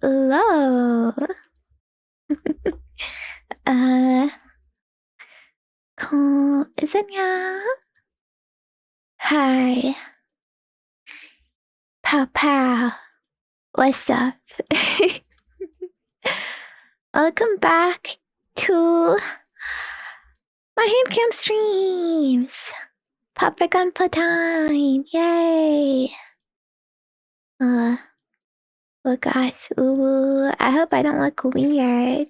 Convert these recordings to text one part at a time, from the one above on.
Hello. Zenya. Hi. Pow pow. What's up? Welcome back to my handcam streams. Papa Gunpla time. Yay. Oh gosh. Ooh, I hope I don't look weird.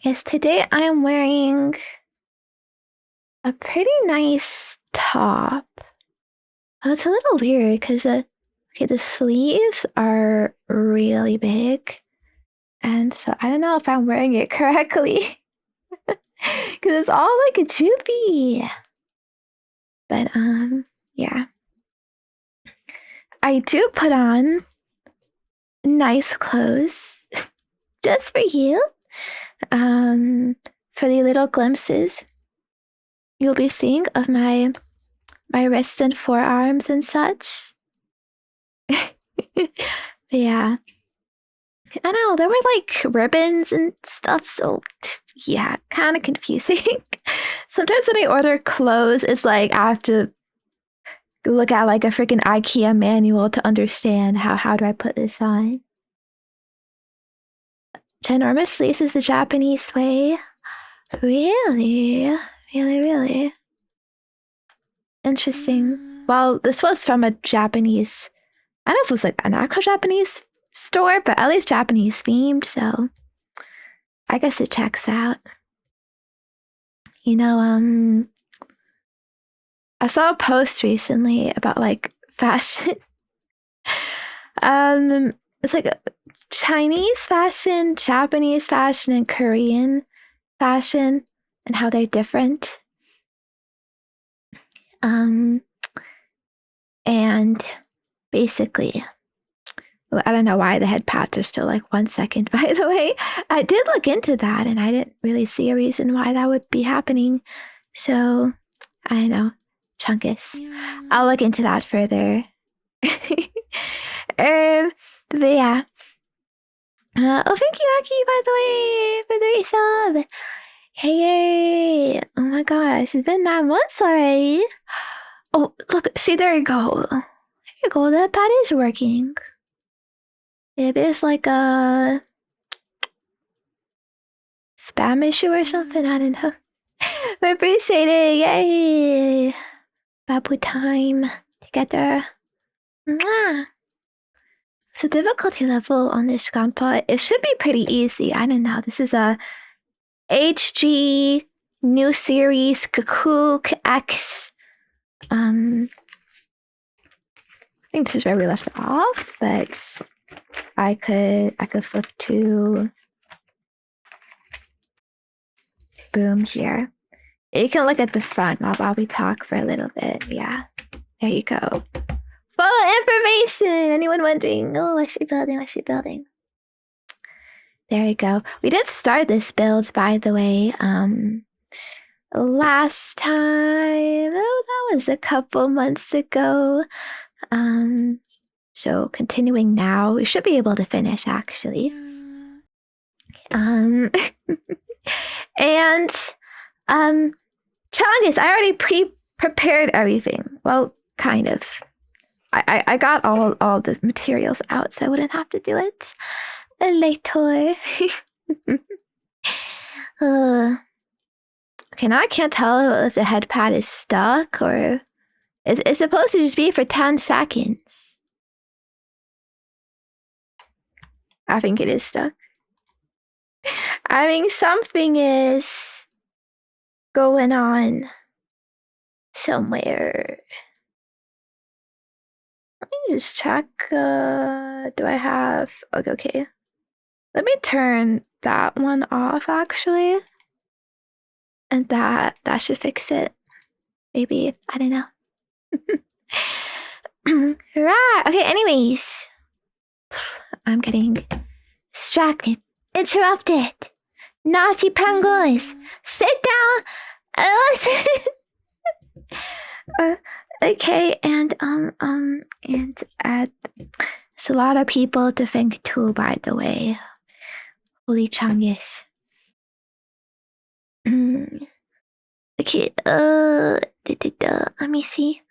Yes, today I am wearing a pretty nice top. Oh, it's a little weird because the sleeves are really big. And so I don't know if I'm wearing it correctly. Because it's all like a droopy. But, yeah. I do put on nice clothes just for you. For the little glimpses you'll be seeing of my wrists and forearms and such. Yeah. I know, there were like ribbons and stuff, so yeah, kind of confusing. Sometimes when I order clothes, it's like I have to look at like a freaking IKEA manual to understand how do I put this on. Ginormous sleeves is the Japanese way. Really? Really? Interesting. Well, this was from a Japanese, I don't know if it was like an actual Japanese store, but at least Japanese themed, so I guess it checks out. You know, I saw a post recently about like fashion. It's like a Chinese fashion, Japanese fashion, and Korean fashion, and how they're different. And basically, I don't know why the head pats are still like 1 second, by the way. I did look into that and I didn't really see a reason why that would be happening. So, I don't know. Chunkus. I'll look into that further. But yeah. Oh, thank you, Aki, by the way, for the resub. Hey. Oh my gosh, it's been 9 months already. Oh, look, see, there you go. There you go, that pad is working. Maybe it's like a spam issue or something, I don't know. I appreciate it, yay. Babu time together. Mwah. So difficulty level on this Gunpla, it should be pretty easy. I don't know. This is a HG new series gquuuz X. I think this is where we left off, but I could flip to boom here. You can look at the front while we talk for a little bit. Yeah, there you go. Full information. Anyone wondering? Oh, what's she building? What's she building? There you go. We did start this build, by the way. Last time, that was a couple months ago. So continuing now, we should be able to finish actually. And Chongus, I already prepared everything. Well, kind of. I got all the materials out, so I wouldn't have to do it later. Okay, now I can't tell if the head pad is stuck or it's supposed to just be for 10 seconds. I think it is stuck. I mean, something is going on somewhere. Let me just check. Do I have... Okay. Let me turn that one off, actually. And that should fix it. Maybe. I don't know. Right. Okay, anyways. I'm getting distracted. Interrupted. Naughty penguins. Sit down and listen. Okay, and it's a lot of people to thank too, by the way. Holy Chongus. Okay, let me see.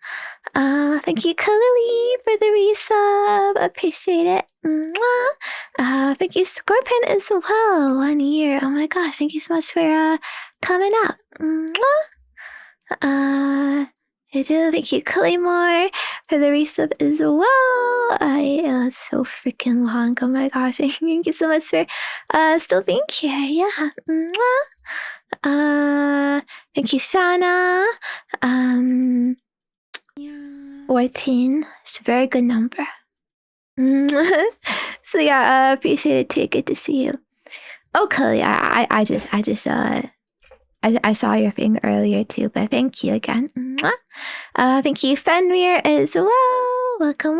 Thank you, Kalili, for the resub. Appreciate it. Thank you, Scorpion, as well. 1 year. Oh my gosh, thank you so much for coming out. I do thank you, Claymore, for the resub as well. It's so freaking long. Oh my gosh, thank you so much for still being here. Yeah. Thank you, Shana. 14. It's a very good number. So yeah, appreciate it too. Good to see you. Oh, Cully, I saw your thing earlier too, but thank you again. Thank you, Fenrir, as well. Welcome.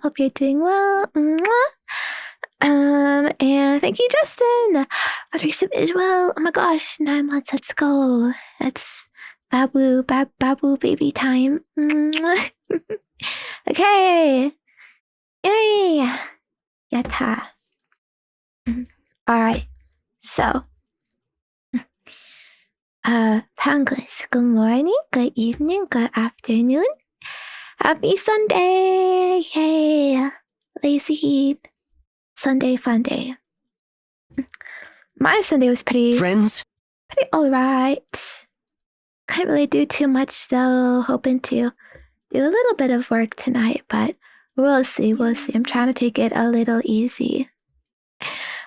Hope you're doing well. And thank you, Justin. Resub as well. Oh my gosh, 9 months. Let's go. That's babu baby time. Okay. Yay. Yatta. All right. So. Penguins, good morning, good evening, good afternoon. Happy Sunday! Yay! Lazy Sunday fun day. My Sunday was pretty alright. Can't really do too much though. Hoping to do a little bit of work tonight, but we'll see. I'm trying to take it a little easy.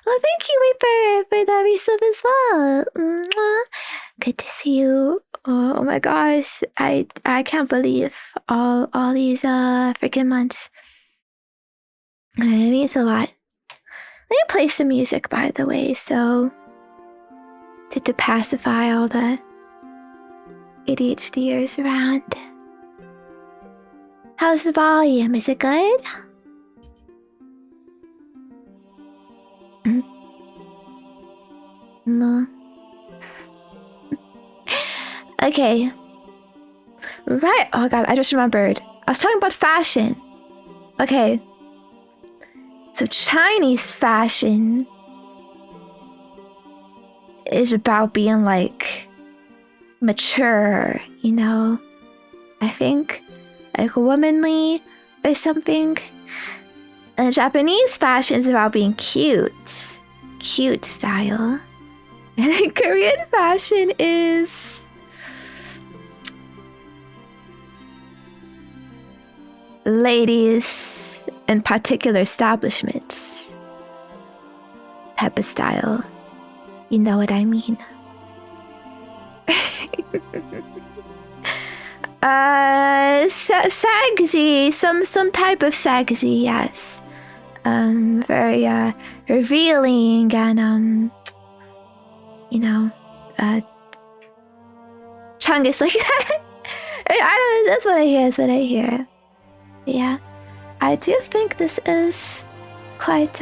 Well, thank you, Reaper, for the resub as well. Good to see you. Oh my gosh, I can't believe all these freaking months. It means a lot. Let me play some music, by the way, so to pacify all the ADHDers around. How's the volume? Is it good? Okay. Right. Oh god, I just remembered. I was talking about fashion. Okay. So Chinese fashion is about being like mature, you know? I think like womanly or something. And Japanese fashion is about being cute. Cute style. And then Korean fashion is ladies in particular establishments type of style. You know what I mean? Sexy, some type of sexy, yes. Very revealing and chungus like that. I don't. That's what I hear. That's what I hear. Yeah, I do think this is quite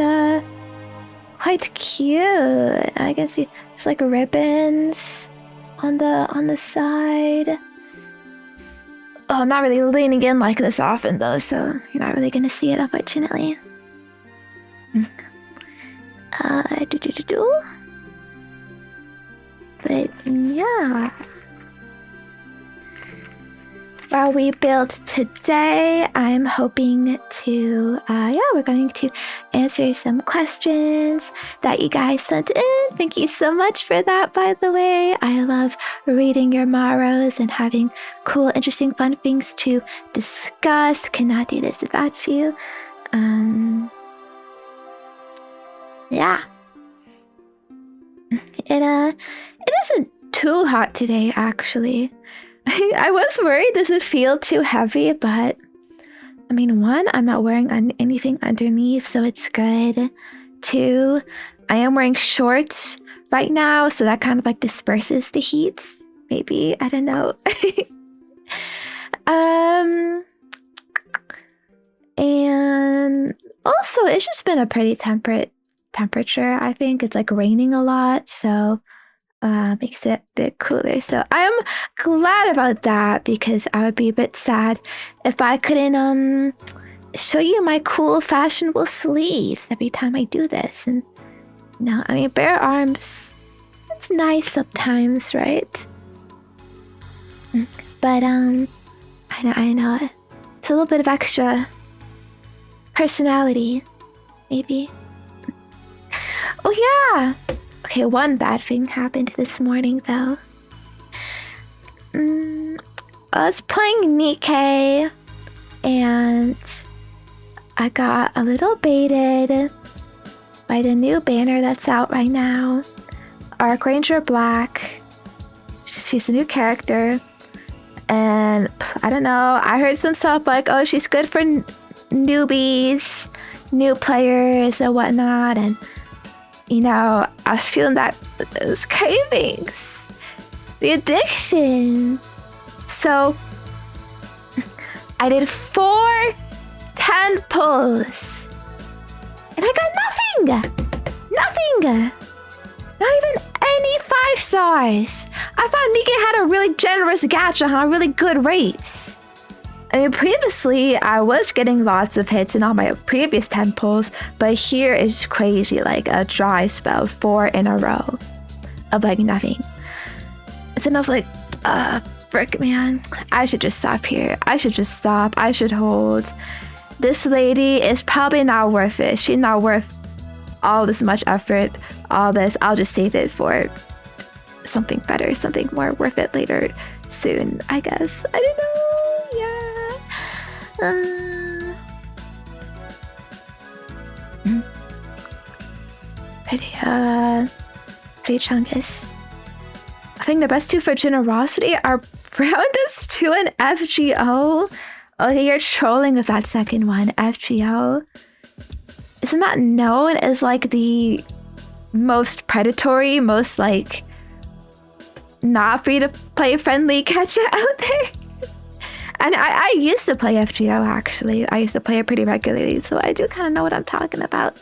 cute. I can see there's like ribbons on the side. Oh, I'm not really leaning in like this often though, so you're not really gonna see it, unfortunately. But yeah. While we build today, I'm hoping to, we're going to answer some questions that you guys sent in. Thank you so much for that, by the way. I love reading your maros and having cool, interesting, fun things to discuss. Cannot do this without you. Yeah. It isn't too hot today, actually. I was worried this would feel too heavy, but I mean, one, I'm not wearing anything underneath, so it's good. Two, I am wearing shorts right now, so that kind of like disperses the heat. Maybe, I don't know. And also, it's just been a pretty temperate temperature. I think it's like raining a lot, so makes it a bit cooler. So I'm glad about that, because I would be a bit sad if I couldn't show you my cool fashionable sleeves every time I do this. And I mean, bare arms, it's nice sometimes, right? But I know it's a little bit of extra personality, maybe. Oh yeah. Okay, one bad thing happened this morning, though. I was playing Nikkei, and I got a little baited by the new banner that's out right now. Archranger Black. She's a new character. And I don't know, I heard some stuff like, oh, she's good for newbies, new players, and whatnot, and I was feeling those cravings, the addiction. So I did 4 10 pulls, and I got nothing. Not even any 5 stars. I found Nikkei had a really generous gacha on really good rates. I mean, previously, I was getting lots of hits in all my previous 10 pulls, but here is crazy, like a dry spell, 4 in a row of like nothing. And then I was like, frick, man, I should just stop here. I should just stop. I should hold. This lady is probably not worth it. She's not worth all this much effort, all this. I'll just save it for something better, something more worth it later, soon, I guess. I don't know. Pretty chungus. I think the best 2 for generosity are Browndas 2 and FGO. Okay, you're trolling with that second one, FGO. Isn't that known as like the most predatory, most not free to play friendly gacha out there? And I used to play FGO, actually. I used to play it pretty regularly, so I do kind of know what I'm talking about.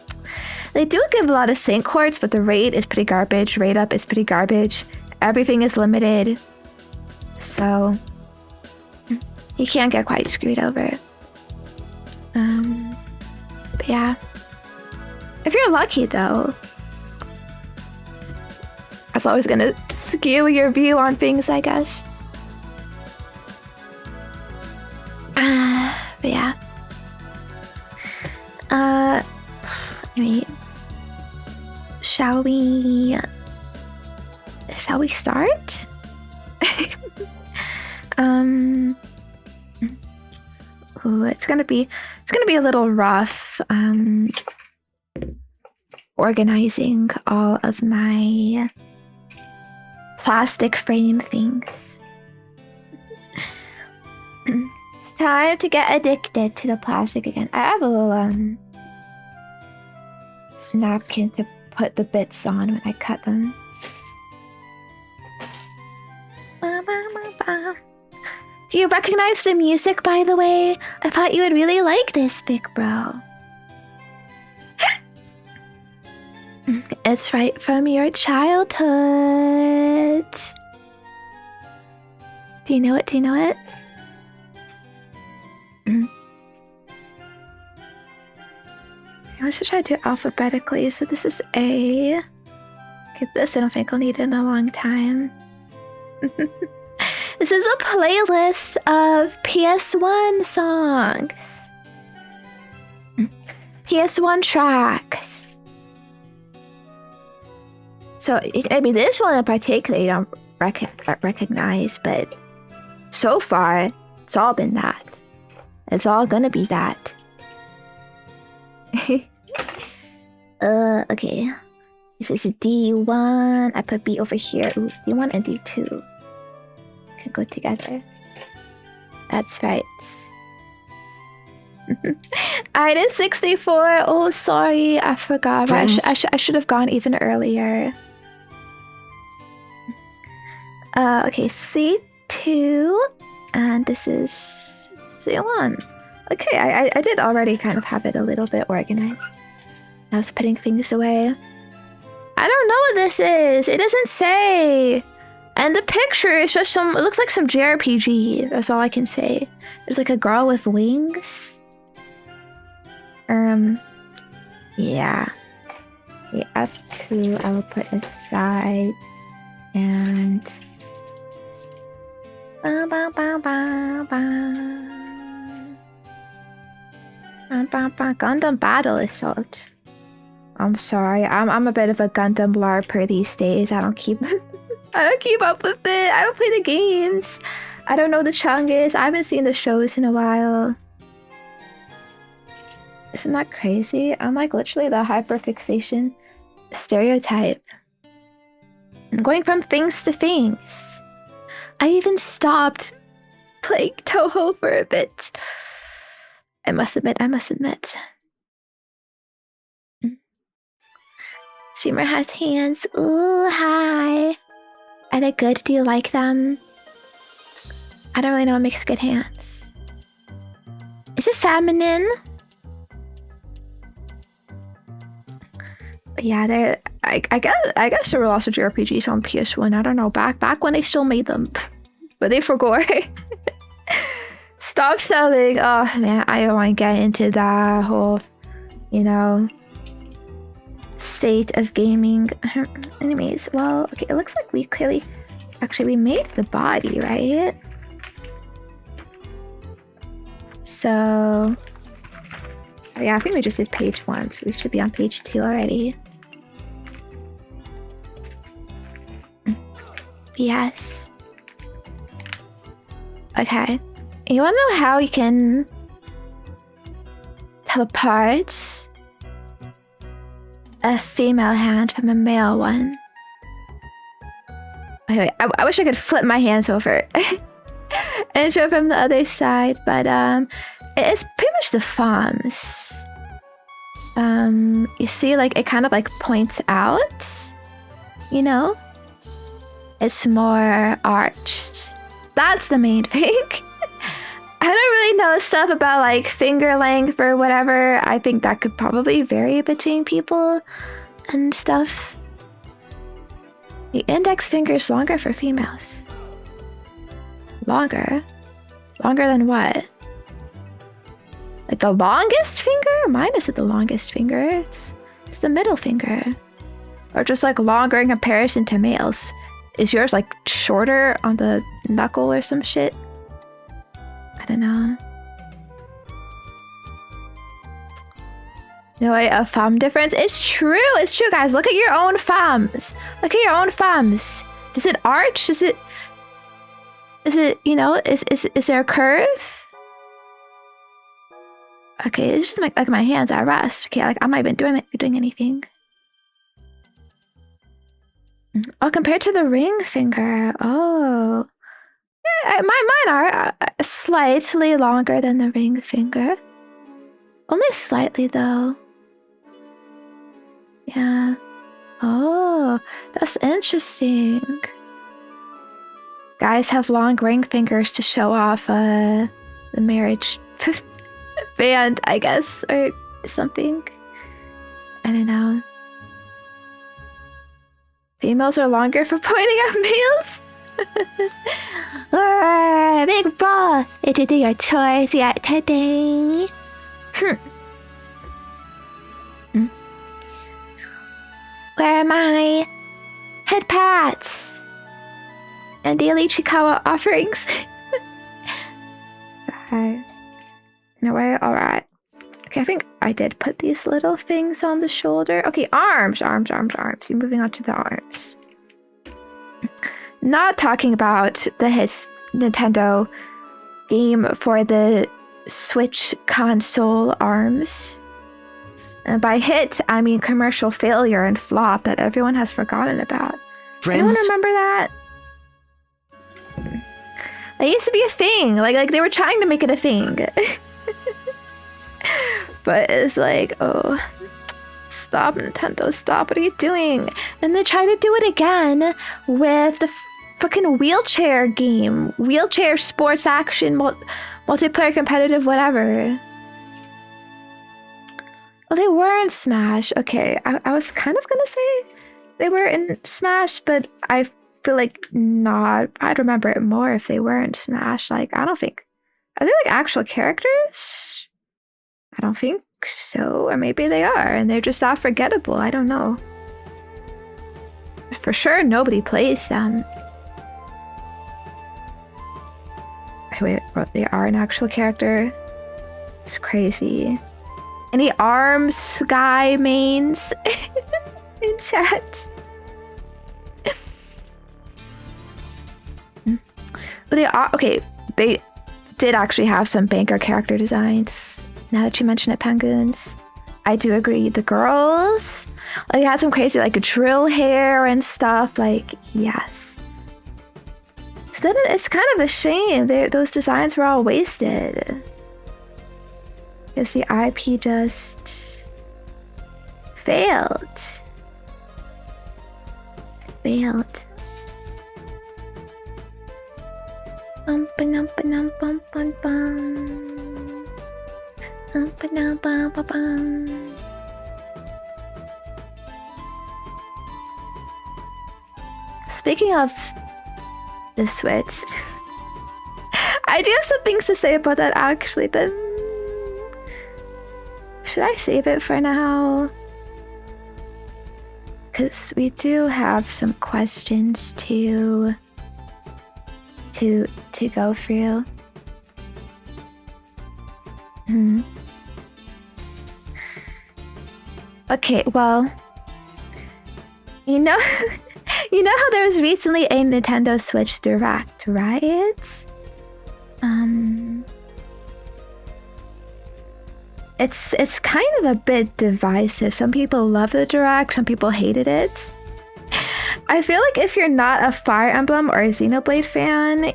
They do give a lot of sync courts, but the rate is pretty garbage. Rate up is pretty garbage. Everything is limited. So you can't get quite screwed over. But yeah. If you're lucky, though, that's always gonna skew your view on things, I guess. But yeah. I mean, shall we start? Ooh, it's gonna be gonna be a little rough organizing all of my plastic frame things. It's time to get addicted to the plastic again. I have a little napkin to put the bits on when I cut them. Do you recognize the music, by the way? I thought you would really like this, big bro. It's right from your childhood. Do you know it? Do you know it? I should try to do it alphabetically. So this is A. Okay, this I don't think I'll need in a long time. This is a playlist of PS1 songs. PS1 tracks. So, I mean, this one in particular you don't recognize, but so far, it's all been that. It's all gonna be that. Okay. This is D1. I put B over here. Ooh, D1 and D2 can go together. That's right. I did 64. Oh, sorry. I forgot. I should have gone even earlier. Okay, C2. And this is C1. Okay, I did already kind of have it a little bit organized. I was putting things away. I don't know what this is. It doesn't say. And the picture is just it looks like some JRPG. That's all I can say. There's like a girl with wings. Yeah. The F2 I will put aside. And... Gundam Battle Assault. I'm sorry. I'm a bit of a Gundam LARPer these days. I don't keep up with it. I don't play the games. I don't know the Chungus. I haven't seen the shows in a while. Isn't that crazy? I'm like literally the hyperfixation stereotype. I'm going from things to things. I even stopped playing Toho for a bit. I must admit. Streamer has hands. Ooh, hi. Are they good? Do you like them? I don't really know what makes good hands. Is it feminine? But yeah, they're. I guess there were lots of JRPGs on PS1. I don't know. Back when they still made them, but they forgot. Stop selling. Oh man, I don't want to get into that whole, state of gaming. Anyways, well, okay, it looks like we clearly we made the body, right? So yeah, I think we just did page 1, so we should be on page 2 already. Yes. Okay. You wanna know how you can teleport a female hand from a male one? Okay, I wish I could flip my hands over and show from the other side, but it's pretty much the thumbs. You see, like it kind of like points out, it's more arched. That's the main thing. I don't really know stuff about like finger length or whatever. I think that could probably vary between people and stuff. The index finger is longer for females. Longer? Longer than what? Like the longest finger? Mine isn't the longest finger. It's the middle finger. Or just like longer in comparison to males. Is yours like shorter on the knuckle or some shit? I don't know. No, a thumb difference? It's true, guys. Look at your own thumbs. Look at your own thumbs. Does it arch? Is it, is there a curve? Okay, it's just like my hands at rest. Okay, like I'm not even doing anything. Oh, compared to the ring finger. Oh, yeah, mine are slightly longer than the ring finger. Only slightly though. Yeah. Oh, that's interesting. Guys have long ring fingers to show off the marriage band, I guess, or something. I don't know. Females are longer for pointing at males. Big bro, did you do your chores yet today? Where are my head pats and daily Chikawa offerings? Anyway, alright. Okay, I think I did put these little things on the shoulder. Okay, arms. You're moving on to the arms. Not talking about his Nintendo game for the Switch console arms. And by hit, I mean commercial failure and flop that everyone has forgotten about. Friends? Anyone remember that? That used to be a thing. Like they were trying to make it a thing. But it's like, oh, stop, Nintendo, stop. What are you doing? And they try to do it again with the fucking wheelchair game. Wheelchair sports action, multiplayer competitive, whatever. Oh, they were in Smash. Okay, I was kind of gonna say they were in Smash, but I feel like not. I'd remember it more if they were in Smash. Like, I don't think. Are they like actual characters? I don't think so. Or maybe they are, and they're just that forgettable. I don't know. For sure, nobody plays them. Wait, they are an actual character? It's crazy. Any ARMS guy mains in chat? But they are, okay, they did actually have some banker character designs. Now that you mention it, Pangoons, I do agree. The girls, like, had some crazy, like, drill hair and stuff. Like, yes. So then it's kind of a shame. Those designs were all wasted. Because the IP just failed. Failed. Bum ba dum ba dum bum bum bum. Bum ba dum bum ba bum. Speaking of the Switch, I do have some things to say about that actually, but should I save it for now? Because we do have some questions to go through. Okay, well, you know how there was recently a Nintendo Switch Direct, right? It's kind of a bit divisive. Some people love the Direct, some people hated it. I feel like if you're not a Fire Emblem or a Xenoblade fan,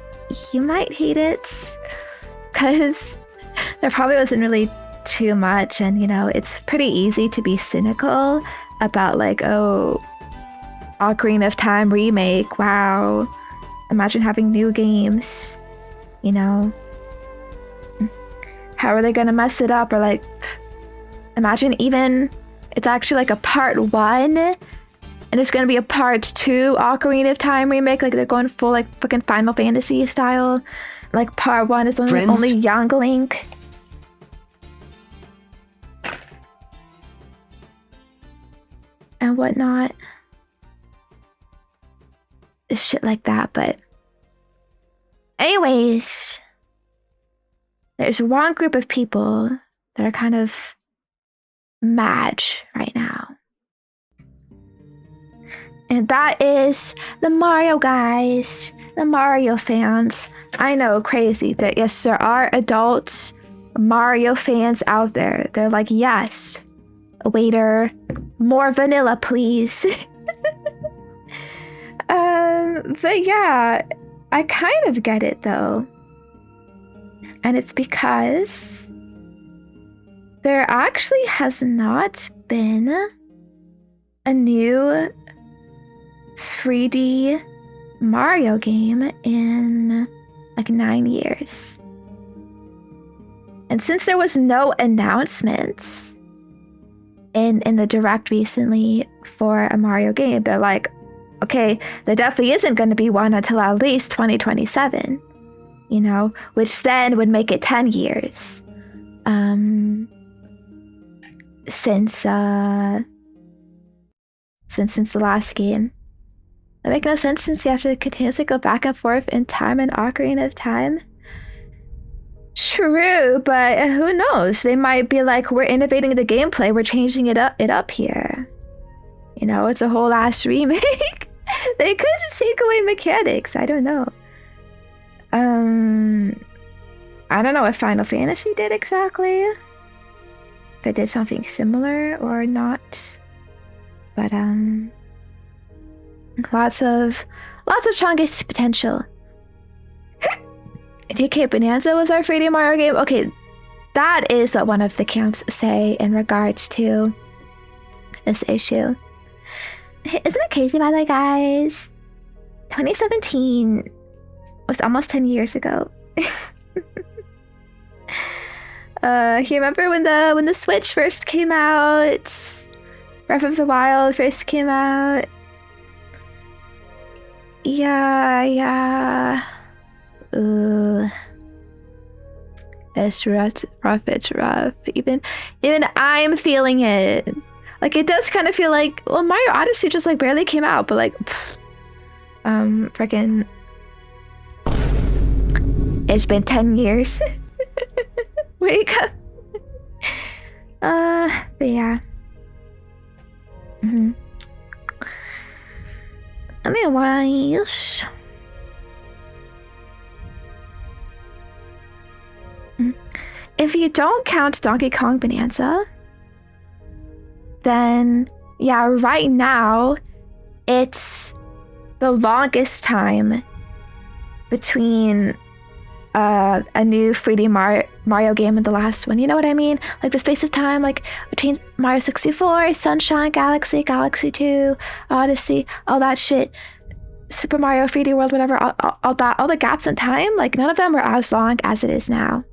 you might hate it. Because there probably wasn't really too much, and it's pretty easy to be cynical about like, oh, Ocarina of Time remake, wow. Imagine having new games, How are they gonna mess it up? Or like, imagine even it's actually like a part 1 and it's gonna be a part 2 Ocarina of Time remake. Like they're going full like fucking Final Fantasy style. Like part 1 is only young Link. And whatnot. Shit like that, but anyways, there's one group of people that are kind of mad right now. And that is the Mario guys, the Mario fans. I know, crazy that yes, there are adults Mario fans out there. They're like, yes, waiter, more vanilla, please. But yeah, I kind of get it though. And it's because there actually has not been a new 3D Mario game in like 9 years. And since there was no announcements in the direct recently for a Mario game, they're like, okay, there definitely isn't going to be one until at least 2027, you know, which then would make it 10 years since the last game. That makes no sense since you have to continuously go back and forth in time and Ocarina of Time. True, but who knows? They might be like, we're innovating the gameplay, we're changing it up here. You know, it's a whole ass remake. They could just take away mechanics. I don't know. I don't know what Final Fantasy did exactly. If it did something similar or not. But lots of Chongus potential. DK Bonanza was our 3D Mario game. Okay, that is what one of the camps say in regards to this issue. Isn't it crazy, by the way, guys? 2017 was almost 10 years ago. You remember when the Switch first came out? Breath of the Wild first came out? Yeah. Ooh. It's rough. Even I'm feeling it. Like, it does kind of feel like, well, Mario Odyssey just like barely came out, but like, freaking, it's been 10 years. Wake up. But yeah. Anyways. If you don't count Donkey Kong Bonanza, then yeah, right now it's the longest time between a new 3D Mario game and the last one. You know what I mean? Like the space of time, like between Mario 64, Sunshine, Galaxy 2, Odyssey, all that shit, Super Mario 3D World, whatever, all the gaps in time, like none of them were as long as it is now.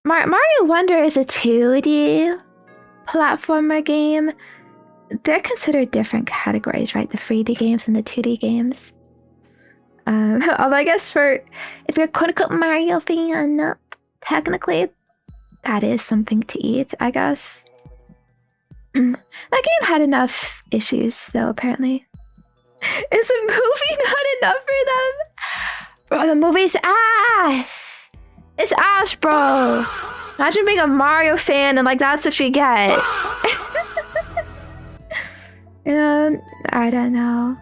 Mario Wonder is a 2D platformer game. They're considered different categories, right? The 3D games and the 2D games. Although I guess if you're a quote-unquote Mario fan, technically that is something to eat, I guess. That game had enough issues, though, apparently. Is the movie not enough for them? Bro, the movie's ass! It's ass, bro! Imagine being a Mario fan and like that's what you get. You know, I don't know.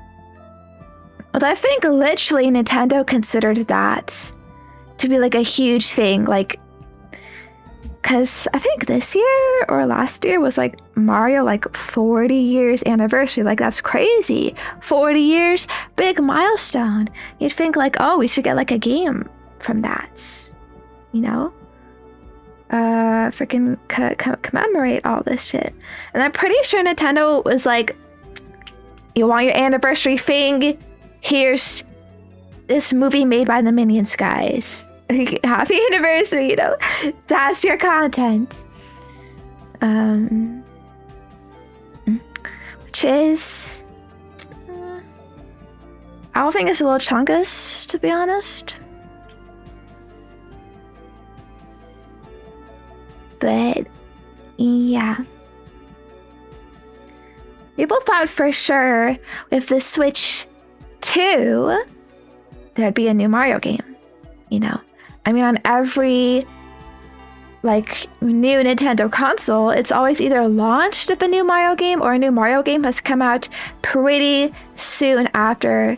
But I think literally Nintendo considered that to be like a huge thing, like, because I think this year or last year was like Mario like 40 years anniversary. Like, that's crazy. 40 years, big milestone. You'd think like, oh, we should get like a game from that, you know? Freaking commemorate all this shit. And I'm pretty sure Nintendo was like, you want your anniversary thing? Here's this movie made by the Minions guys. Happy anniversary, you know? That's your content. Which is... I don't think it's a little chungus, to be honest. But, yeah. People thought for sure with the Switch 2, there'd be a new Mario game, you know? I mean, on every, like, new Nintendo console, it's always either launched with a new Mario game or a new Mario game has come out pretty soon after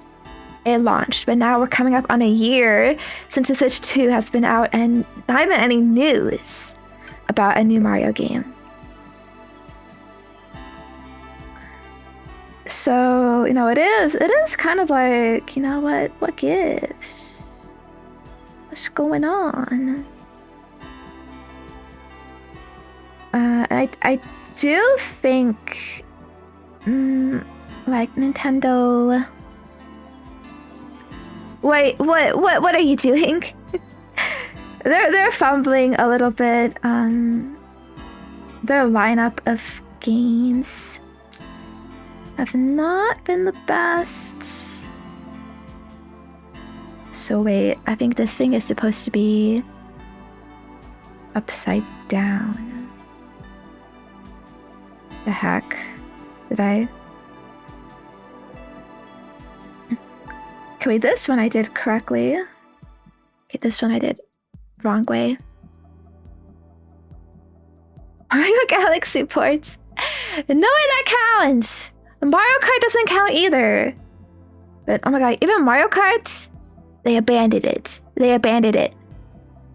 it launched, but now we're coming up on a year since the Switch 2 has been out and not even any news about a new Mario game. So, you know, it is kind of like, you know, what gives? What's going on? I do think, like Nintendo. Wait, what are you doing? they're fumbling a little bit. Their lineup of games have not been the best. So wait, I think this thing is supposed to be upside down. The heck? Did I? Okay, wait, this one I did correctly. Okay, this one I did wrong way. Mario Galaxy ports. No way that counts! Mario Kart doesn't count either. But oh my god, even Mario Kart, they abandoned it. They abandoned it.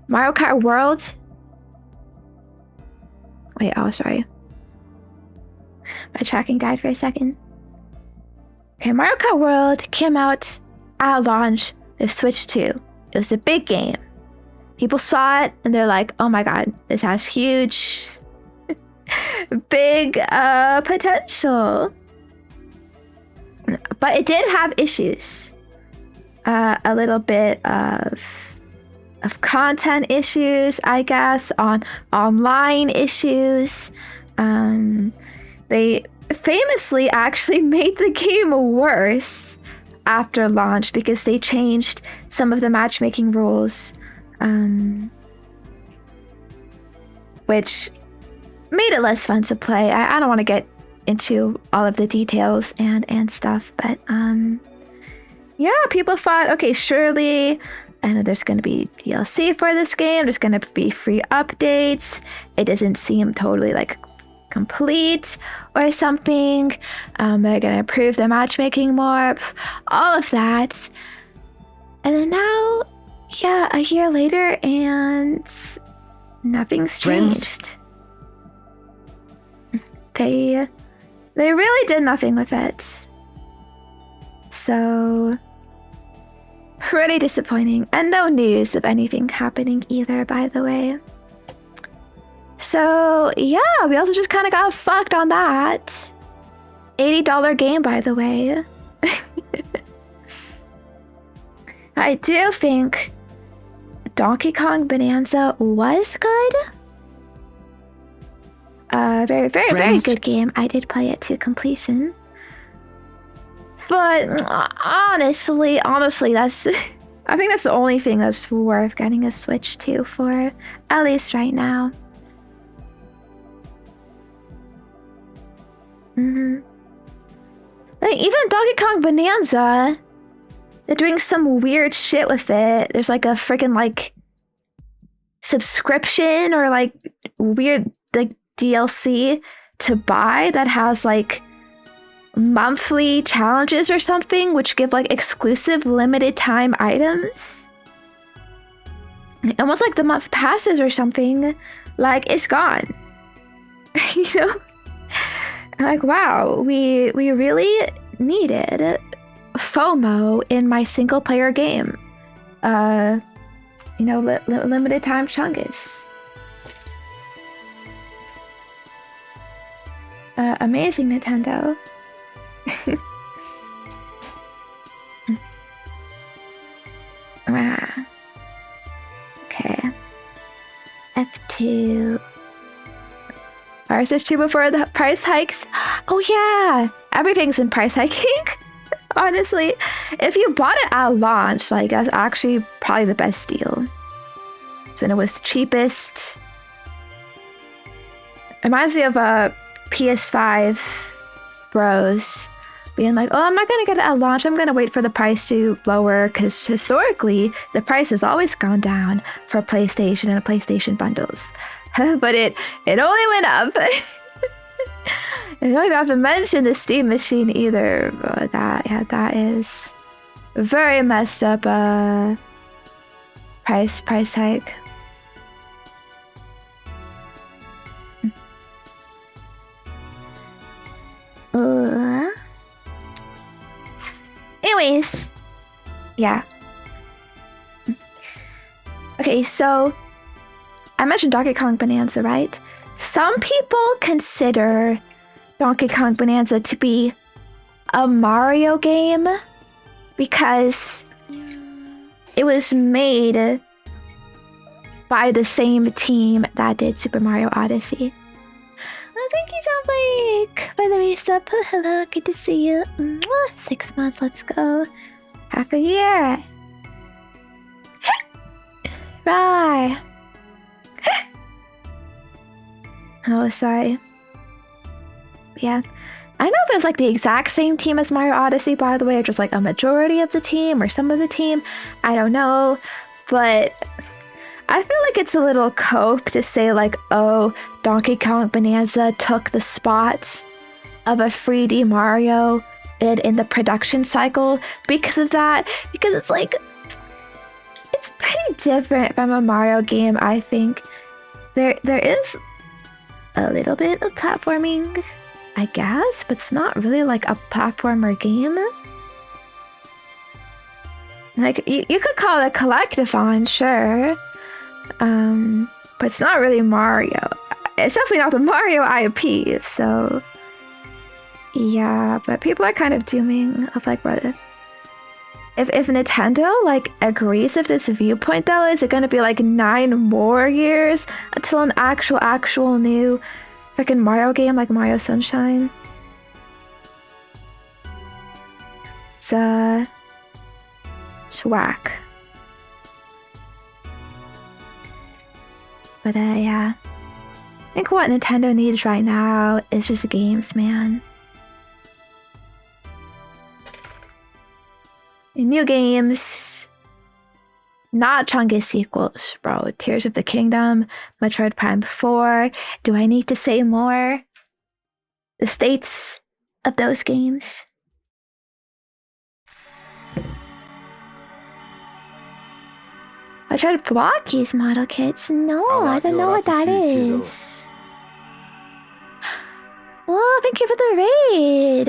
Mario Kart World. Wait, oh sorry. My tracking died for a second. Okay, Mario Kart World came out at launch of Switch 2. It was a big game. People saw it and they're like, oh my god, this has huge, big potential. But it did have issues. A little bit of content issues, I guess, on online issues. They famously actually made the game worse after launch because they changed some of the matchmaking rules, which made it less fun to play. I don't want to get into all of the details and stuff, but yeah, people thought, okay, surely I know there's going to be DLC for this game, there's going to be free updates, it doesn't seem totally like complete or something, they're going to improve the matchmaking more, all of that. And then now, yeah, a year later and nothing's changed. They really did nothing with it. So pretty disappointing, and no news of anything happening either, by the way. So yeah, we also just kind of got fucked on that. $80 game, by the way. I do think Donkey Kong Bonanza was good. Very good game. I did play it to completion. But honestly, that's I think that's the only thing that's worth getting a Switch to for, at least right now. Like, even Donkey Kong Bonanza, they're doing some weird shit with it. There's like a freaking like subscription or like weird like DLC to buy that has like monthly challenges or something, which give like exclusive limited time items. And once like the month passes or something, like it's gone. You know? I'm like, wow, we really needed FOMO in my single player game. You know, limited time chungus. Amazing, Nintendo. Okay. F2. RSS2 before the price hikes. Oh yeah, everything's been price hiking. Honestly, if you bought it at launch, like that's actually probably the best deal. It's when it was cheapest. Reminds me of a PS5 bros being like, oh, I'm not gonna get it at launch, I'm gonna wait for the price to lower, because historically the price has always gone down for PlayStation and PlayStation bundles. But it only went up. I don't even have to mention the Steam machine either. But that is very messed up price hike. Anyways, yeah. Okay, so I mentioned Donkey Kong Bonanza, right? Some people consider Donkey Kong Bonanza to be a Mario game because it was made by the same team that did Super Mario Odyssey. Well, thank you, John Blake, by the way, stop. Hello, good to see you. 6 months, let's go. Half a year. Right. Oh, sorry. Yeah. I know if it was like the exact same team as Mario Odyssey, by the way, or just like a majority of the team or some of the team. I don't know. But I feel like it's a little cope to say like, oh, Donkey Kong Bonanza took the spot of a 3D Mario in the production cycle because of that. Because it's like, it's pretty different from a Mario game, I think. There is a little bit of platforming, I guess, but it's not really like a platformer game. Like, you could call it a collectathon, sure. But it's not really Mario. It's definitely not the Mario IP, so... Yeah, but people are kind of dooming of like, what... If Nintendo, like, agrees with this viewpoint, though, is it gonna be, like, 9 more years until an actual new freaking Mario game like Mario Sunshine? It's whack. But, yeah. I think what Nintendo needs right now is just games, man. New games, not Chungus sequels, bro. Tears of the Kingdom, Metroid Prime 4. Do I need to say more? The states of those games. I tried Blocky's model kits. No, I don't know what that is. Well, thank you for the raid,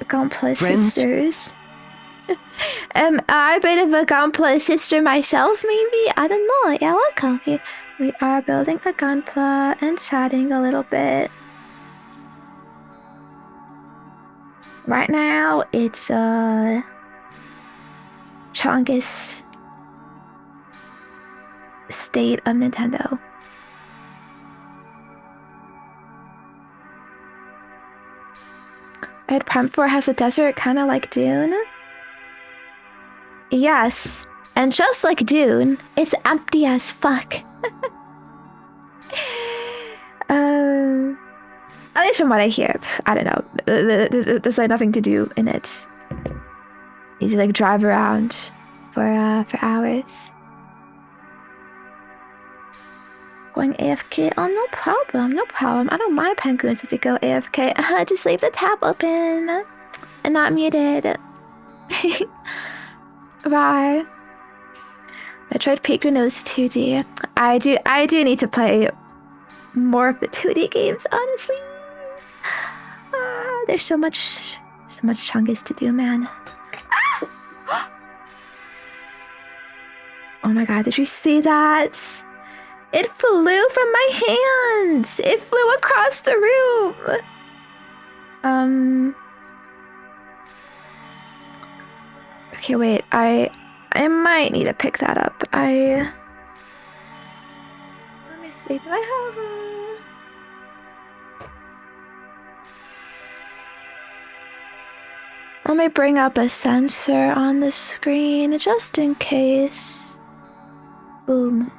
Gunpla Sisters. Am I a bit of a Gunpla sister myself, maybe? I don't know. Yeah, welcome. We are building a Gunpla and chatting a little bit. Right now, it's Chungus state of Nintendo. Red Prime 4 has a desert kind of like Dune. Yes, and just like Dune, it's empty as fuck. At least from what I hear, I don't know. There's like nothing to do in it. You just like drive around for hours. Going AFK? Oh, no problem, no problem. I don't mind penguins if you go AFK. Just leave the tab open and not muted. Right. Metroid Peak knows 2D. I do need to play more of the 2D games, honestly. There's so much Chungus to do, man. Oh my god, did you see that? It flew from my hands. It flew across the room. Okay, wait. I might need to pick that up. Let me see. Do I have Let me bring up a sensor on the screen just in case. Boom.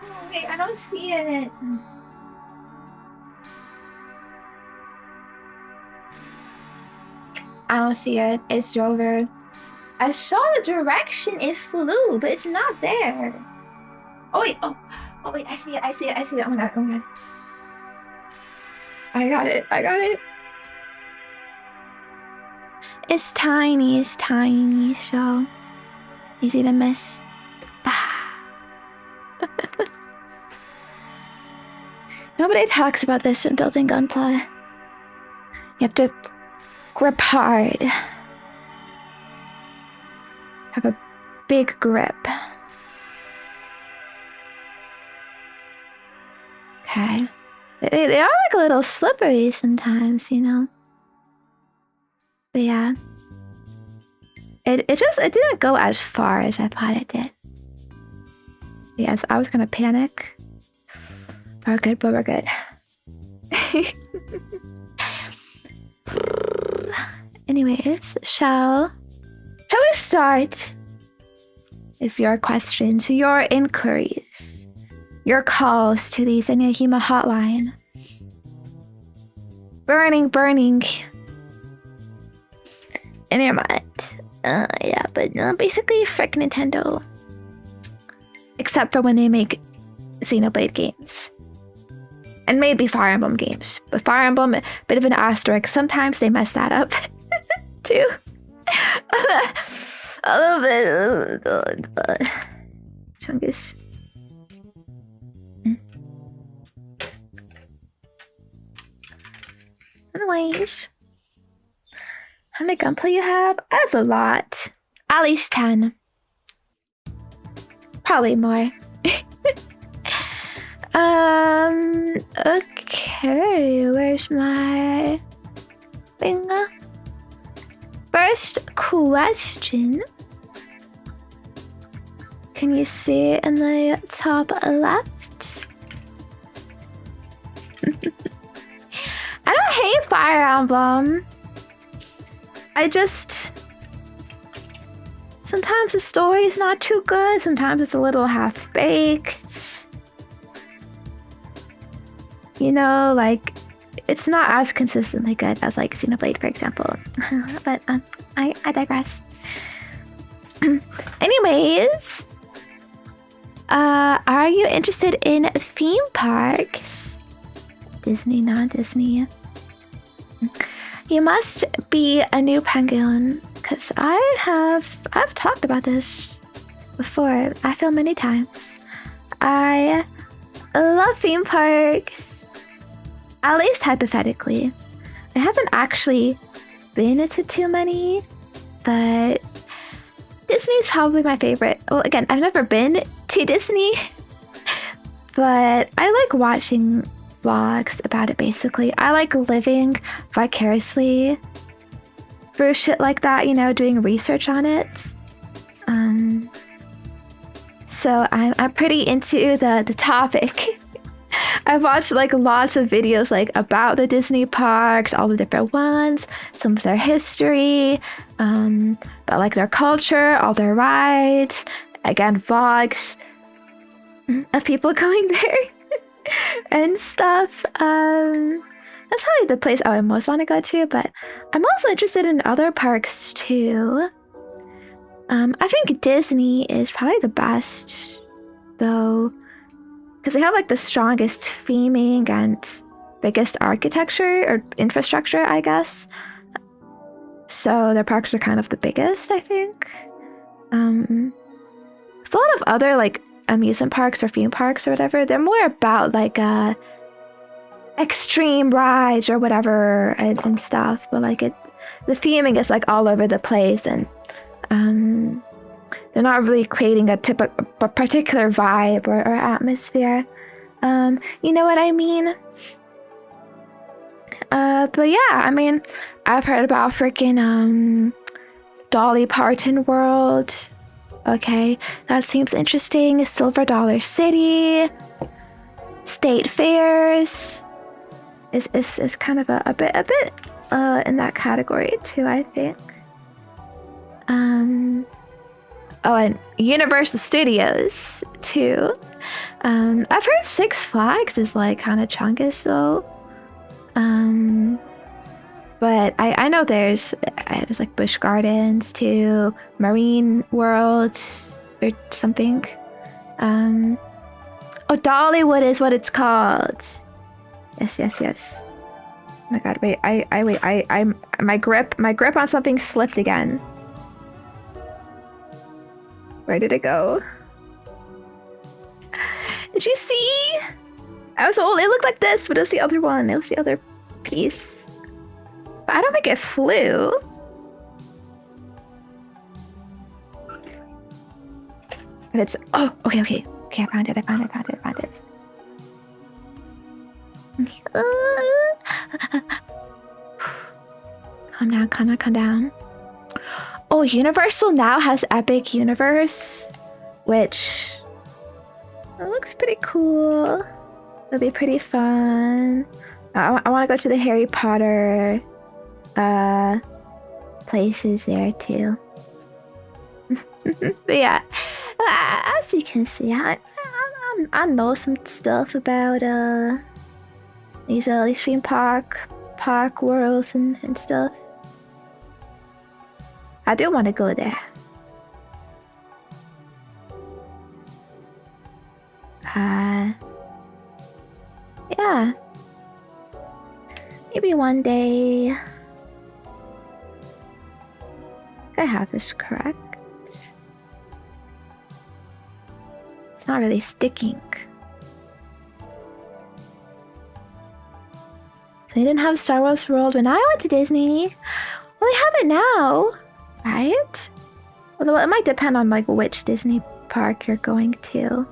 Oh, wait, I don't see it. I don't see it. It's over. I saw the direction it flew, but it's not there. Oh wait, oh wait, I see it, I see it, I see it. Oh my god, oh my god. I got it, I got it. It's tiny, so easy to miss. Nobody talks about this when building Gunpla. You have to grip hard. Have a big grip. Okay. They are like a little slippery sometimes, you know? But yeah. It didn't go as far as I thought it did. Yes, I was gonna panic. We're good, but we're good. Anyways, shall we start with your questions, your inquiries, your calls to the Zenya Hima hotline? Burning in your mind. Yeah, but basically frick Nintendo. Except for when they make Xenoblade games. And maybe Fire Emblem games. But Fire Emblem, a bit of an asterisk. Sometimes they mess that up. Too. A little bit. Chungus. Anyways. How many Gunpla you have? I have a lot. At least 10. Probably more. Okay, where's my finger? First question. Can you see it in the top left? I don't hate Fire Emblem. Sometimes the story's not too good, sometimes it's a little half-baked. You know, like, it's not as consistently good as, like, Xenoblade, for example. But, I digress. Anyways, are you interested in theme parks? Disney, non-Disney. You must be a new penguin, because I've talked about this before. I feel many times. I love theme parks, at least hypothetically. I haven't actually been to too many, but Disney's probably my favorite. Well, again, I've never been to Disney, but I like watching vlogs about it, basically. I like living vicariously through shit like that, you know, doing research on it. So I'm pretty into the topic. I've watched like lots of videos like about the Disney parks, all the different ones, some of their history, but like their culture, all their rides, again vlogs of people going there and stuff. That's probably the place I would most want to go to, but I'm also interested in other parks too. I think Disney is probably the best though, because they have like the strongest theming and biggest architecture or infrastructure, I guess. So their parks are kind of the biggest, I think. There's a lot of other like amusement parks or theme parks or whatever. They're more about like extreme rides or whatever and stuff, but like the theming is like all over the place, and they're not really creating a particular vibe or atmosphere. You know what I mean? But yeah, I mean, I've heard about freaking Dolly Parton World. Okay, that seems interesting. Silver Dollar City, State Fairs is kind of a bit in that category too, I think. Oh, and Universal Studios too. I've heard Six Flags is like kind of chungus though. But I know there's like Busch Gardens too, Marine Worlds or something. Oh, Dollywood is what it's called. Yes. Oh my god, wait, my grip on something slipped again. Where did it go? Did you see? I was old. It looked like this, but it was the other one. It was the other piece. But I don't think it flew. But it's okay. Okay, I found it. Calm down. Oh, Universal now has Epic Universe, which it looks pretty cool. It'll be pretty fun. I want to go to the Harry Potter places there too. But yeah, as you can see, I know some stuff about these theme park worlds and stuff. I do want to go there. Yeah. Maybe one day. I have this correct. It's not really sticking. They didn't have Star Wars World when I went to Disney. Well, they have it now, right? Although it might depend on like which Disney park you're going to.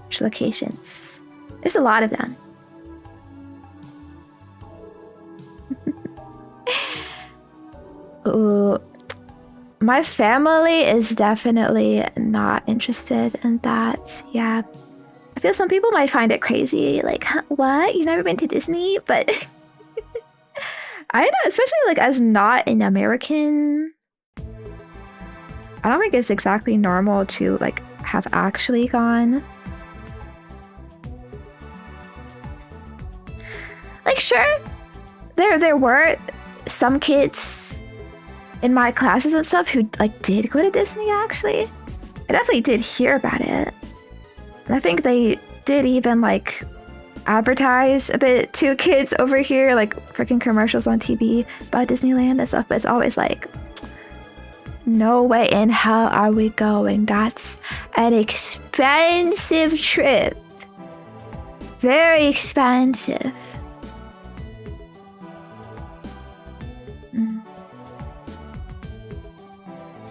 Which locations? There's a lot of them. Ooh. My family is definitely not interested in that. Yeah. I feel some people might find it crazy. Like, what? You've never been to Disney? But I know, especially like as not an American, I don't think it's exactly normal to like have actually gone. Like, sure, there were some kids in my classes and stuff who like did go to Disney actually. I definitely did hear about it. And I think they did even like advertise a bit to kids over here, like freaking commercials on TV about Disneyland and stuff, but it's always like, no way in hell are we going. That's an expensive trip. Very expensive.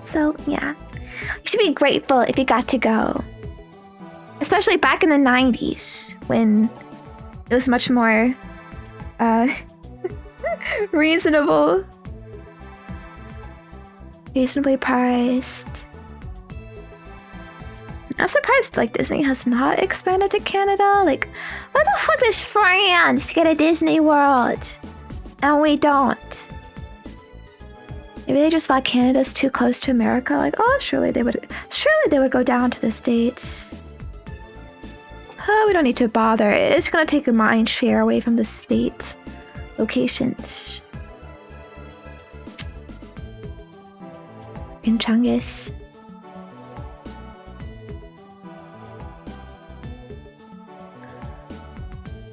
So yeah, you should be grateful if you got to go. Especially back in the 90s when it was much more reasonably priced. I'm surprised like Disney has not expanded to Canada. Like, why the fuck does France get a Disney World and we don't? Maybe they just thought Canada's too close to America. Like, oh, surely they would go down to the States. Oh, we don't need to bother. It's gonna take a mind share away from the state locations. In Chungus.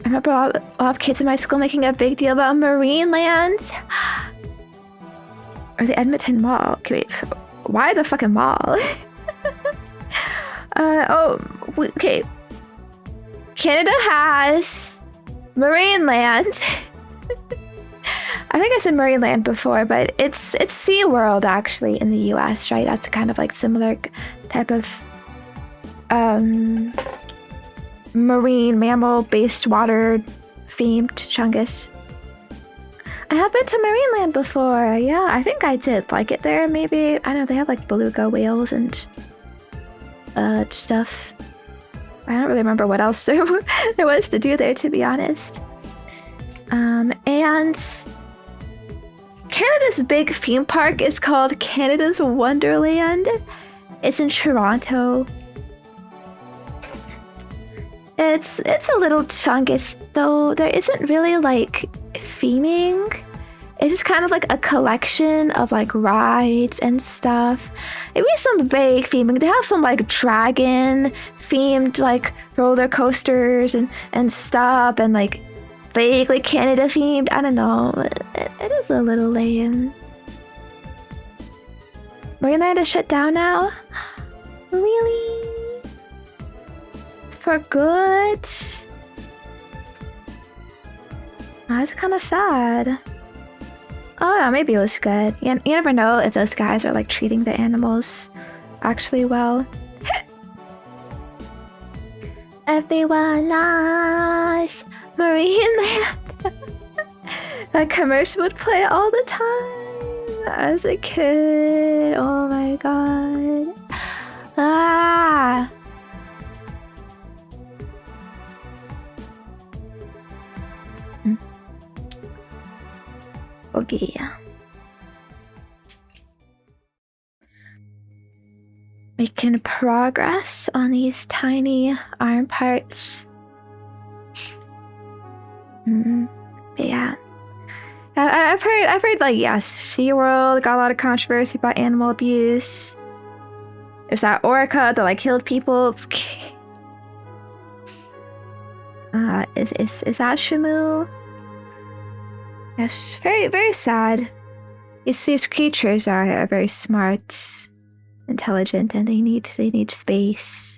I remember a lot of kids in my school making a big deal about Marineland. Or the Edmonton Mall. Okay, wait. Why the fucking mall? Okay. Canada has Marineland. I think I said Marineland before, but it's SeaWorld actually in the US, right? That's kind of like similar type of marine mammal-based water themed chungus. I have been to Marineland before. Yeah, I think I did like it there. Maybe I don't know. They have like beluga whales and stuff. I don't really remember what else there was to do there, to be honest. And Canada's big theme park is called Canada's Wonderland. It's in Toronto. It's a little chungus, though there isn't really like theming. It's just kind of like a collection of like rides and stuff. Maybe some vague theming. They have some like dragon themed like roller coasters and stuff, and like vaguely Canada themed. I don't know. It is a little lame. Marineland is shut down now? Really? For good? That's kind of sad. Oh yeah, maybe it was good. You never know if those guys are like treating the animals actually well. Everyone loves Marineland. That commercial would play all the time as a kid. Oh my god. Ah. Okay. Making progress on these tiny arm parts. But yeah. I've heard like, yes, SeaWorld got a lot of controversy about animal abuse. There's that orca that like killed people. Is that Shamu? Yes, very, very sad. These creatures are very smart, intelligent, and they need space.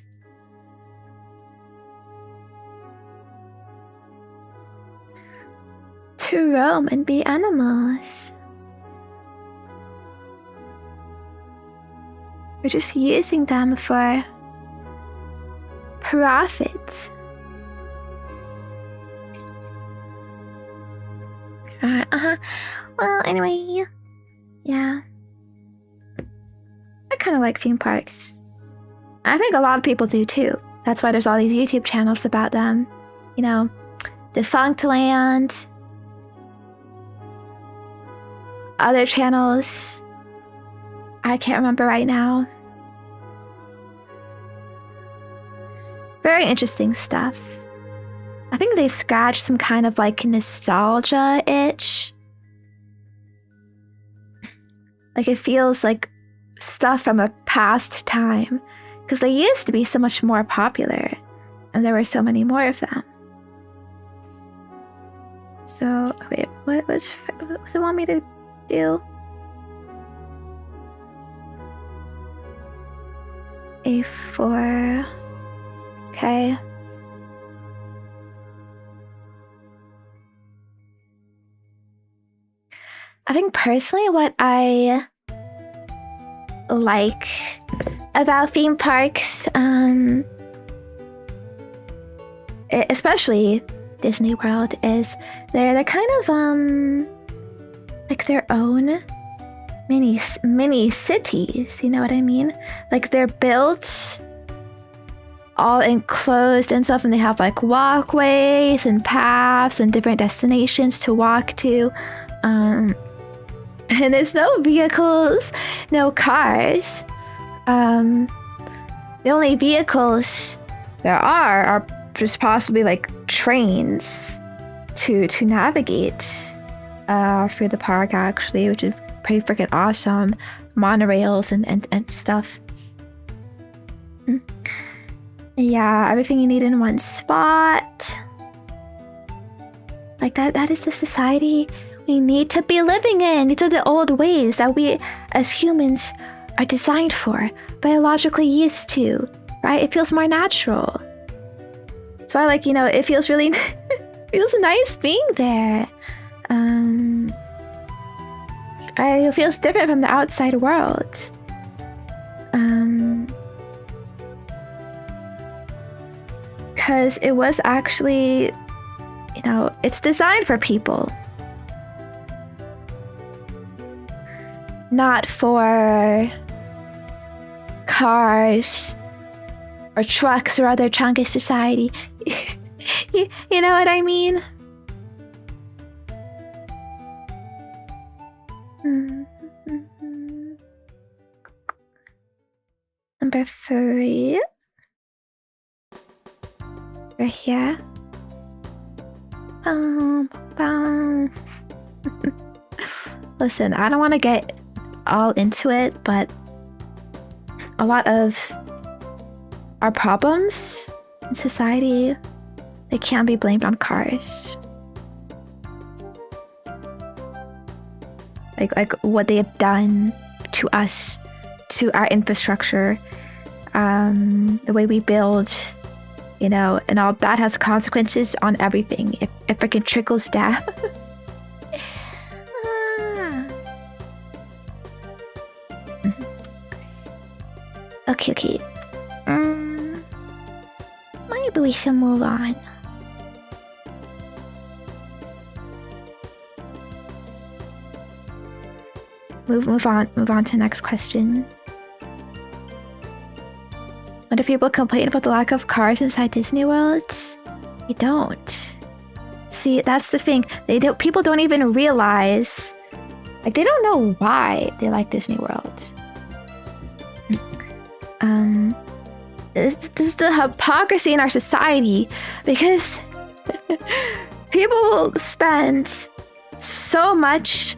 To roam and be animals. We're just using them for profit. Well, anyway, yeah. I kind of like theme parks. I think a lot of people do too. That's why there's all these YouTube channels about them. You know, Defunctland, other channels. I can't remember right now. Very interesting stuff. I think they scratched some kind of like nostalgia itch. Like it feels like stuff from a past time. Because they used to be so much more popular. And there were so many more of them. So, wait, what does it want me to do? A4. Okay. I think personally what I like about theme parks, especially Disney World, is they're kind of like their own mini cities, you know what I mean? Like they're built all enclosed and stuff, and they have like walkways and paths and different destinations to walk to. And there's no vehicles, no cars. The only vehicles there are just possibly like trains to navigate through the park, actually, which is pretty freaking awesome. Monorails and stuff. Yeah, everything you need in one spot. Like that is the society we need to be living in. These are the old ways that we as humans are designed for, biologically used to, right? It feels more natural. That's why, like, you know, it feels really feels nice being there. It feels different from the outside world. Because it was actually, you know, it's designed for people. Not for cars or trucks or other chunky society. You know what I mean? Number 3. Right here. Listen, I don't want to get all into it, but a lot of our problems in society, they can't be blamed on cars. Like what they have done to us, to our infrastructure, the way we build, you know, and all that has consequences on everything. It freaking trickles down. Okay. Maybe we should move on. Move on to the next question. When do people complain about the lack of cars inside Disney World? They don't. See, that's the thing. People don't even realize, like, they don't know why they like Disney World. This is the hypocrisy in our society, because people will spend so much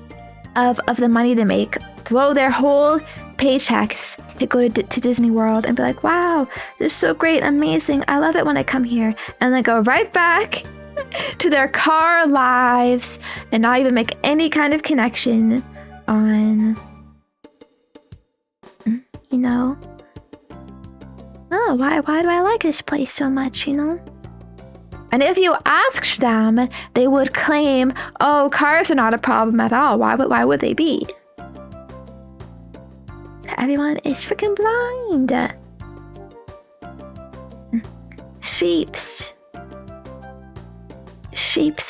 of the money they make, blow their whole paychecks to go to Disney World and be like, wow, this is so great, amazing, I love it when I come here, and then go right back to their car lives and not even make any kind of connection on, you know, oh, why do I like this place so much, you know? And if you asked them, they would claim, oh, cars are not a problem at all. Why would they be? Everyone is freaking blind. Sheeps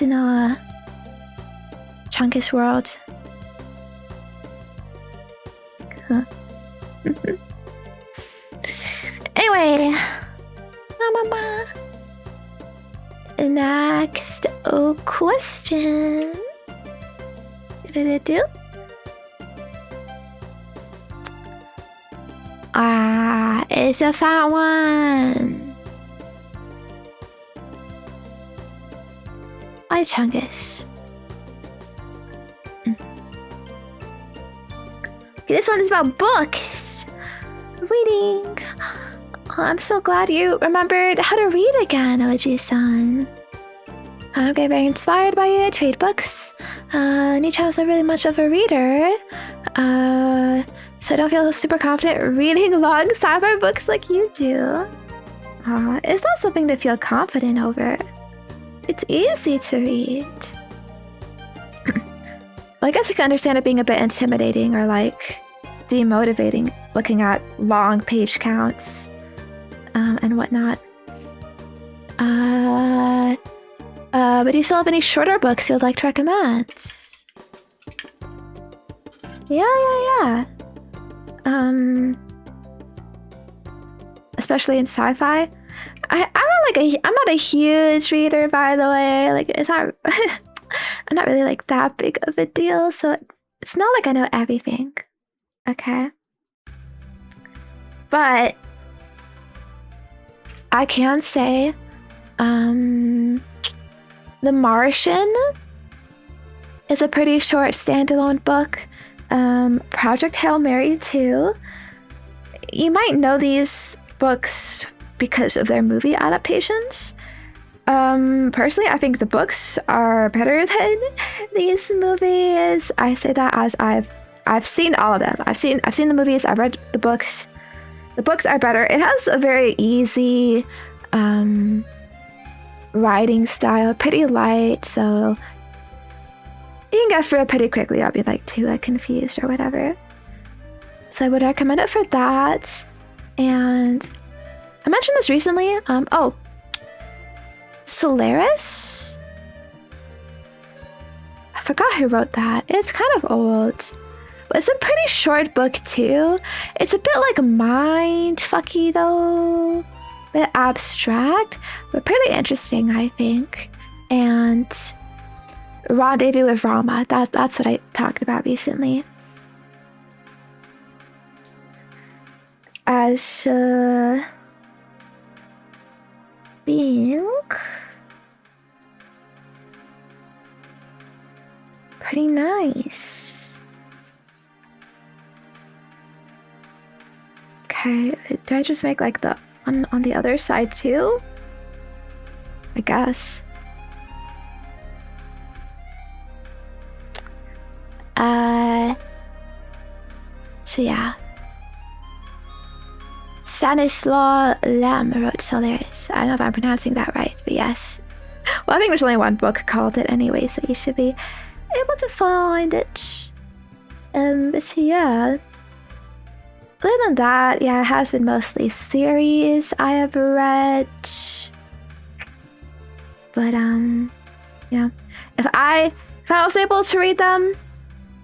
in a Chungus world. Huh. Anyway, next question. It's a fat one. Hi, Chungus. This one is about books. Reading. Oh, I'm so glad you remembered how to read again, Oji-san. I'm getting very inspired by you to read books. Nichao is not really much of a reader. So I don't feel super confident reading long sci-fi books like you do. It's not something to feel confident over. It's easy to read. Well, I guess I can understand it being a bit intimidating or like demotivating looking at long page counts and whatnot. But do you still have any shorter books you would like to recommend? Yeah. Especially in sci-fi. I'm not a huge reader, by the way. Like, it's not. I'm not really like that big of a deal, so it's not like I know everything. Okay. But I can say, The Martian is a pretty short standalone book. Project Hail Mary 2. You might know these books because of their movie adaptations. Personally, I think the books are better than these movies. I say that as I've seen all of them. I've seen the movies. I've read the books. The books are better. It has a very easy writing style, pretty light, so you can get through it pretty quickly. I'll be like too like confused or whatever. So I would recommend it for that. And I mentioned this recently. Solaris? I forgot who wrote that. It's kind of old. But it's a pretty short book too. It's a bit like mind-fucky though. A bit abstract, but pretty interesting, I think. And Rendezvous with Rama. That's what I talked about recently. As being pretty nice. Okay, did I just make like the on the other side too? I guess. So yeah. Stanislaw Lem wrote Solaris. I don't know if I'm pronouncing that right, but yes. Well, I think there's only one book called it anyway, so you should be able to find it. But yeah. Other than that, yeah, it has been mostly series I have read. But you know, if I was able to read them,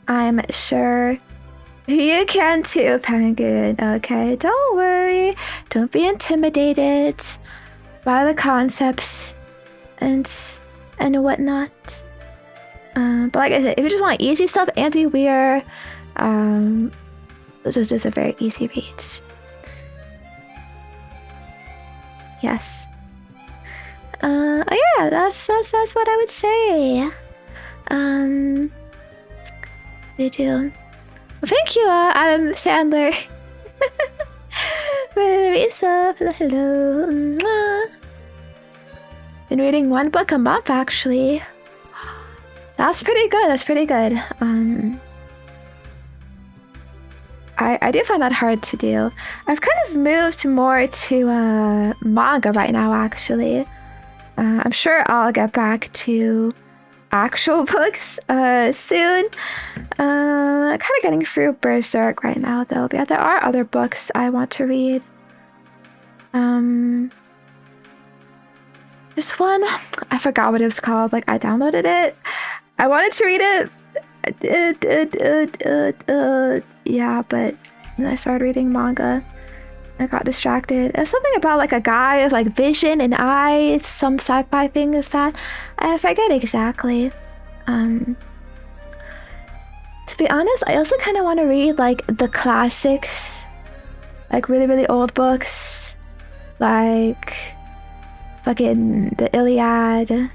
I'm sure you can too, Penguin. Okay, don't worry. Don't be intimidated by the concepts and whatnot. But like I said, if you just want easy stuff, anti-weir, those are very easy reads. Yes. Oh yeah, that's what I would say. They do. Well, thank you, Adam Sandler. Hello. Been reading one book a month, actually. That's pretty good. I do find that hard to do. I've kind of moved more to manga right now, actually. I'm sure I'll get back to actual books soon. Kind of getting through Berserk right now, though. But yeah, there are other books I want to read. There's one, I forgot what it was called. Like, I downloaded it. I wanted to read it. Yeah, but then I started reading manga. I got distracted. It was something about like a guy with like vision and eyes, some sci-fi thing of that. I forget exactly. To be honest, I also kind of want to read like the classics, like really old books, like fucking the Iliad,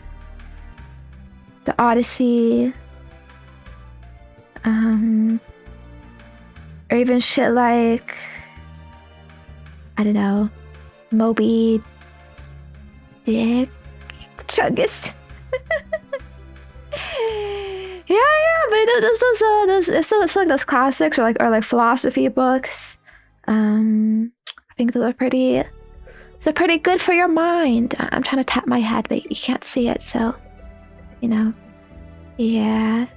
the Odyssey, or even shit like, I don't know, Moby Dick, Chungus. yeah, but those it's like those classics or like philosophy books. I think they're pretty good for your mind. I'm trying to tap my head, but you can't see it, so you know. Yeah.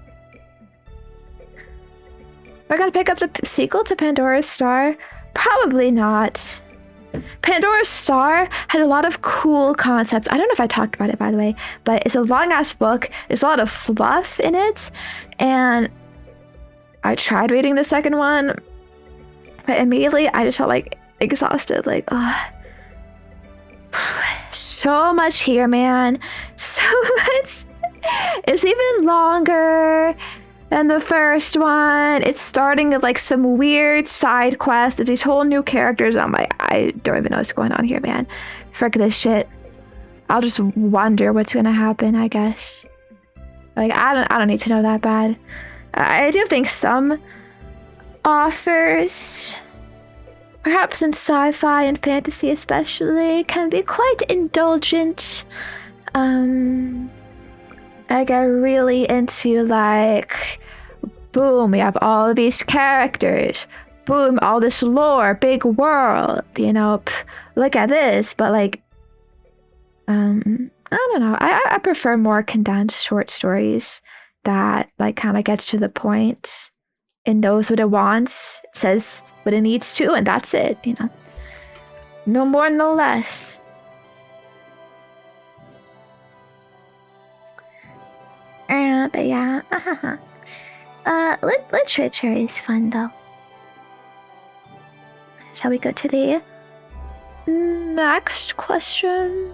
We're gonna pick up the sequel to Pandora's Star? Probably not. Pandora's Star had a lot of cool concepts. I don't know if I talked about it, by the way, but it's a long-ass book. There's a lot of fluff in it, and I tried reading the second one, but immediately I just felt like exhausted. Like, oh, so much here, man. So much. It's even longer than the first one. It's starting with like some weird side quest of these whole new characters. I'm like, I don't even know what's going on here, man. Frick this shit. I'll just wonder what's gonna happen, I guess. Like, I don't need to know that bad. I do think some authors, perhaps in sci-fi and fantasy especially, can be quite indulgent. I get really into like, boom, we have all of these characters, boom, all this lore, big world, you know, look at this. But like, I don't know, I prefer more condensed short stories that like kind of gets to the point. It knows what it wants, it says what it needs to, and that's it, you know. No more, no less. But yeah, literature is fun though. Shall we go to the next question?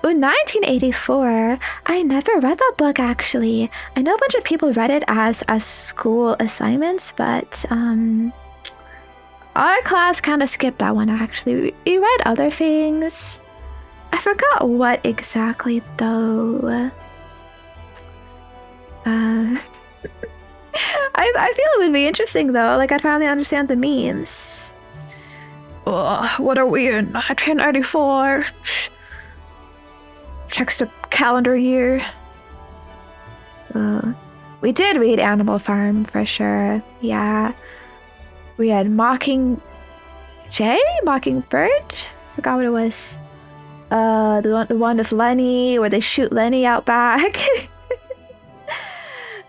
Ooh, 1984. I never read that book actually. I know a bunch of people read it as school assignments, but our class kind of skipped that one actually. We read other things. I forgot what exactly though. I feel it would be interesting though. Like I'd finally understand the memes. Ugh, what are we in 1994? Checks the calendar year. We did read Animal Farm for sure. Yeah. We had Mockingbird? Forgot what it was. The one with Lenny, where they shoot Lenny out back.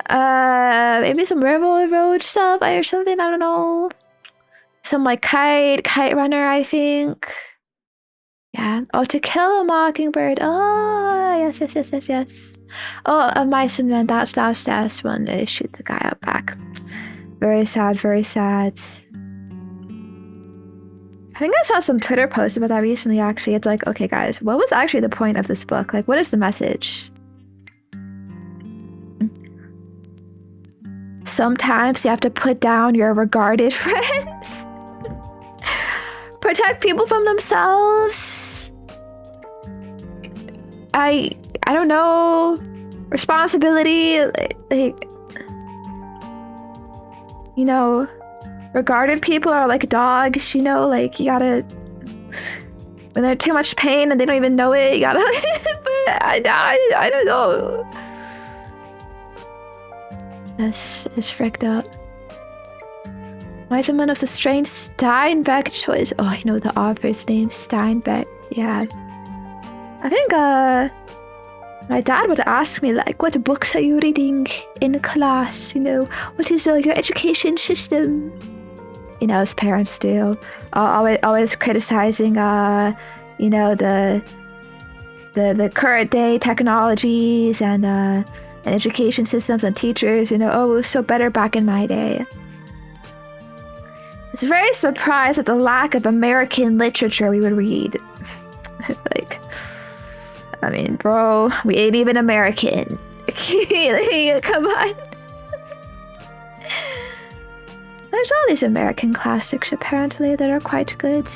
Maybe some Railroad stuff or something, I don't know. Some like Kite Runner, I think. Yeah. Oh, To Kill a Mockingbird. Oh, yes. Oh, A Mice and Men. That's when they shoot the guy out back. Very sad, very sad. I think I saw some Twitter posts about that recently, actually. It's like, okay, guys, what was actually the point of this book? Like, what is the message? Sometimes you have to put down your regarded friends. Protect people from themselves. I don't know. Responsibility, like, you know, regarded people are like dogs, you know, like you gotta, when they're too much pain and they don't even know it, you gotta, but I don't know. It's fricked up. Why is someone of the strange Steinbeck choice? Oh, I know the author's name, Steinbeck. Yeah. I think, my dad would ask me, like, what books are you reading in class? You know, what is your education system? You know, as parents do. Always criticizing, you know, the current day technologies and education systems and teachers. You know, oh, it was so better back in my day. I was very surprised at the lack of American literature we would read. Like, I mean, bro, we ain't even American. Come on. There's all these American classics, apparently, that are quite good.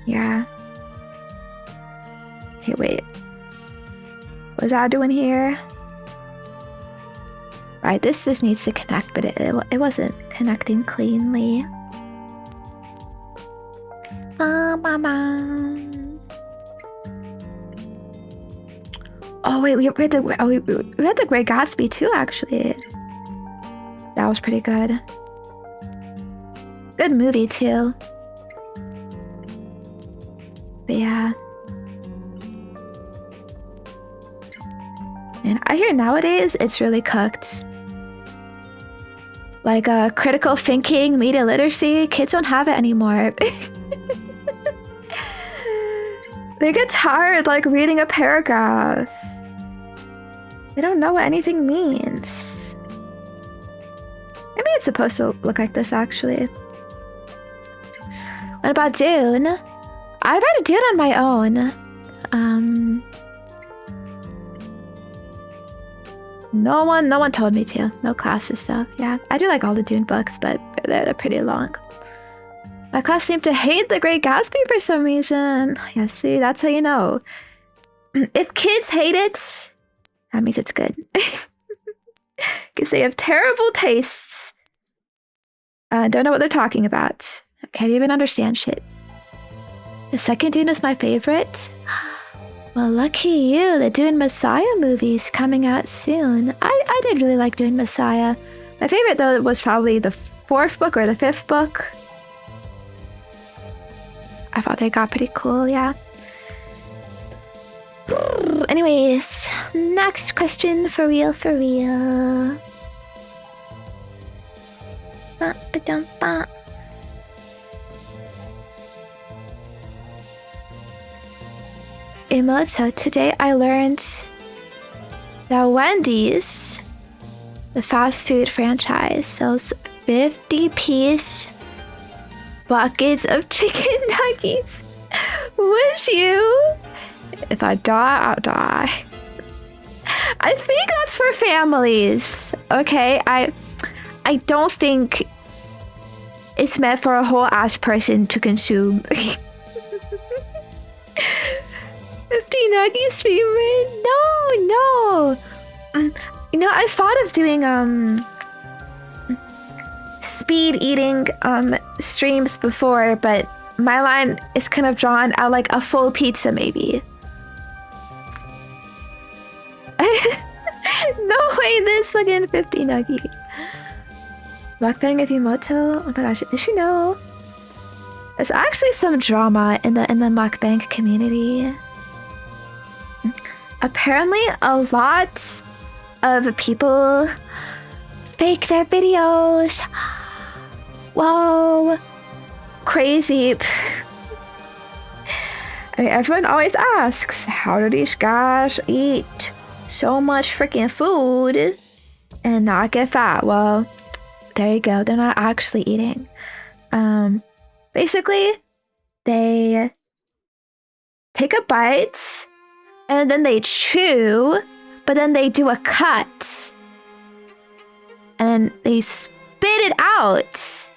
Yeah. Hey, wait. What was I doing here? Right, this just needs to connect, but it wasn't connecting cleanly. Oh wait, we read the Great Gatsby too, actually. That was pretty good. Good movie too. But yeah. And I hear nowadays it's really cooked. Like critical thinking, media literacy, kids don't have it anymore. They get tired like reading a paragraph. They don't know what anything means. Maybe it's supposed to look like this actually. What about Dune? I read Dune on my own. No one told me to. No classes stuff. Yeah, I do like all the Dune books, but they're pretty long. My class seemed to hate The Great Gatsby for some reason. Yeah, see, that's how you know. If kids hate it, that means it's good. Because they have terrible tastes. Don't know what they're talking about. Can't even understand shit. The second Dune is my favorite. Well, lucky you. The Dune Messiah movie's coming out soon. I did really like Dune Messiah. My favorite, though, was probably the 4th book or the 5th book. I thought they got pretty cool, yeah. Anyways, next question, for real. Emoto, today I learned that Wendy's, the fast food franchise, sells 50-piece buckets of chicken nuggets. Would you? If I die, I'll die. I think that's for families. Okay, I don't think it's meant for a whole ass person to consume. 50 nuggets for you, no. You know, I thought of doing speed eating streams before, but my line is kind of drawn at like a full pizza maybe. No way, this fucking 50 nugget. Mukbang of Yumoto? Oh my gosh, did you know? There's actually some drama in the mukbang community. Apparently a lot of people fake their videos. Whoa. Crazy. I mean, everyone always asks, how do these guys eat so much freaking food and not get fat? Well, there you go. They're not actually eating. Basically, they take a bite and then they chew, but then they do a cut and they spit it out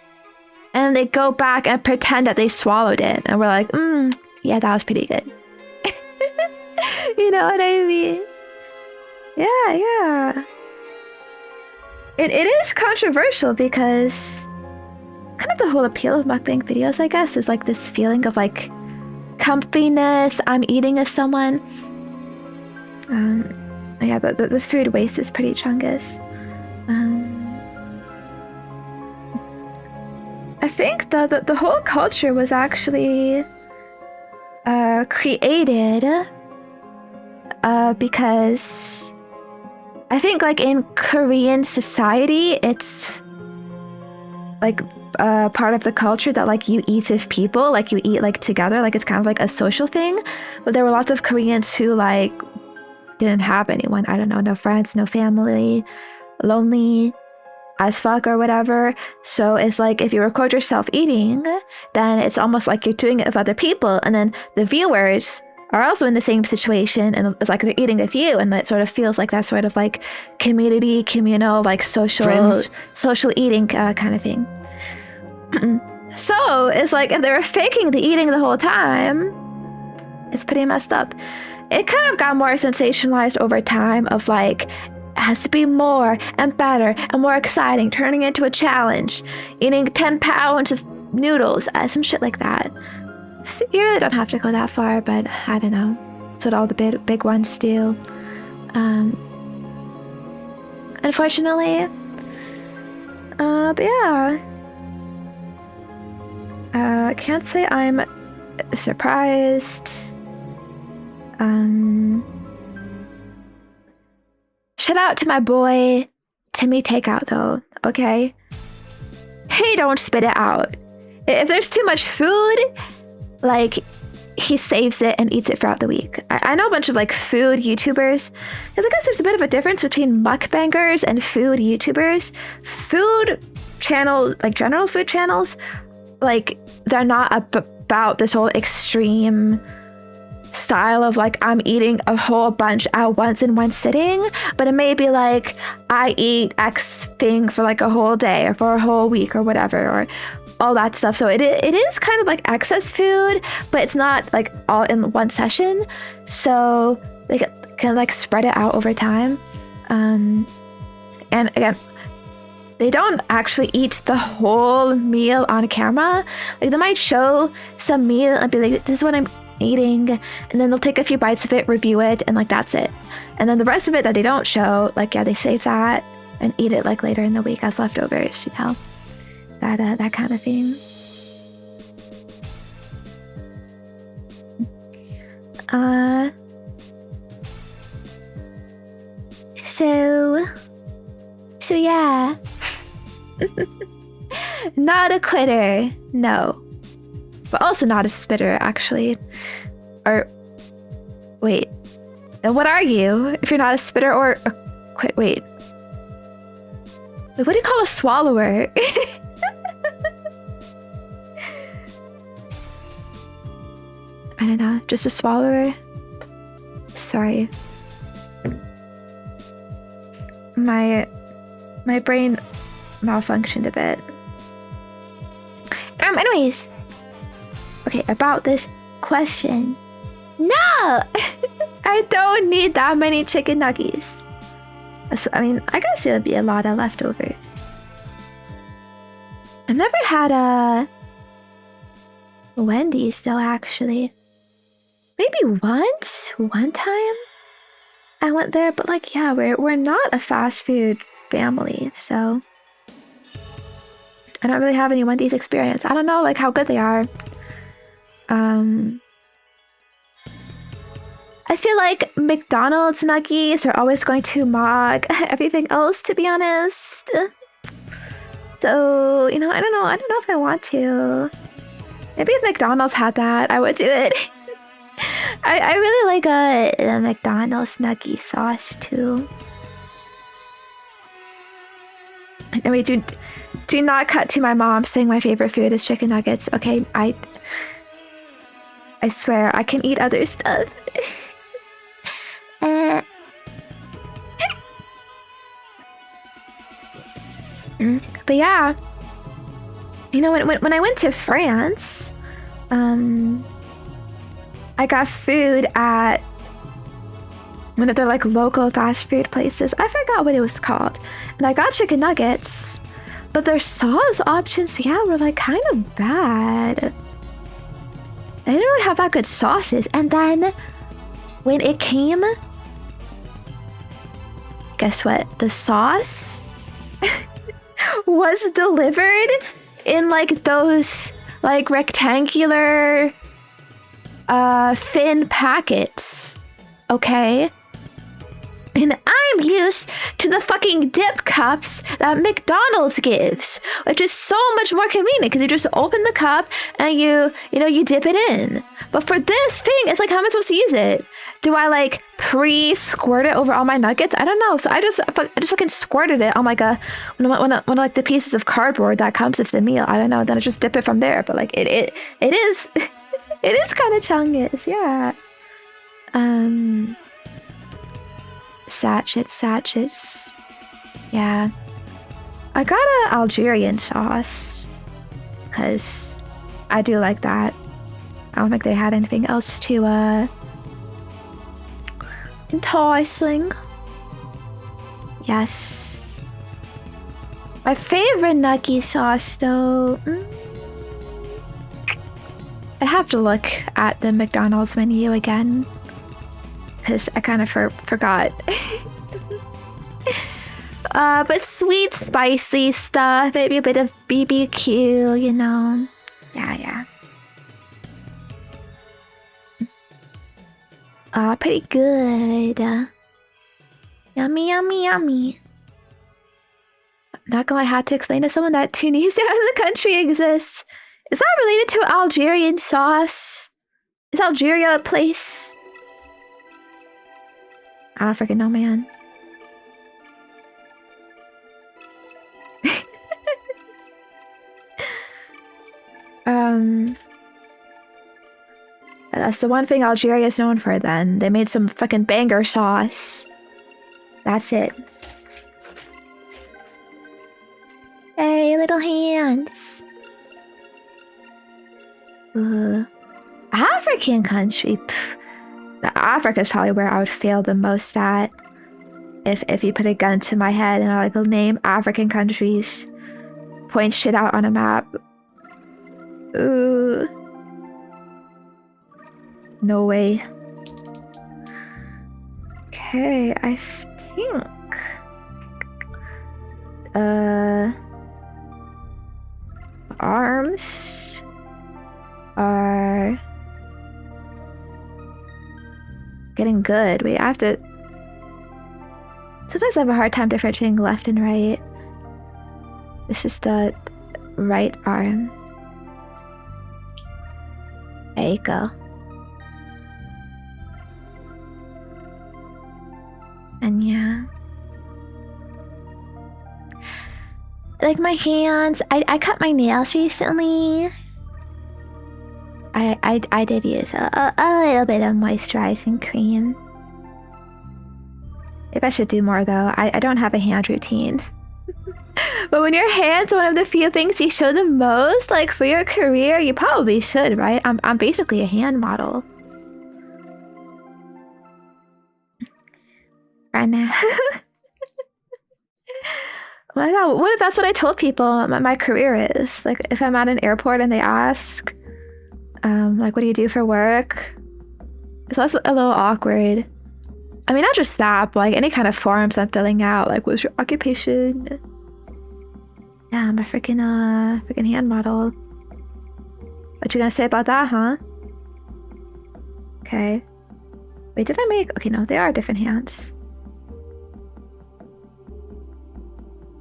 and they go back and pretend that they swallowed it. And we're like, yeah, that was pretty good. You know what I mean? Yeah. It is controversial because kind of the whole appeal of mukbang videos, I guess, is like this feeling of like comfiness. I'm eating of someone. Yeah, the food waste is pretty chungus. I think the whole culture was actually created because I think like in Korean society, it's like part of the culture that like you eat with people, like you eat like together, like it's kind of like a social thing. But there were lots of Koreans who like didn't have anyone. I don't know, no friends, no family, lonely as fuck or whatever. So it's like if you record yourself eating, then it's almost like you're doing it with other people, and then the viewers are also in the same situation, and it's like they're eating with you, and it sort of feels like that sort of like community, communal, like social eating kind of thing. So it's like if they were faking the eating the whole time, it's pretty messed up. It kind of got more sensationalized over time of like, it has to be more and better and more exciting, turning into a challenge, eating 10 pounds of noodles, some shit like that. So you really don't have to go that far, but I don't know. That's what all the big ones do. Unfortunately. But yeah. Can't say I'm surprised. Shout out to my boy Timmy Takeout though, okay? He don't spit it out. If there's too much food, like, he saves it and eats it throughout the week. I know a bunch of like food YouTubers, because I guess there's a bit of a difference between mukbangers and food YouTubers. Food channels, like general food channels, like they're not about this whole extreme style of like I'm eating a whole bunch at once in one sitting, but it may be like I eat X thing for like a whole day or for a whole week or whatever, or all that stuff. So it is kind of like excess food, but it's not like all in one session. So they can like spread it out over time. And again, they don't actually eat the whole meal on camera. Like they might show some meal and be like, this is what I'm eating, and then they'll take a few bites of it, review it, and like that's it. And then the rest of it that they don't show, like yeah, they save that and eat it like later in the week as leftovers, you know, that kind of thing. So yeah. Not a quitter, no. But also not a spitter, actually. Or, wait. Then what are you? If you're not a spitter or a quit, wait. What do you call a swallower? don't know. Just a swallower. Sorry. My brain malfunctioned a bit. Anyways. Okay, about this question. No! I don't need that many chicken nuggets. I mean, I guess it would be a lot of leftovers. I've never had a Wendy's though, actually. Maybe once, one time I went there, but like, yeah, we're not a fast food family, so I don't really have any Wendy's experience. I don't know like how good they are. I feel like McDonald's nuggets are always going to mock everything else, to be honest. So, you know, I don't know if I want to. Maybe if McDonald's had that, I would do it. I really like the McDonald's nugget sauce too. And we do not cut to my mom saying my favorite food is chicken nuggets. Okay, I swear I can eat other stuff. But yeah, you know, when I went to France, I got food at one of their like local fast food places. I forgot what it was called, and I got chicken nuggets, but their sauce options, yeah, were like kind of bad. I didn't really have that good sauces. And then when it came, guess what? The sauce was delivered in like those like rectangular thin packets. Okay? And I'm used to the fucking dip cups that McDonald's gives, which is so much more convenient because you just open the cup and you dip it in. But for this thing, it's like, how am I supposed to use it? Do I like pre-squirt it over all my nuggets? I don't know. So I just fucking squirted it on like one of like the pieces of cardboard that comes with the meal. I don't know. Then I just dip it from there. But like it is it is kind of chungus, yeah. Sachets. Yeah. I got an Algerian sauce because I do like that. I don't think they had anything else too enticing. Yes. My favorite nugget sauce though. I'd have to look at the McDonald's menu again, because I kind of forgot. But sweet, spicy stuff, maybe a bit of BBQ, you know. Yeah. Pretty good. Yummy. Not gonna have to explain to someone that Tunisia as a country exists. Is that related to Algerian sauce? Is Algeria a place? I don't freaking know, man. That's the one thing Algeria is known for then. They made some fucking banger sauce. That's it. Hey, little hands. African country. Africa is probably where I would fail the most at. If you put a gun to my head and I like name African countries, point shit out on a map. No way. Okay, I think arms are getting good. Wait, I have to... Sometimes I have a hard time differentiating left and right. This is the right arm. There you go. And yeah. Like my hands, I cut my nails recently. I did use a little bit of moisturizing cream. Maybe I should do more though. I don't have a hand routine. But when your hand's one of the few things you show the most, like for your career, you probably should, right? I'm basically a hand model. Right now. Oh my god, what if that's what I told people my career is? Like if I'm at an airport and they ask, like what do you do for work? It's also a little awkward. I mean, not just that, but like any kind of forms I'm filling out, like what's your occupation? Yeah, I'm a freaking hand model. What you gonna say about that, huh? Okay. Wait, did I make... Okay, no, they are different hands.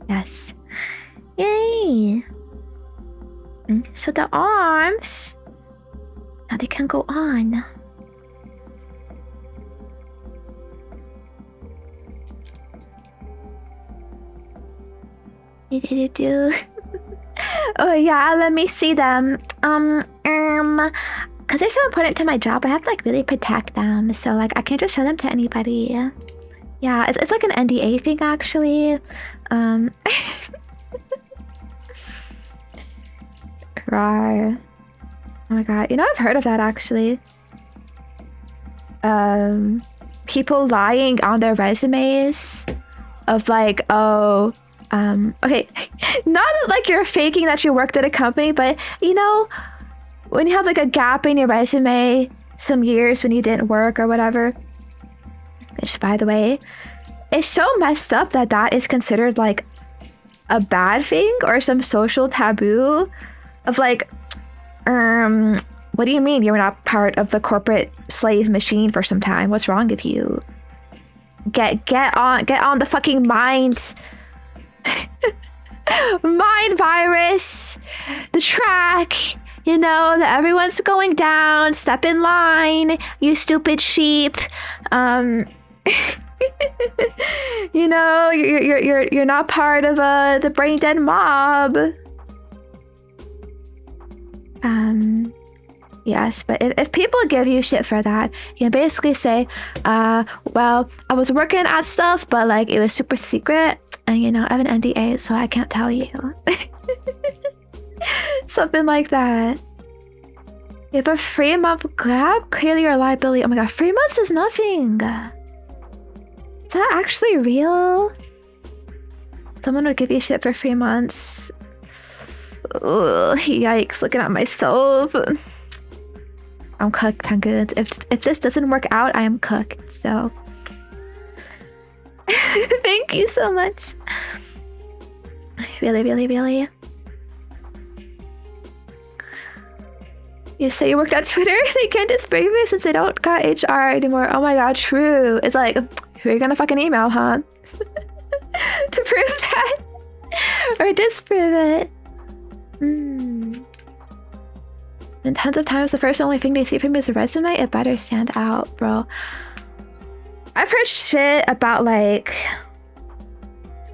Yes. Yay! So the arms... Now they can go on. Do. Oh yeah, let me see them. Because they're so important to my job, I have to like really protect them. So like I can't just show them to anybody. Yeah, it's like an NDA thing actually. Rawr. Oh my god, you know I've heard of that actually. People lying on their resumes of like, oh, okay, not like you're faking that you worked at a company, but you know, when you have like a gap in your resume, some years when you didn't work or whatever, which by the way, it's so messed up that that is considered like a bad thing or some social taboo of like, what do you mean you were not part of the corporate slave machine for some time? What's wrong with you? Get on the fucking mind virus, the track, you know, that everyone's going down, step in line, you stupid sheep. You know, you're not part of the brain dead mob. Yes, but if people give you shit for that, you can basically say, well, I was working at stuff, but like it was super secret, and you know, I have an NDA, so I can't tell you. Something like that. You have a 3-month grab? Clearly your liability. Oh my god, 3 months is nothing. Is that actually real? Someone would give you shit for 3 months. Ugh, yikes, looking at myself. I'm cooked, Penguins. If this doesn't work out, I am cooked, so. Thank you so much. Really, really, really. You say you worked at Twitter? They can't display me since they don't got HR anymore. Oh my god, true. It's like, who are you gonna fucking email, huh? To prove that? Or disprove it? And tons of times the first and only thing they see from me is a resume. It better stand out, bro. I've heard shit about like,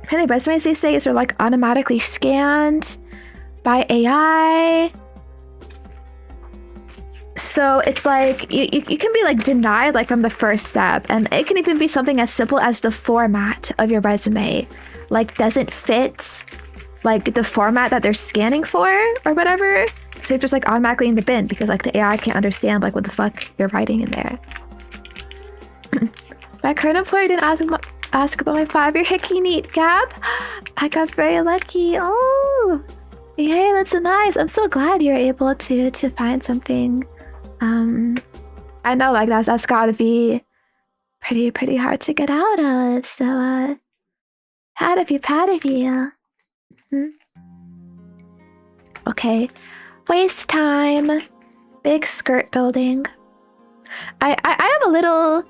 apparently resumes these days are like automatically scanned by AI. So it's like you can be like denied like from the first step, and it can even be something as simple as the format of your resume like doesn't fit like the format that they're scanning for or whatever. So you're just like automatically in the bin because like the AI can't understand like what the fuck you're writing in there. My current employer didn't ask about my 5-year hickey neat gap. I got very lucky. Oh, yay, that's nice. I'm so glad you're able to find something. I know like that's gotta be pretty hard to get out of. So proud of you. Okay. Waste time. Big skirt building. I am a little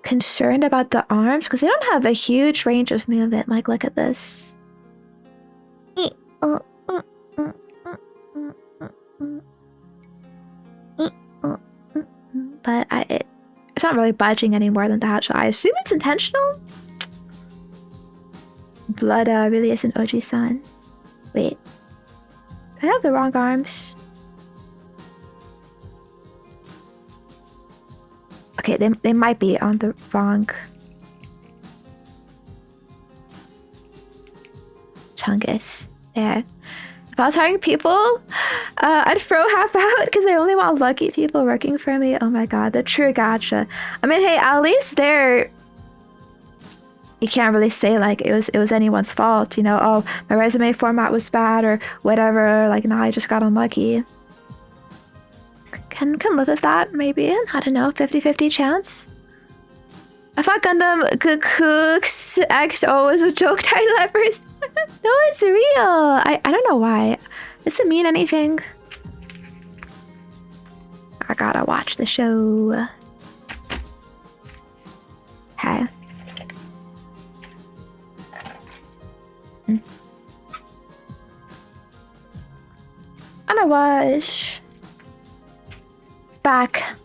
concerned about the arms because they don't have a huge range of movement. Like, look at this. But it's not really budging any more than that, so I assume it's intentional. Blood really is an OG son. Wait. I have the wrong arms. Okay, they might be on the wrong chungus. There. If I was hiring people, I'd throw half out because I only want lucky people working for me. Oh my god, the true gotcha. I mean, hey, at least there, you can't really say like it was anyone's fault, you know? Oh, my resume format was bad or whatever. Like, nah, I just got unlucky. Can live with that, maybe. I don't know, 50-50 chance. I thought Gundam gquuuz XO was a joke title at first. No, it's real. I don't know why. Does it mean anything? I gotta watch the show. Okay. And I was back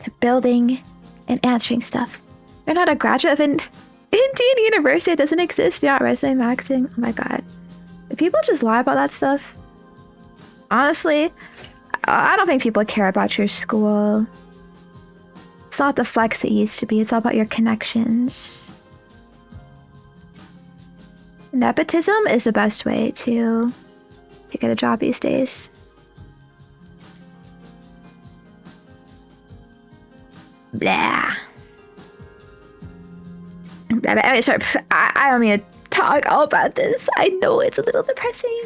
to building and answering stuff. You're not a graduate of Indian University. It doesn't exist. You're not resume maxing. Oh my god. Do people just lie about that stuff? Honestly, I don't think people care about your school. It's not the flex it used to be. It's all about your connections. Nepotism is the best way to get a job these days. Blah. Sorry, I don't mean to talk all about this. I know it's a little depressing.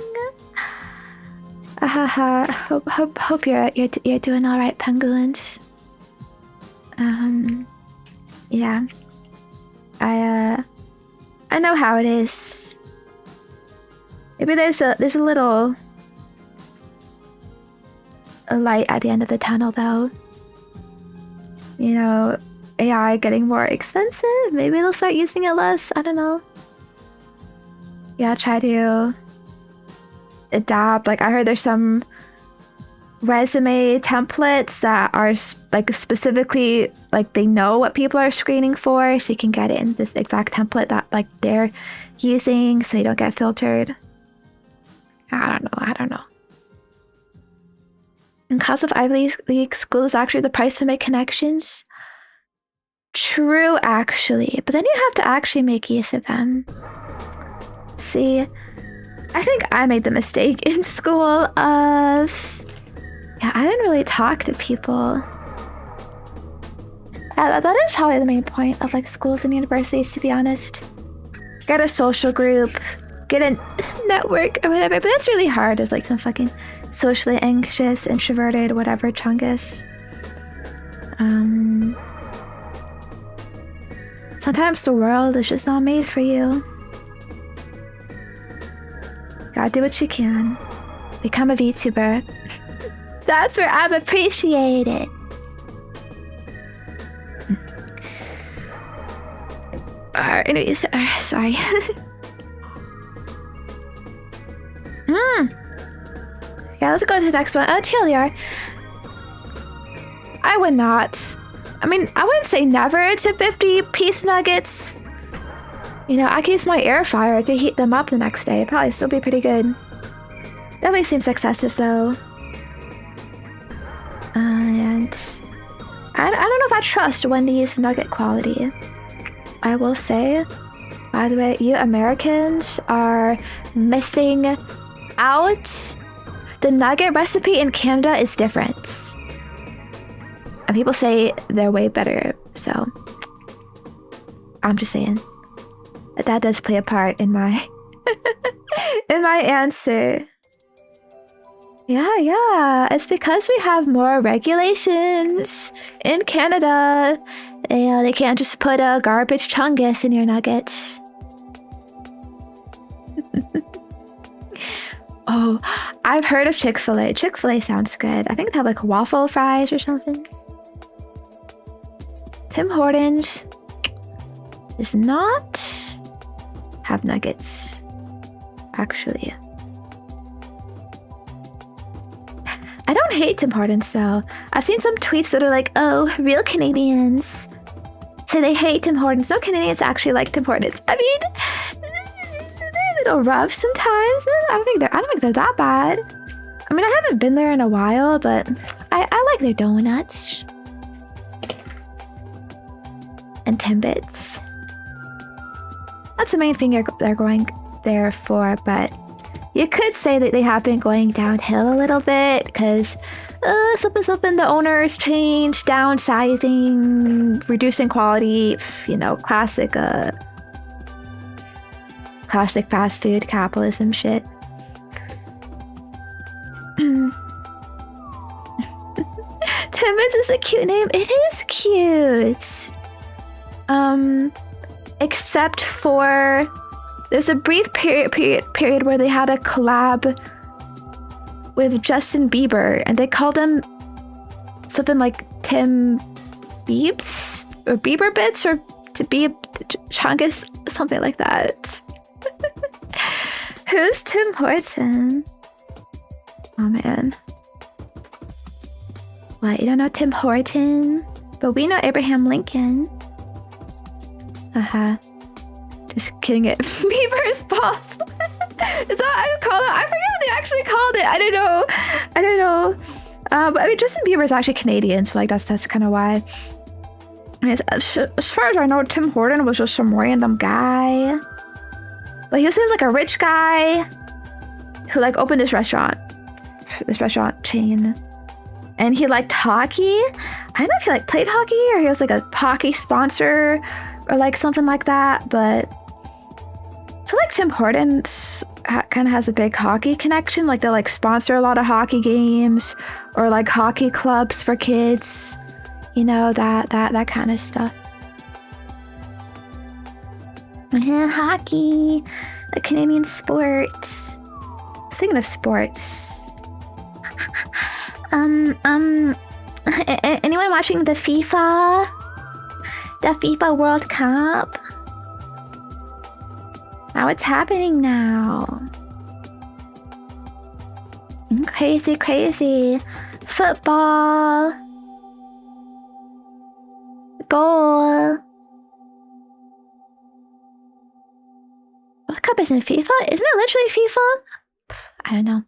Hope you're doing all right, penguins. Yeah. I know how it is. Maybe there's a little light at the end of the tunnel, though. You know, AI getting more expensive. Maybe they'll start using it less. I don't know. Yeah, try to adapt. Like, I heard there's some resume templates that are like specifically like they know what people are screening for, so you can get it in this exact template that like they're using, so you don't get filtered. I don't know. And cost of Ivy League school is actually the price to make connections. True, actually, but then you have to actually make use of them. See, I think I made the mistake in school of, yeah, I didn't really talk to people. That is probably the main point of like schools and universities, to be honest. Get a social group, get a network or whatever, but that's really hard as like some fucking socially anxious, introverted, whatever chungus. Sometimes the world is just not made for you. Gotta do what you can. Become a VTuber. That's where I'm appreciated. Anyways, sorry. Yeah, let's go to the next one. TLDR. I would not. I mean, I wouldn't say never to 50 piece nuggets. You know, I could use my air fryer to heat them up the next day. It'd probably still be pretty good. Definitely seems excessive though. And I don't know if I trust Wendy's nugget quality. I will say, by the way, you Americans are missing out. The nugget recipe in Canada is different. And people say they're way better, so I'm just saying that does play a part in my in my answer. Yeah, it's because we have more regulations in Canada. They can't just put a garbage chungus in your nuggets. Oh, I've heard of Chick-fil-A. Chick-fil-A sounds good. I think they have like waffle fries or something. Tim Hortons does not have nuggets, actually. I don't hate Tim Hortons though. I've seen some tweets that are like, oh, real Canadians say they hate Tim Hortons. No Canadians actually like Tim Hortons. I mean, they're a little rough sometimes. I don't think they're that bad. I mean, I haven't been there in a while, but I like their donuts. And Timbits. That's the main thing they're going there for, but you could say that they have been going downhill a little bit because something the owners changed, downsizing, reducing quality, you know, classic fast food capitalism shit. Timbits is a cute name. It is cute. Except for there's a brief period where they had a collab with Justin Bieber and they called him something like Tim Biebs or Bieber Bits or to be Chungus, something like that. Who's Tim Horton? Oh man. What, you don't know Tim Horton? But we know Abraham Lincoln. Just kidding it. Bieber's pop. Is that what I would call it? I forget what they actually called it. I don't know. But I mean, Justin Bieber is actually Canadian, so like that's kind of why. As far as I know, Tim Horton was just some random guy. But he was like a rich guy who like opened this restaurant chain. And he liked hockey. I don't know if he like played hockey or he was like a hockey sponsor or like something like that, but I feel like Tim Hortons kind of has a big hockey connection. Like they like sponsor a lot of hockey games or like hockey clubs for kids, you know, that kind of stuff. Hockey, a Canadian sport. Speaking of sports, anyone watching the FIFA World Cup? Now it's happening now. Crazy. Football. Goal. World Cup isn't FIFA? Isn't it literally FIFA? I don't know.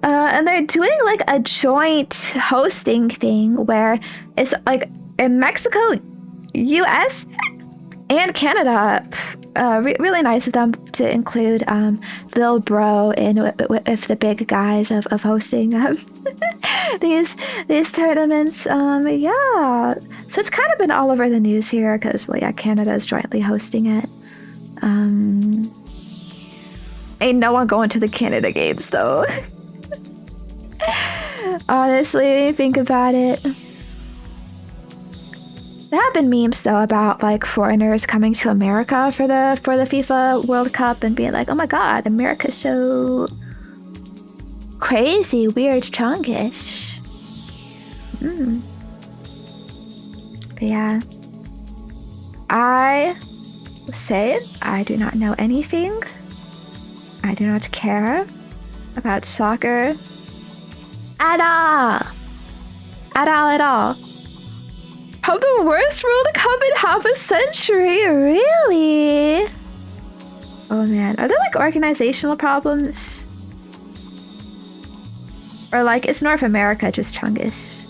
And they're doing like a joint hosting thing where it's like in Mexico, US, and Canada. Really nice of them to include Lil Bro in with the big guys of hosting these tournaments. Yeah, so it's kind of been all over the news here because, well, yeah, Canada is jointly hosting it. Ain't no one going to the Canada games though. Honestly, think about it. There have been memes though about like foreigners coming to America for the FIFA World Cup and being like, "Oh my God, America's so crazy, weird, chungish." But yeah, I will say I do not know anything. I do not care about soccer at all. From the worst World Cup in half a century, really? Oh man, are there like organizational problems? Or like, is North America just chungus?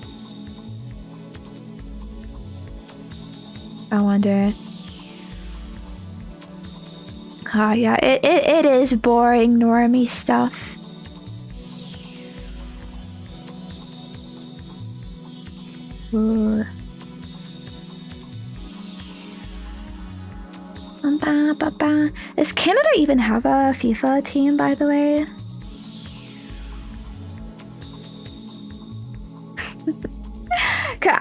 I wonder. Oh yeah, it is boring normie stuff. Ooh. Does Canada even have a FIFA team, by the way?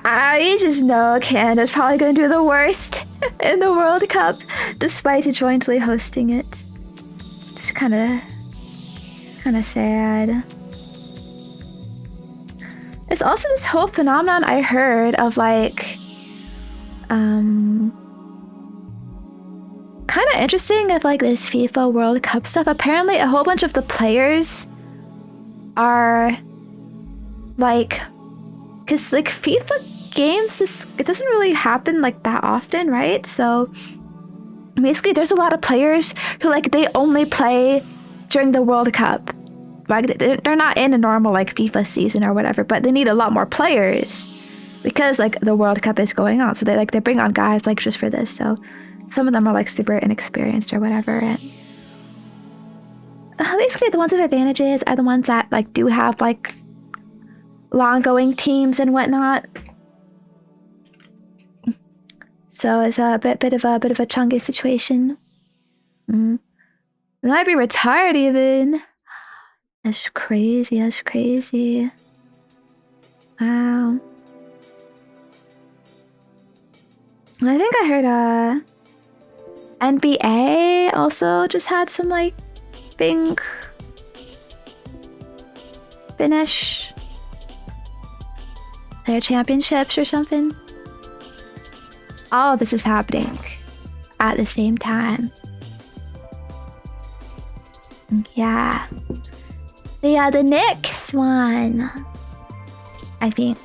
I just know Canada's probably going to do the worst in the World Cup, despite jointly hosting it. Just kind of sad. There's also this whole phenomenon I heard of like, kind of interesting of like this FIFA World Cup stuff. Apparently a whole bunch of the players are like, because like FIFA games, it doesn't really happen like that often, right? So basically there's a lot of players who like they only play during the World Cup like they're not in a normal like FIFA season or whatever, but they need a lot more players because like the World Cup is going on. So they bring on guys like just for this. So some of them are like super inexperienced or whatever. And basically the ones with advantages are the ones that like do have like long going teams and whatnot. So it's a bit of a chunky situation. They might be retired even. That's crazy. That's crazy. Wow. I think I heard NBA also just had some like big finish their championships or something. All of this is happening at the same time. Yeah. The Knicks won, I think.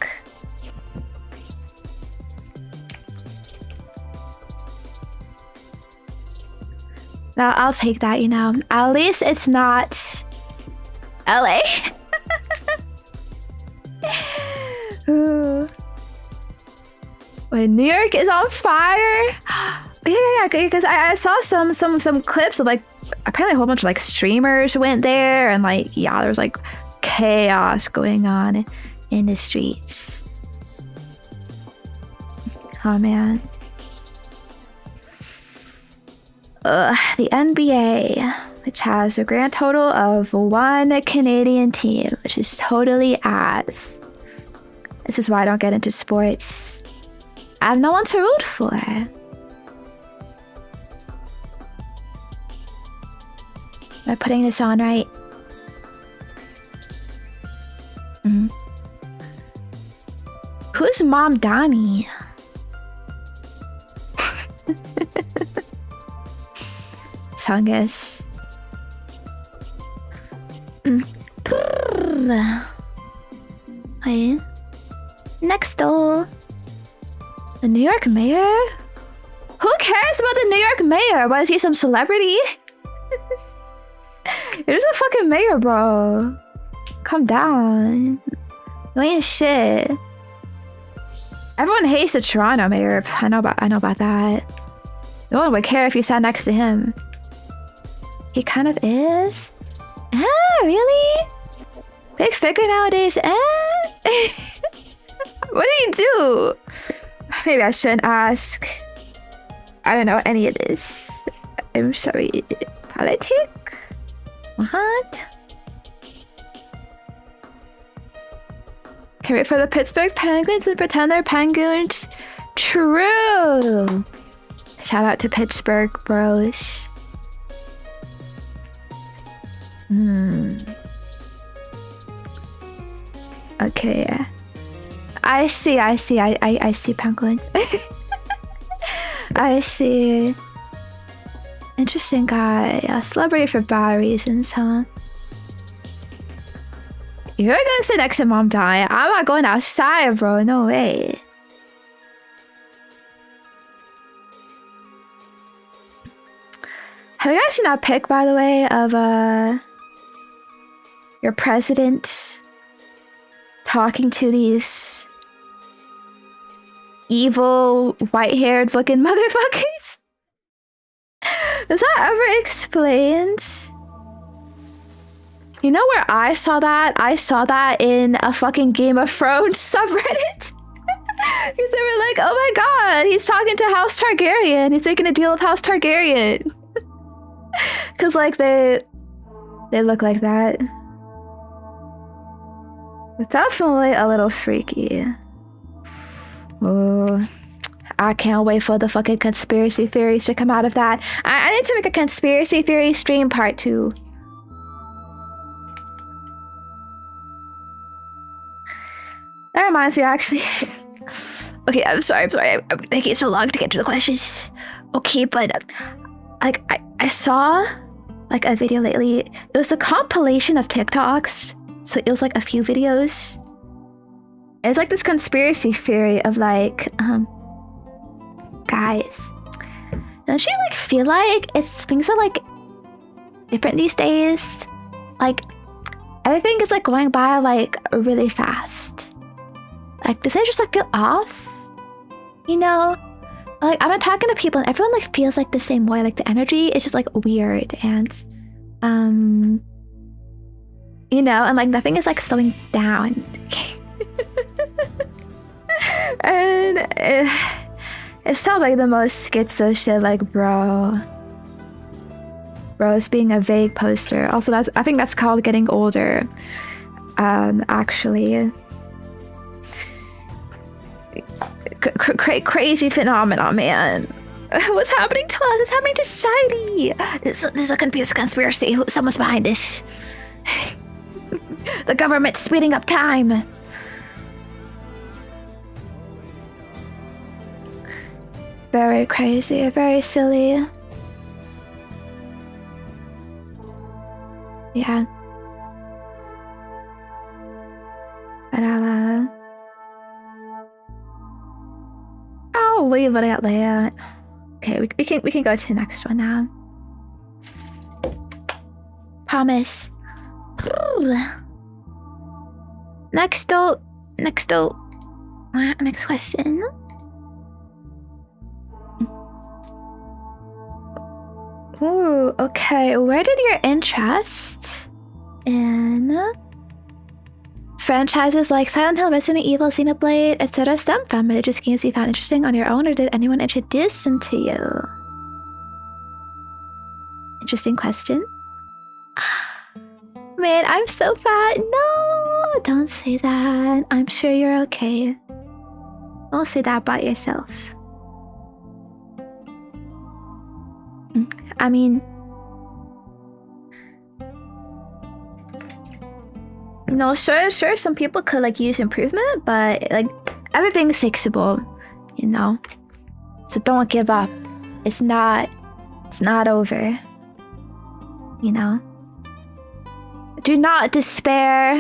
Now I'll take that, you know. At least it's not LA. Ooh. Wait, New York is on fire? Yeah, because I saw some clips of like apparently a whole bunch of like streamers went there and like yeah, there was like chaos going on in the streets. Oh man. The NBA, which has a grand total of 1 Canadian team, which is totally ass. This is why I don't get into sports. I have no one to root for. Am I putting this on right? Who's Mom Donnie? Chungus. Wait. Next door. The New York mayor? Who cares about the New York mayor? Why is he some celebrity? You're just a fucking mayor, bro. Calm down. You ain't shit. Everyone hates the Toronto mayor. I know about that. No one would care if you sat next to him. He kind of is. Really? Big figure nowadays. What did he do? Maybe I shouldn't ask. I don't know any of this. I'm sorry. Politic? What? Can wait for the Pittsburgh Penguins and pretend they're penguins? True. Shout out to Pittsburgh bros. Okay. I see penguins. I see. Interesting guy. A celebrity for bad reasons, huh? You're gonna sit next to Mom Donnie. I'm not going outside, bro. No way. Have you guys seen that pic, by the way, of your president talking to these evil, white-haired looking motherfuckers? Was that ever explained? You know where I saw that? I saw that in a fucking Game of Thrones subreddit. Because they were like, oh my god, he's talking to House Targaryen. He's making a deal with House Targaryen. Because like they look like that. It's definitely a little freaky. Oh, I can't wait for the fucking conspiracy theories to come out of that. I need to make a conspiracy theory stream part 2. That reminds me, actually. Okay, I'm sorry. I'm taking so long to get to the questions. Okay, but like I saw like a video lately. It was a compilation of TikToks. So it was like a few videos. It's like this conspiracy theory of like, guys, don't you like feel like things are like different these days? Like everything is like going by like really fast. Like, does it just like feel off? You know? Like, I've been talking to people and everyone like feels like the same way. Like the energy is just like weird and you know, and like nothing is like slowing down. And it sounds like the most schizo shit, like bro's being a vague poster. Also, I think that's called getting older. Actually, crazy phenomenon, man. What's happening to us? It's happening to society. This is a conspiracy. Someone's behind this. The government's speeding up time. Very crazy, very silly. Yeah. But I'll leave it at that. Okay, we can go to the next one now. Promise. Ooh. Next question. Ooh, okay. Where did your interest in franchises like Silent Hill, Resident Evil, Xenoblade, etc. stem from? Are they just games you found interesting on your own, or did anyone introduce them to you? Interesting question. Man, I'm so fat. No, don't say that. I'm sure you're okay. Don't say that about yourself. I mean, you know, sure, some people could like use improvement, but like everything's fixable, you know. So don't give up. It's not over. You know. Do not despair.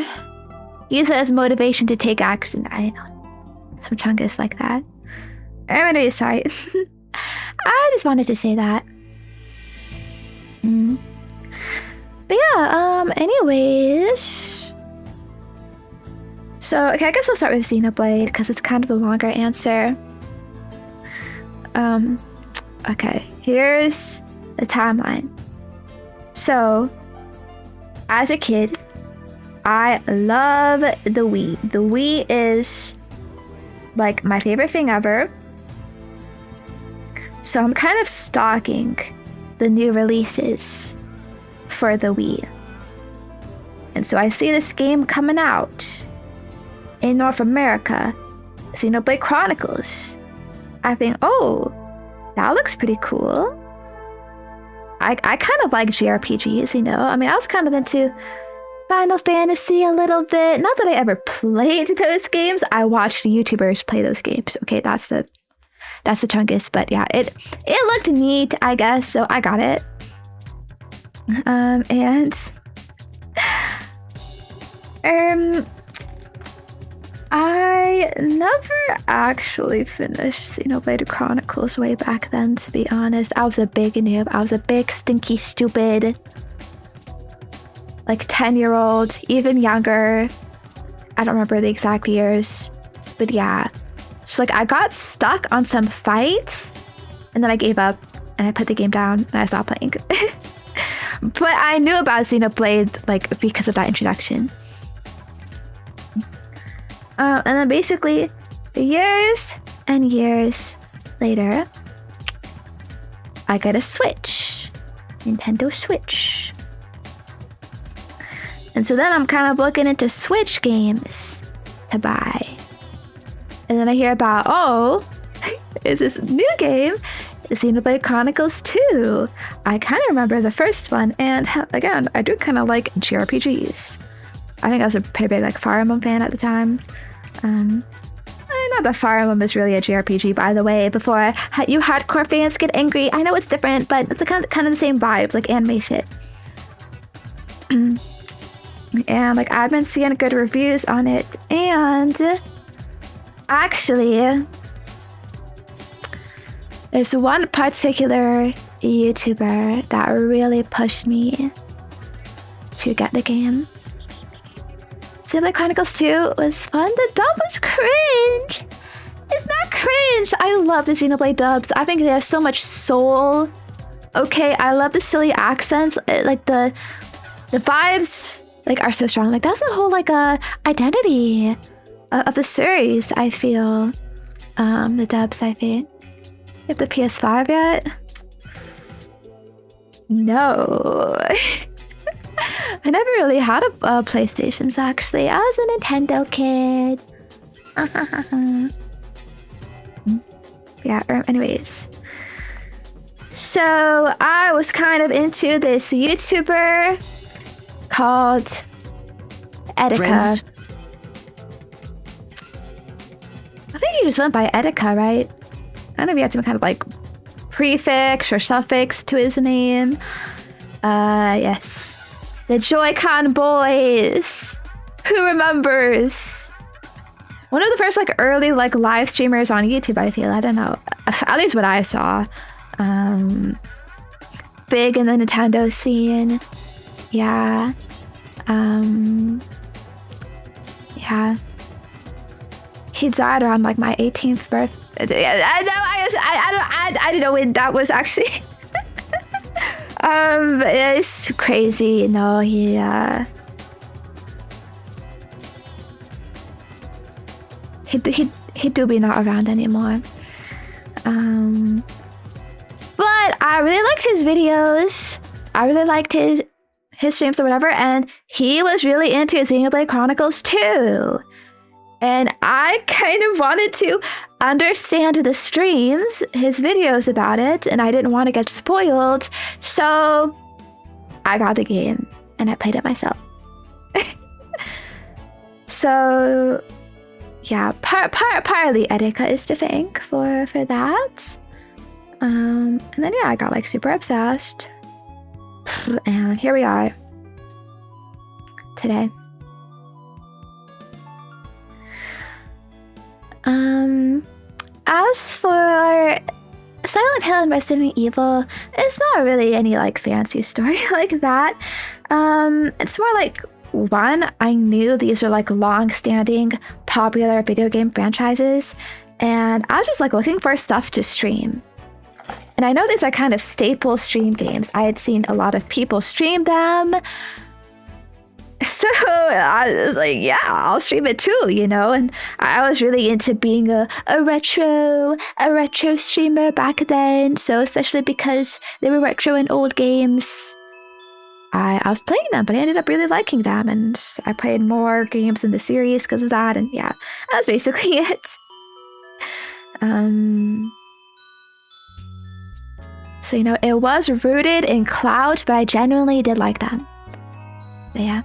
Use it as motivation to take action. I know. Some chungus like that. I'm really sorry. I just wanted to say that. But yeah, anyways. So, okay, I guess I'll start with Xenoblade because it's kind of a longer answer. Okay, here's the timeline. So, as a kid, I love the Wii. The Wii is like my favorite thing ever. So I'm kind of stalking the new releases for the Wii. And so I see this game coming out in North America, Xenoblade Chronicles. I think, oh, that looks pretty cool. I kind of like JRPGs, you know? I mean, I was kind of into Final Fantasy a little bit. Not that I ever played those games. I watched YouTubers play those games. Okay, that's the chungus. But yeah, it looked neat, I guess, so I got it. I never actually finished Xenoblade Chronicles way back then, to be honest. I was a big noob. I was a big, stinky, stupid, like 10-year-old, even younger. I don't remember the exact years, but yeah. So like I got stuck on some fight, and then I gave up, and I put the game down, and I stopped playing. But I knew about Xenoblade like because of that introduction. And then basically, years and years later, I got a Switch. Nintendo Switch. And so then I'm kind of looking into Switch games to buy. And then I hear about, oh, is this new game? Xenoblade Chronicles 2. I kind of remember the first one. And again, I do kind of like JRPGs. I think I was a pretty big like Fire Emblem fan at the time. Not that Fire Emblem is really a JRPG, by the way, before you hardcore fans get angry. I know it's different, but it's kind of the same vibes, like anime shit. And like I've been seeing good reviews on it, and actually there's one particular YouTuber that really pushed me to get the game. Xenoblade Chronicles 2 was fun. The dub was cringe. It's not cringe. I love the Xenoblade dubs. I think they have so much soul. Okay, I love the silly accents. Like the vibes like are so strong. Like that's the whole like identity of the series, I feel. The dubs, I think. You have the PS5 yet? No. I never really had a PlayStations, actually. I was a Nintendo kid. Yeah, anyways. So, I was kind of into this YouTuber called Etika. Friends? I think he just went by Etika, right? I don't know if he had some kind of like prefix or suffix to his name. Yes. The Joy-Con boys. Who remembers? One of the first like early like live streamers on YouTube, I feel. I don't know. At least what I saw. Big in the Nintendo scene. Yeah. Yeah. He died around like my 18th birthday. I don't know when that was actually. It's crazy, you know. He do be not around anymore. But I really liked his videos. I really liked his streams or whatever, and he was really into Xenoblade Chronicles 2. And I kind of wanted to understand the streams, his videos about it, and I didn't want to get spoiled. So I got the game and I played it myself. So yeah, partly Etika is to thank for that. And then yeah, I got like super obsessed. And here we are today. As for Silent Hill and Resident Evil, it's not really any like fancy story like that. It's more like, one, I knew these are like long-standing popular video game franchises, and I was just like looking for stuff to stream. And I know these are kind of staple stream games. I had seen a lot of people stream them. So I was like, yeah, I'll stream it too, you know? And I was really into being a retro streamer back then. So especially because they were retro and old games, I was playing them, but I ended up really liking them. And I played more games in the series because of that. And yeah, that's basically it. So, you know, it was rooted in Cloud, but I genuinely did like them. But yeah.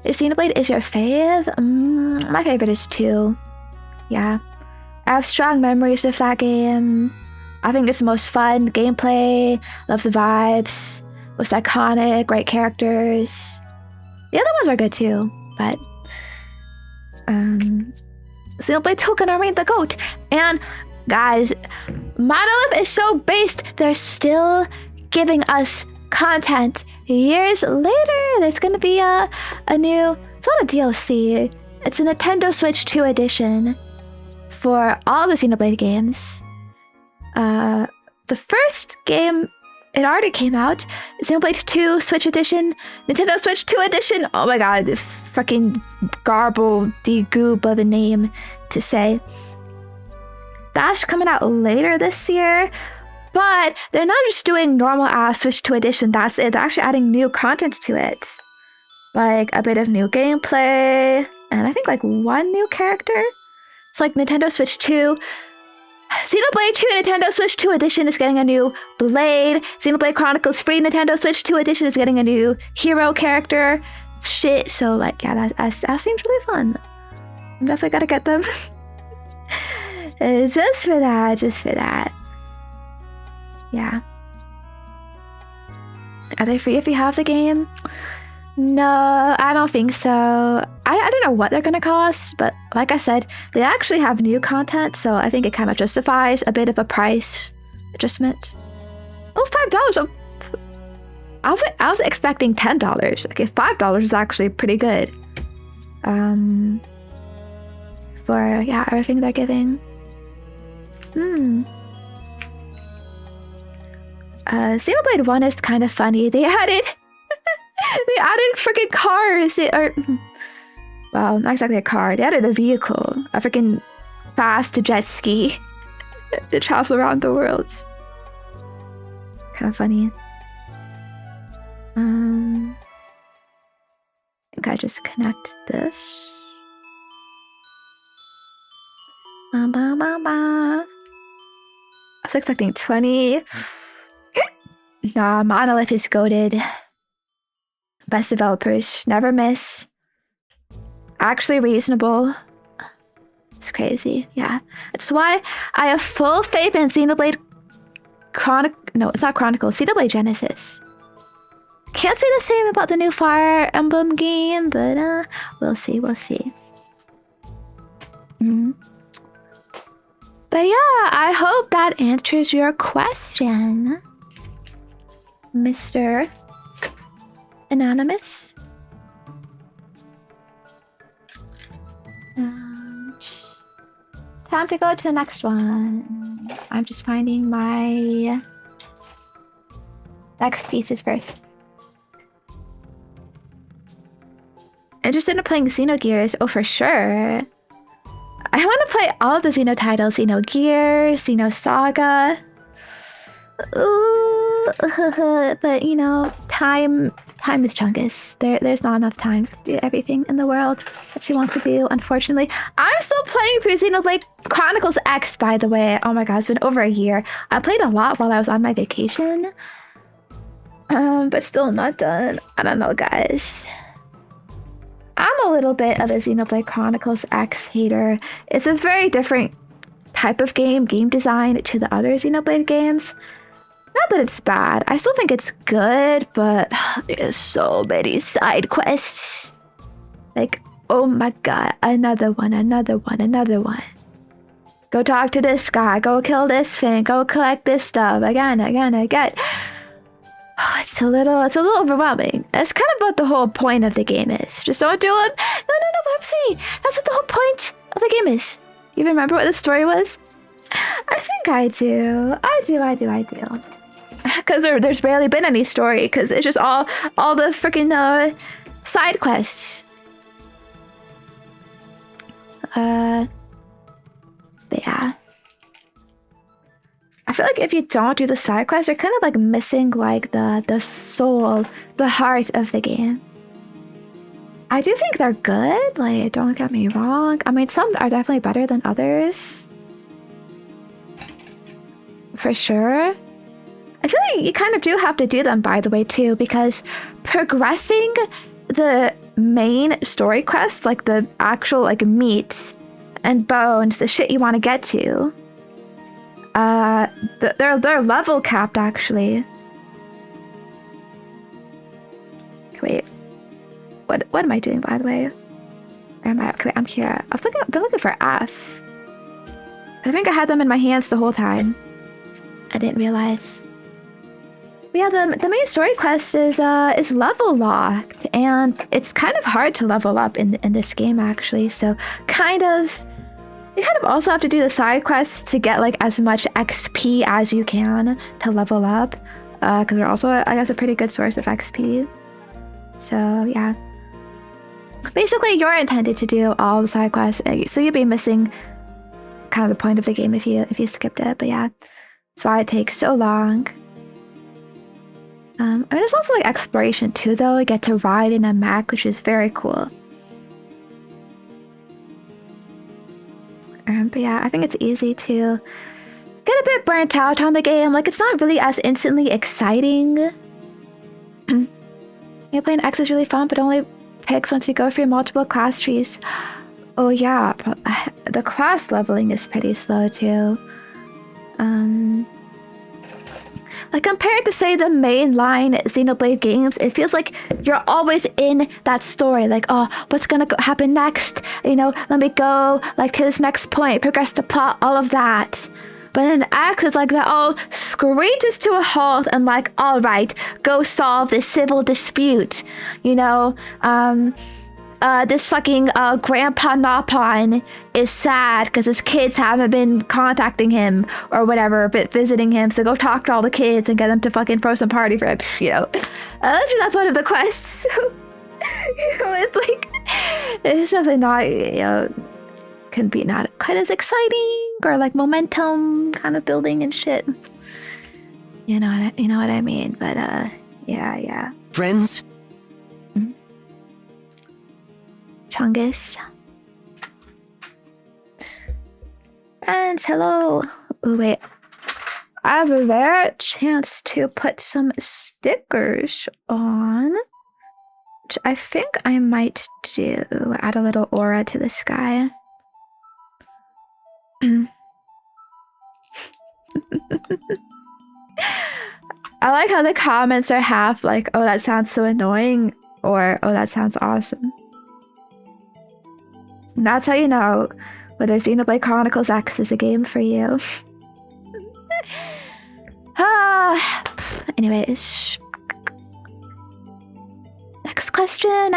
If Xenoblade is your fave, my favorite is 2. Yeah. I have strong memories of that game. I think it's the most fun gameplay. Love the vibes. Most iconic, great characters. The other ones are good too, but Xenoblade 2 can remain the GOAT. And guys, Monolith is so based, they're still giving us content years later. There's gonna be a new, it's not a DLC, it's a Nintendo Switch 2 edition for all the Xenoblade games. The first game, it already came out. Xenoblade 2 Switch edition, Nintendo Switch 2 edition. Oh my god, fucking garble the goob of a name to say. That's coming out later this year. But they're not just doing normal ass Switch 2 edition, that's it. They're actually adding new content to it. Like a bit of new gameplay, and I think like one new character. So like Nintendo Switch 2, Xenoblade 2 Nintendo Switch 2 edition is getting a new Blade. Xenoblade Chronicles Free Nintendo Switch 2 edition is getting a new hero character. Shit, so like yeah, that seems really fun. I'm definitely gotta get them. Just for that. Yeah. Are they free if you have the game? No, I don't think so. I don't know what they're gonna cost, but like I said, they actually have new content, so I think it kind of justifies a bit of a price adjustment. Oh, $5. I was expecting $10. Okay, $5 is actually pretty good. for everything they're giving. Xenoblade 1 is kind of funny. They added freaking cars. Well, not exactly a car. They added a vehicle, a freaking fast jet ski to travel around the world. Kind of funny. I think I just connect this. I was expecting 20. Nah, Monolith is goated. Best developers, never miss. Actually reasonable. It's crazy, yeah. That's why I have full faith in Xenoblade No, it's not Chronicles. Xenoblade Genesis. Can't say the same about the new Fire Emblem game, but we'll see, we'll see. But yeah, I hope that answers your question, Mr. Anonymous. Time to go to the next one. I'm just finding my next pieces first. Interested in playing Xenogears? Oh, for sure. I want to play all of the Xeno titles. Xenogears, Xenosaga. Ooh, but you know, time is chungus. There's not enough time to do everything in the world that you want to do, unfortunately. I'm still playing through Xenoblade Chronicles X, by the way. Oh my god, it's been over a year. I played a lot while I was on my vacation. But still not done. I don't know, guys. I'm a little bit of a Xenoblade Chronicles X hater. It's a very different type of game design to the other Xenoblade games. Not that it's bad. I still think it's good, but there's so many side quests. Like, oh my god, another one. Go talk to this guy, go kill this thing, go collect this stuff again. Oh, it's a little overwhelming. That's kind of what the whole point of the game is. Just don't do it. No, what I'm saying. That's what the whole point of the game is. You remember what the story was? I think I do. I do. Because there's barely been any story, because it's just all the freaking side quests. But yeah. I feel like if you don't do the side quests, you're kind of like missing like the soul, the heart of the game. I do think they're good, like, don't get me wrong. I mean, some are definitely better than others. For sure. I feel like you kind of do have to do them, by the way, too, because progressing the main story quests, like the actual like meat and bones, the shit you want to get to, they're level capped, actually. Wait, what am I doing, by the way? Where am I? Okay, I'm here. I've been looking for F. I think I had them in my hands the whole time. I didn't realize. But yeah, the main story quest is level locked, and it's kind of hard to level up in this game, actually. So you kind of also have to do the side quests to get like as much XP as you can to level up, because they're also, I guess, a pretty good source of XP. So yeah, basically you're intended to do all the side quests, so you'd be missing kind of the point of the game if you skipped it. But yeah, that's why it takes so long. I mean, there's also like exploration too, though. You get to ride in a mech, which is very cool. But yeah, I think it's easy to get a bit burnt out on the game. Like, it's not really as instantly exciting. Yeah, playing X is really fun, but only picks once you go through multiple class trees. Oh yeah, the class leveling is pretty slow too. Like, compared to, say, the mainline Xenoblade games, it feels like you're always in that story. Like, oh, what's gonna happen next? You know, let me go, like, to this next point, progress the plot, all of that. But in X, it's like that all screeches to a halt and like, all right, go solve this civil dispute. You know, this fucking Grandpa Napon is sad because his kids haven't been contacting him or whatever, but visiting him. So go talk to all the kids and get them to fucking throw some party for him. You know, that's one of the quests. You know, it's like it's definitely not. You know, can be not quite as exciting or like momentum kind of building and shit. You know what I mean? But yeah. Friends? Chungus. Friends, hello. Ooh, wait. I have a rare chance to put some stickers on, which I think I might do. Add a little aura to the sky. I like how the comments are half like, oh, that sounds so annoying, or oh, that sounds awesome. And that's how you know whether Xenoblade Chronicles X is a game for you. Anyways. Next question.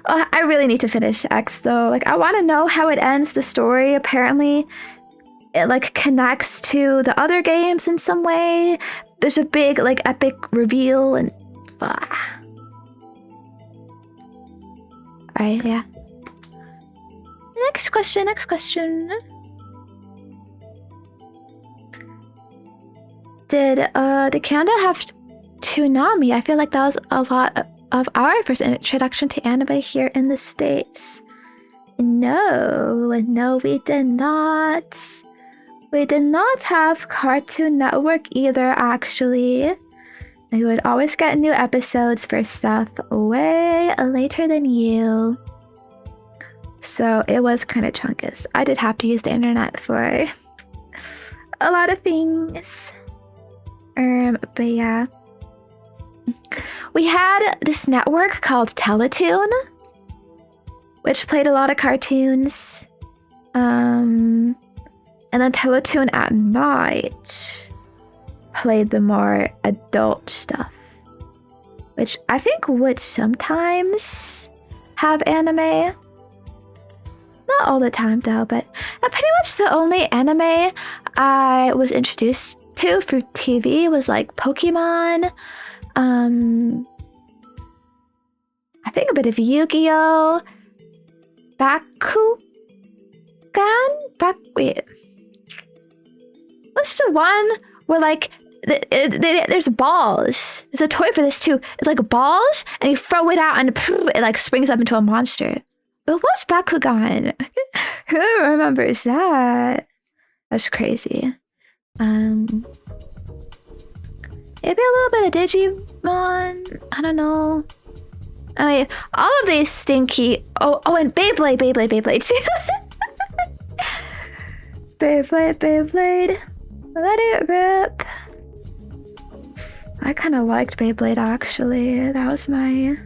Oh, I really need to finish X though. Like, I want to know how it ends the story. Apparently, it like connects to the other games in some way. There's a big like epic reveal and Alright, yeah. Next question. Did the Kanda have Toonami? I feel like that was a lot of our first introduction to anime here in the States. No, we did not. We did not have Cartoon Network either, actually. We would always get new episodes for stuff way later than you. So it was kind of chunkus. I did have to use the internet for a lot of things. But yeah. We had this network called Teletoon, which played a lot of cartoons. And then Teletoon at night played the more adult stuff, which I think would sometimes have anime. Not all the time though, but pretty much the only anime I was introduced to through TV was like Pokemon. I think a bit of Yu-Gi-Oh! Wait. What's the one where like there's balls? There's a toy for this too. It's like balls, and you throw it out, and it like springs up into a monster. But what's Bakugan? Who remembers that? That's crazy. Maybe a little bit of Digimon. I don't know. I mean, all of these stinky. Oh, and Beyblade. Beyblade. Let it rip. I kind of liked Beyblade actually. That was my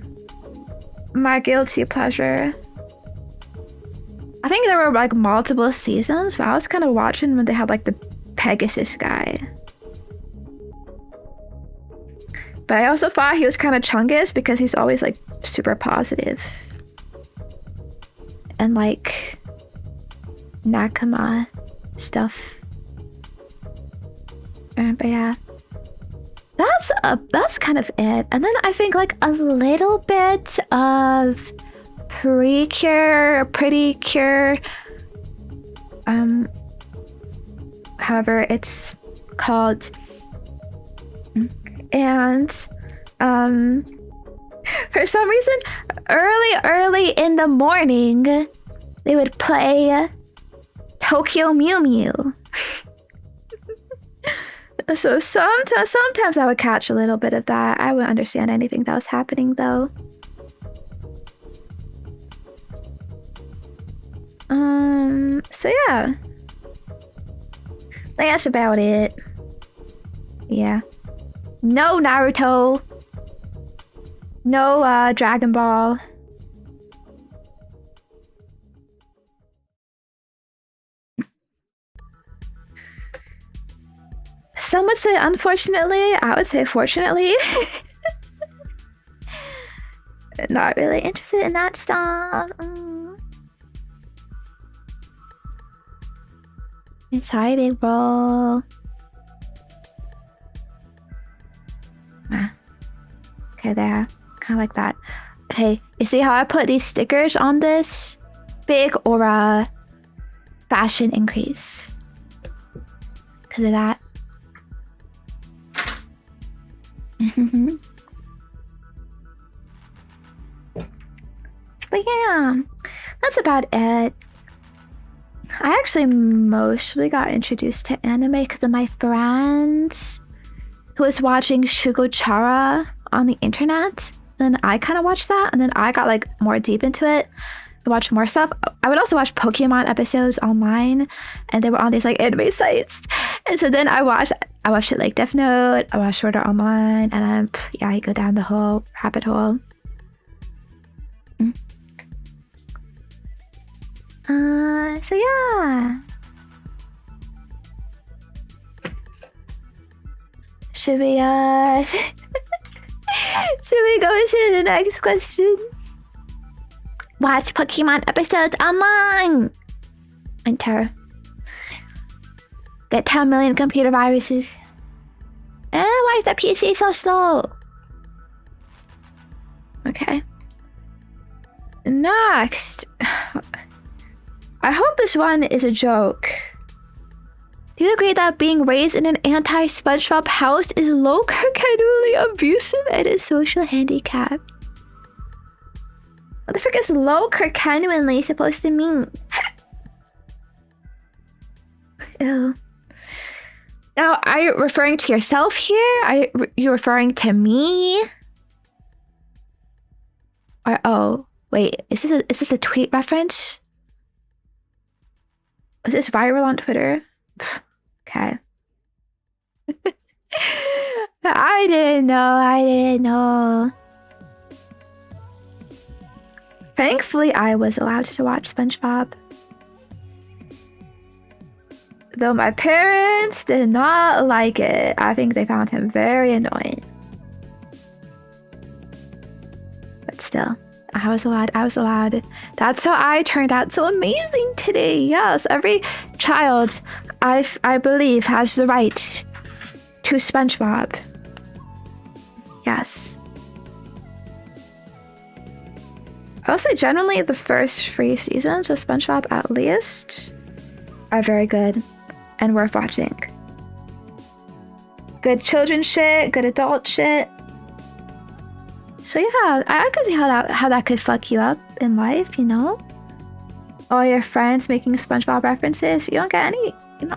guilty pleasure. I think there were like multiple seasons, but I was kind of watching when they had like the Pegasus guy. But I also thought he was kind of chungus because he's always like super positive. And like Nakama stuff. But yeah. That's kind of it. And then I think like a little bit of Pretty Cure. However it's called. And for some reason early in the morning they would play Tokyo Mew Mew. So sometimes I would catch a little bit of that. I wouldn't understand anything that was happening though. So yeah, that's about it. Yeah. No Naruto. No Dragon Ball. Some would say unfortunately, I would say fortunately. Not really interested in that stuff. Sorry, big bro. Okay, there. Kind of like that. Okay, you see how I put these stickers on this? Big aura fashion increase. Because of that. But yeah, that's about it. I actually mostly got introduced to anime because of my friends who was watching Shugochara on the internet. Then I kind of watched that, and then I got like more deep into it. I watched more stuff. I would also watch Pokemon episodes online, and they were on these like anime sites. And so then I watched it like Death Note. I watched Sword Art Online, and then yeah, I go down the whole rabbit hole. So yeah. Should we should we go into the next question? Watch Pokemon episodes online. Enter. Get 10 million computer viruses. Why is that PC so slow? Okay. Next. I hope this one is a joke. Do you agree that being raised in an anti-SpongeBob house is low-curricularly abusive and a social handicap? What the frick is low-curricularly supposed to mean? Ew. Now, are you referring to yourself here? Are you referring to me? Or oh, wait, is this a tweet reference? Is this viral on Twitter? Okay. I didn't know. Thankfully, I was allowed to watch SpongeBob. Though my parents did not like it. I think they found him very annoying. But still, I was allowed. That's how I turned out so amazing today. Yes, every child, I believe, has the right to SpongeBob. Yes. I will say generally the first 3 seasons of SpongeBob at least are very good and worth watching. Good children shit, good adult shit. So yeah, I can see how that could fuck you up in life, you know? All your friends making SpongeBob references, you don't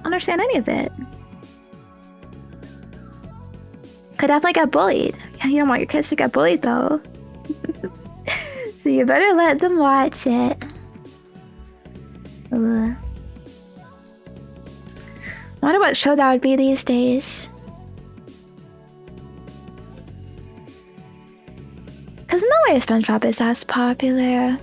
understand any of it. Could definitely get bullied. Yeah, you don't want your kids to get bullied though. So you better let them watch it. Ugh. I wonder what show that would be these days. Cause no way SpongeBob is as popular.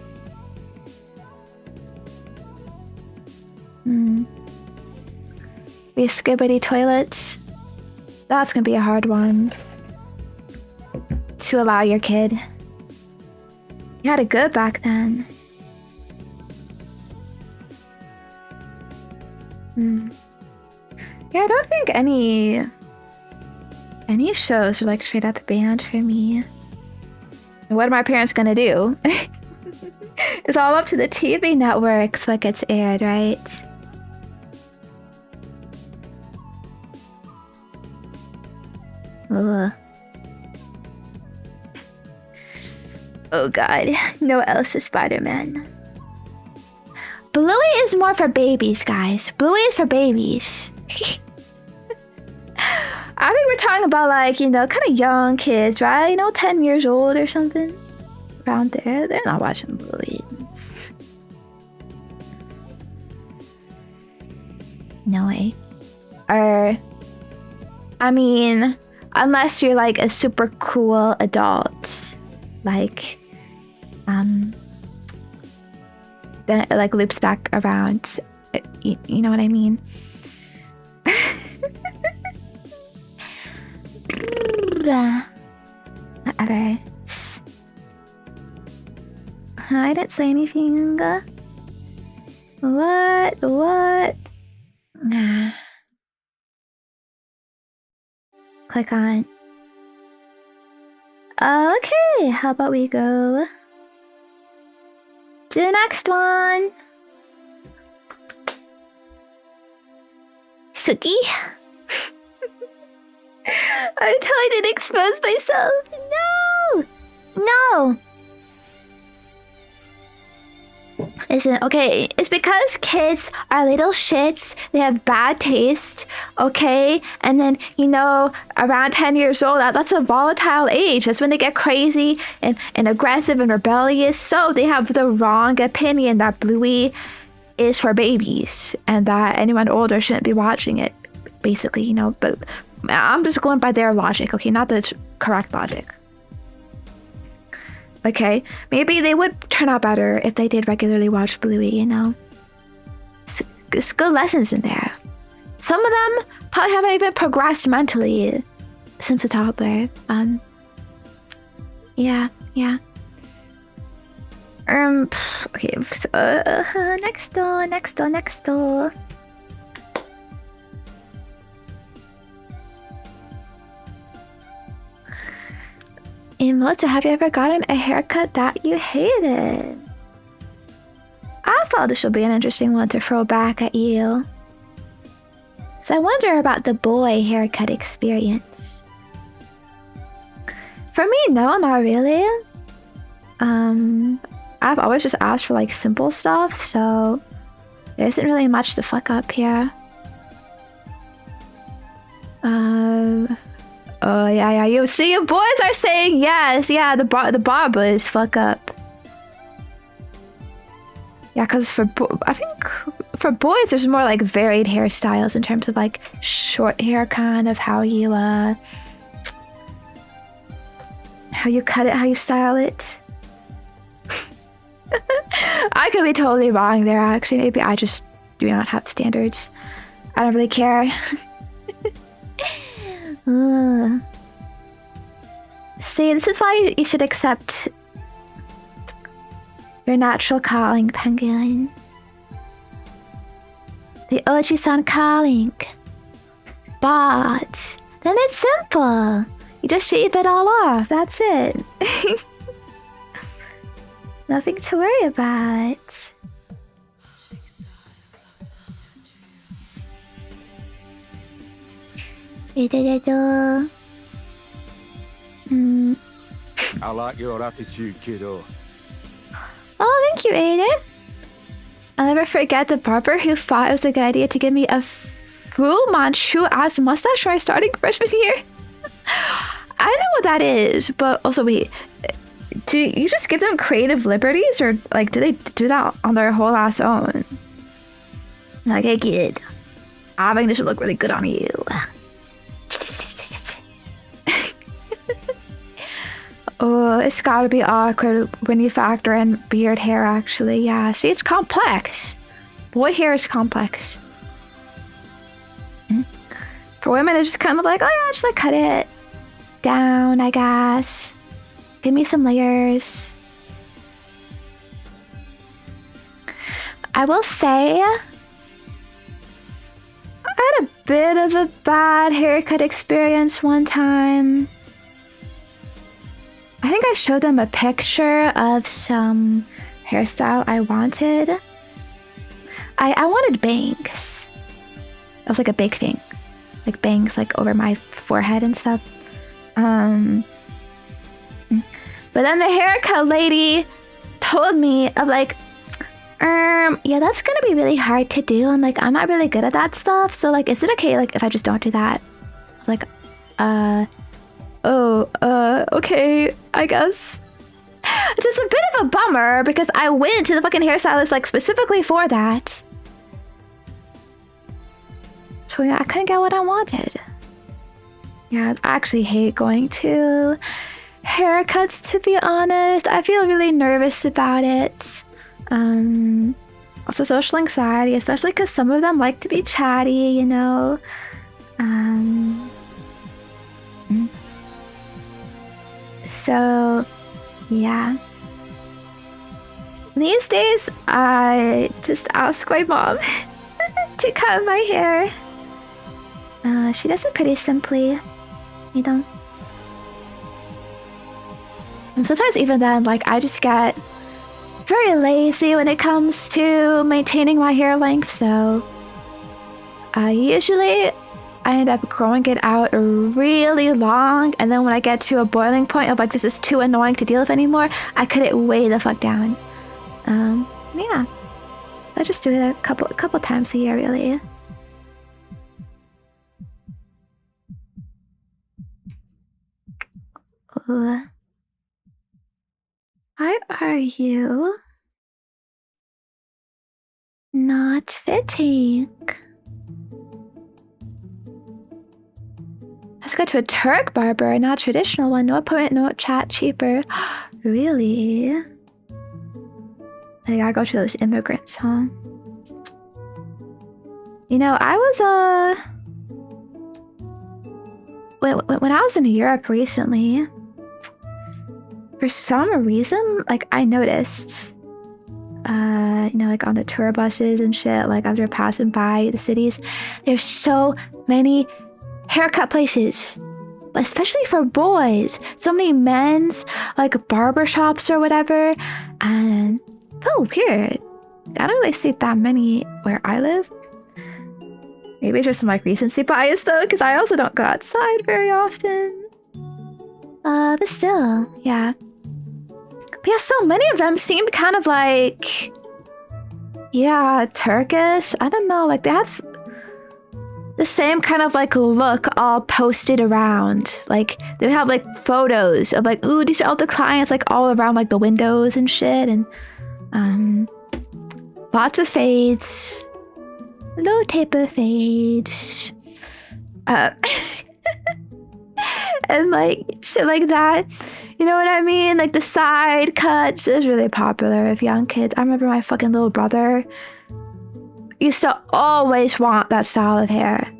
Be skibbity toilets. That's gonna be a hard one to allow your kid. You had it good back then. Yeah, I don't think any shows are like straight up banned for me. What are my parents gonna do? It's all up to the TV networks what gets aired, right? Ugh. Oh god, no Elsa Spider-Man. Bluey is more for babies, guys. Bluey is for babies. I think we're talking about like, you know, kind of young kids, right? You know, 10 years old or something. Around there. They're not watching Bluey. No way. Or, I mean, unless you're like a super cool adult. Like, then it like loops back around. You know what I mean? Whatever. I didn't say anything. What? Nah. Click on. Okay, how about we go to the next one? Suki? I totally didn't expose myself. No! Listen, okay, it's because kids are little shits. They have bad taste, okay? And then, you know, around 10 years old, that's a volatile age. That's when they get crazy and aggressive and rebellious. So they have the wrong opinion that Bluey is for babies and that anyone older shouldn't be watching it, basically, you know. But I'm just going by their logic, okay? Not the correct logic. Okay, maybe they would turn out better if they did regularly watch Bluey, you know? It's good lessons in there. Some of them probably haven't even progressed mentally since a toddler. Yeah. Okay, so, next door. Melissa, have you ever gotten a haircut that you hated? I thought this would be an interesting one to throw back at you. So I wonder about the boy haircut experience. For me, no, not really. I've always just asked for like simple stuff, so there isn't really much to fuck up here. Oh yeah. You see, your boys are saying yes. Yeah, the barbers fuck up. Yeah, because I think for boys, there's more like varied hairstyles in terms of like short hair, kind of how you cut it, how you style it. I could be totally wrong there. Actually, maybe I just do not have standards. I don't really care. See, this is why you should accept your natural calling, Penguin. The Oji-san calling. But then it's simple. You just shave it all off. That's it. Nothing to worry about. I like your attitude, kiddo. Oh, thank you, Aiden. I'll never forget the barber who thought it was a good idea to give me a Fu Manchu-ass mustache when I started freshman year. I know what that is, but also wait, do you just give them creative liberties, or like do they do that on their whole ass own? Like, hey kid, I think this would look really good on you. Oh, it's gotta be awkward when you factor in beard hair, actually. Yeah, see, it's complex. Boy hair is complex. For women, it's just kind of like, oh yeah, just like cut it down, I guess. Give me some layers. I will say, I had a bit of a bad haircut experience one time. I think I showed them a picture of some hairstyle I wanted. I wanted bangs. That was like a big thing. Like bangs like over my forehead and stuff. But then the haircut lady told me of like, yeah, that's gonna be really hard to do, and like I'm not really good at that stuff. So like, is it okay like if I just don't do that? I was like, okay, I guess. Just a bit of a bummer because I went to the fucking hairstylist like specifically for that. So yeah, I couldn't get what I wanted. Yeah, I actually hate going to haircuts, to be honest. I feel really nervous about it. Also social anxiety, especially because some of them like to be chatty, you know. So, yeah. These days, I just ask my mom to cut my hair. She does it pretty simply, you know. And sometimes even then, like, I just get very lazy when it comes to maintaining my hair length, so usually I end up growing it out really long, and then when I get to a boiling point of like, this is too annoying to deal with anymore, I cut it way the fuck down. Yeah. I just do it a couple times a year, really. Ooh. Why are you not fitting? Let's go to a Turk barber, not a traditional one. No appointment, no chat, cheaper. Really? I gotta go to those immigrants, huh? You know, I was when I was in Europe recently, for some reason, like, I noticed, you know, like on the tour buses and shit, like after passing by the cities, there's so many haircut places, especially for boys. So many men's like barber shops or whatever, and oh, weird. I don't really see that many where I live. Maybe it's just some like recency bias though, because I also don't go outside very often. But still, yeah. But yeah, so many of them seemed kind of like, yeah, Turkish. I don't know, like they have the same kind of like look all posted around. Like they would have like photos of like, ooh, these are all the clients, like all around like the windows and shit, and lots of fades, low taper fades, and like shit like that. You know what I mean? Like the side cuts is really popular with young kids. I remember my fucking little brother used to always want that style of hair.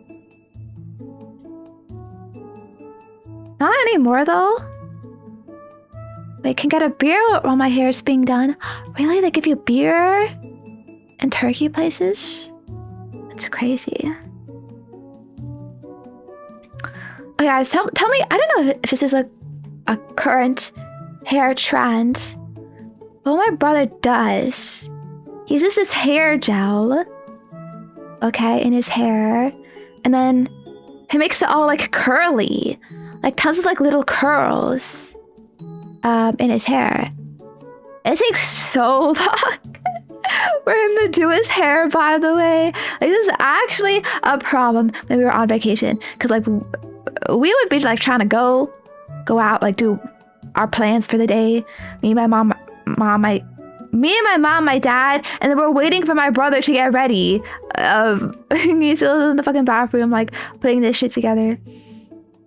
Not anymore though. Wait, can get a beer while my hair is being done? Really? They give you beer in Turkey places? That's crazy. Oh guys, tell me, I don't know if this is a current hair trend, but what my brother does, he uses this hair gel, okay, in his hair, and then he makes it all like curly, like tons of like little curls in his hair. It takes so long for him to do his hair, by the way. Like, this is actually a problem when we were on vacation, because like we would be like trying to go out, like do our plans for the day. Me and my mom, my dad, and then we're waiting for my brother to get ready. He's still in the fucking bathroom, like putting this shit together.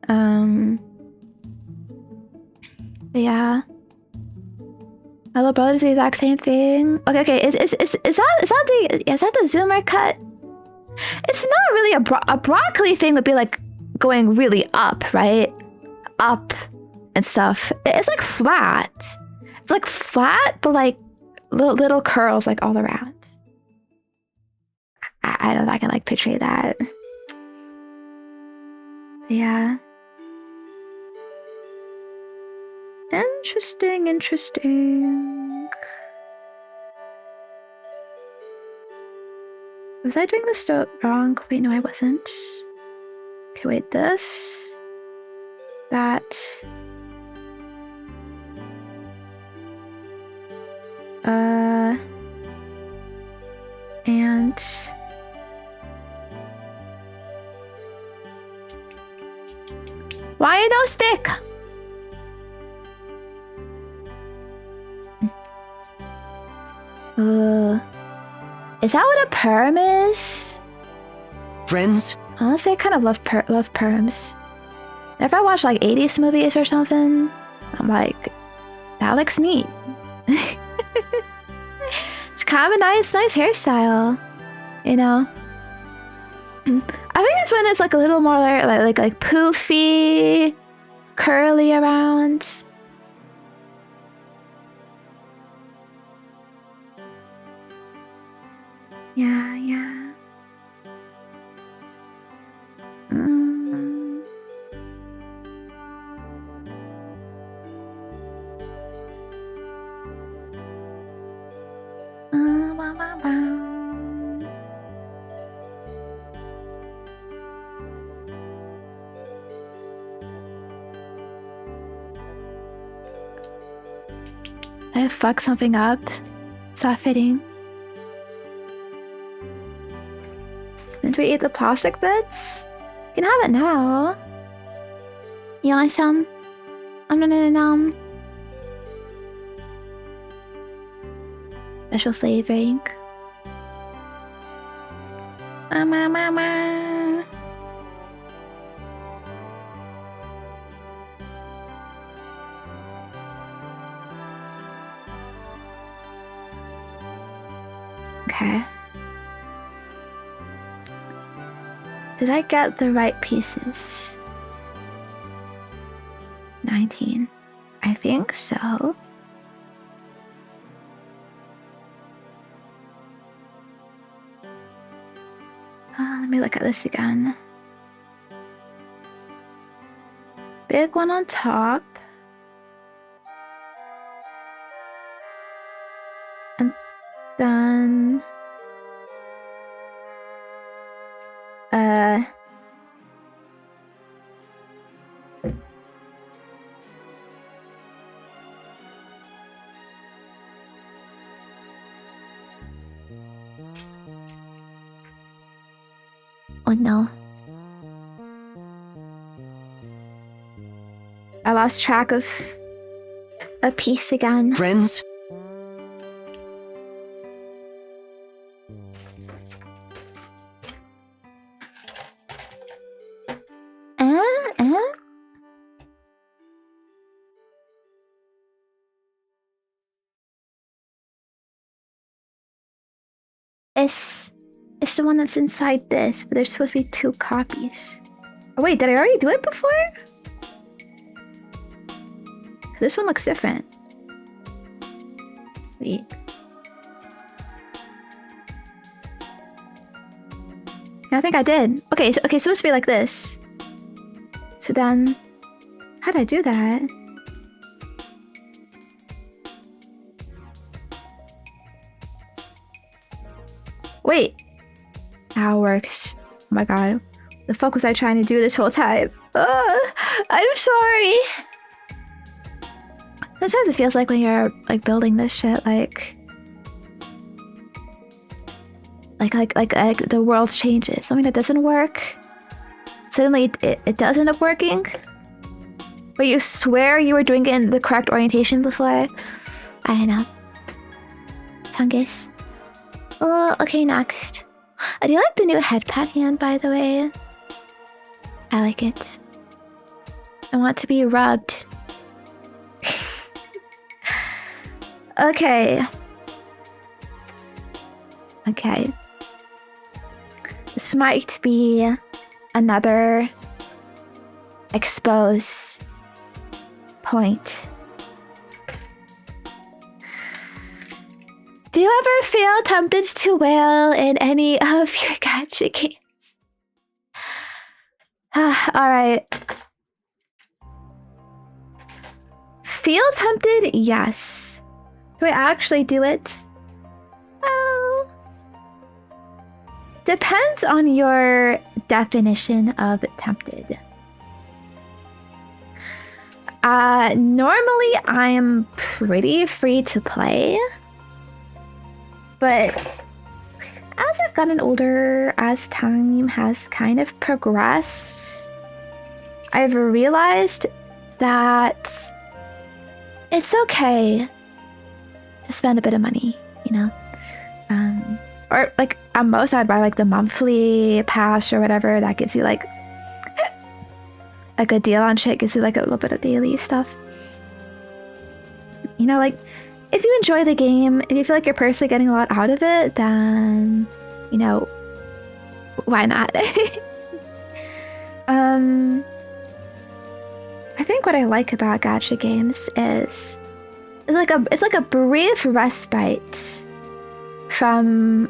But yeah, my little brother does the exact same thing. Okay, is that the zoomer cut? It's not really a broccoli thing. Would be like going really up, right? Up and stuff. It's like flat. It's like flat, but like little curls like all around. I don't know if I can like portray that. Yeah. Interesting. Was I doing this wrong? Wait, no, I wasn't. Okay, wait, this. That. And why no stick? Is that what a perm is? Friends? Honestly, I kind of love perms. If I watch like 80s movies or something, I'm like, that looks neat. It's kind of a nice hairstyle, you know. I think it's when it's like a little more like poofy, curly around. Yeah, yeah. Mm. Bah, bah, bah. I fucked something up. Is that fitting? Did we eat the plastic bits? You can have it now. You want some? Nom. Special flavoring. Mama. Okay. Did I get the right pieces? 19. I think so. Let me look at this again. Big one on top. And then... Oh no. I lost track of a piece again. Friends? It's the one that's inside this, but there's supposed to be 2 copies. Oh wait, did I already do it before? This one looks different. Wait. I think I did. Okay, so it's supposed to be like this. So then, how did I do that? Wait. Now it works. Oh my god. The fuck was I trying to do this whole time? I'm sorry. Sometimes it feels like when you're like building this shit, like the world changes. Something that doesn't work, suddenly it does end up working. But you swear you were doing it in the correct orientation before. I don't know. Chungus. Oh, okay, next. I do like the new headpad hand, by the way. I like it. I want to be rubbed. Okay. Okay. This might be another expose point. Do you ever feel tempted to wail in any of your gacha games? Alright. Feel tempted? Yes. Do I actually do it? Well, depends on your definition of tempted. Normally I'm pretty free to play. But as I've gotten older, as time has kind of progressed, I've realized that it's okay to spend a bit of money, you know? Or like at most I'd buy like the monthly pass or whatever that gives you like a good deal on shit, gives you like a little bit of daily stuff. You know, like if you enjoy the game, if you feel like you're personally getting a lot out of it, then, you know, why not? I think what I like about gacha games is it's like a brief respite from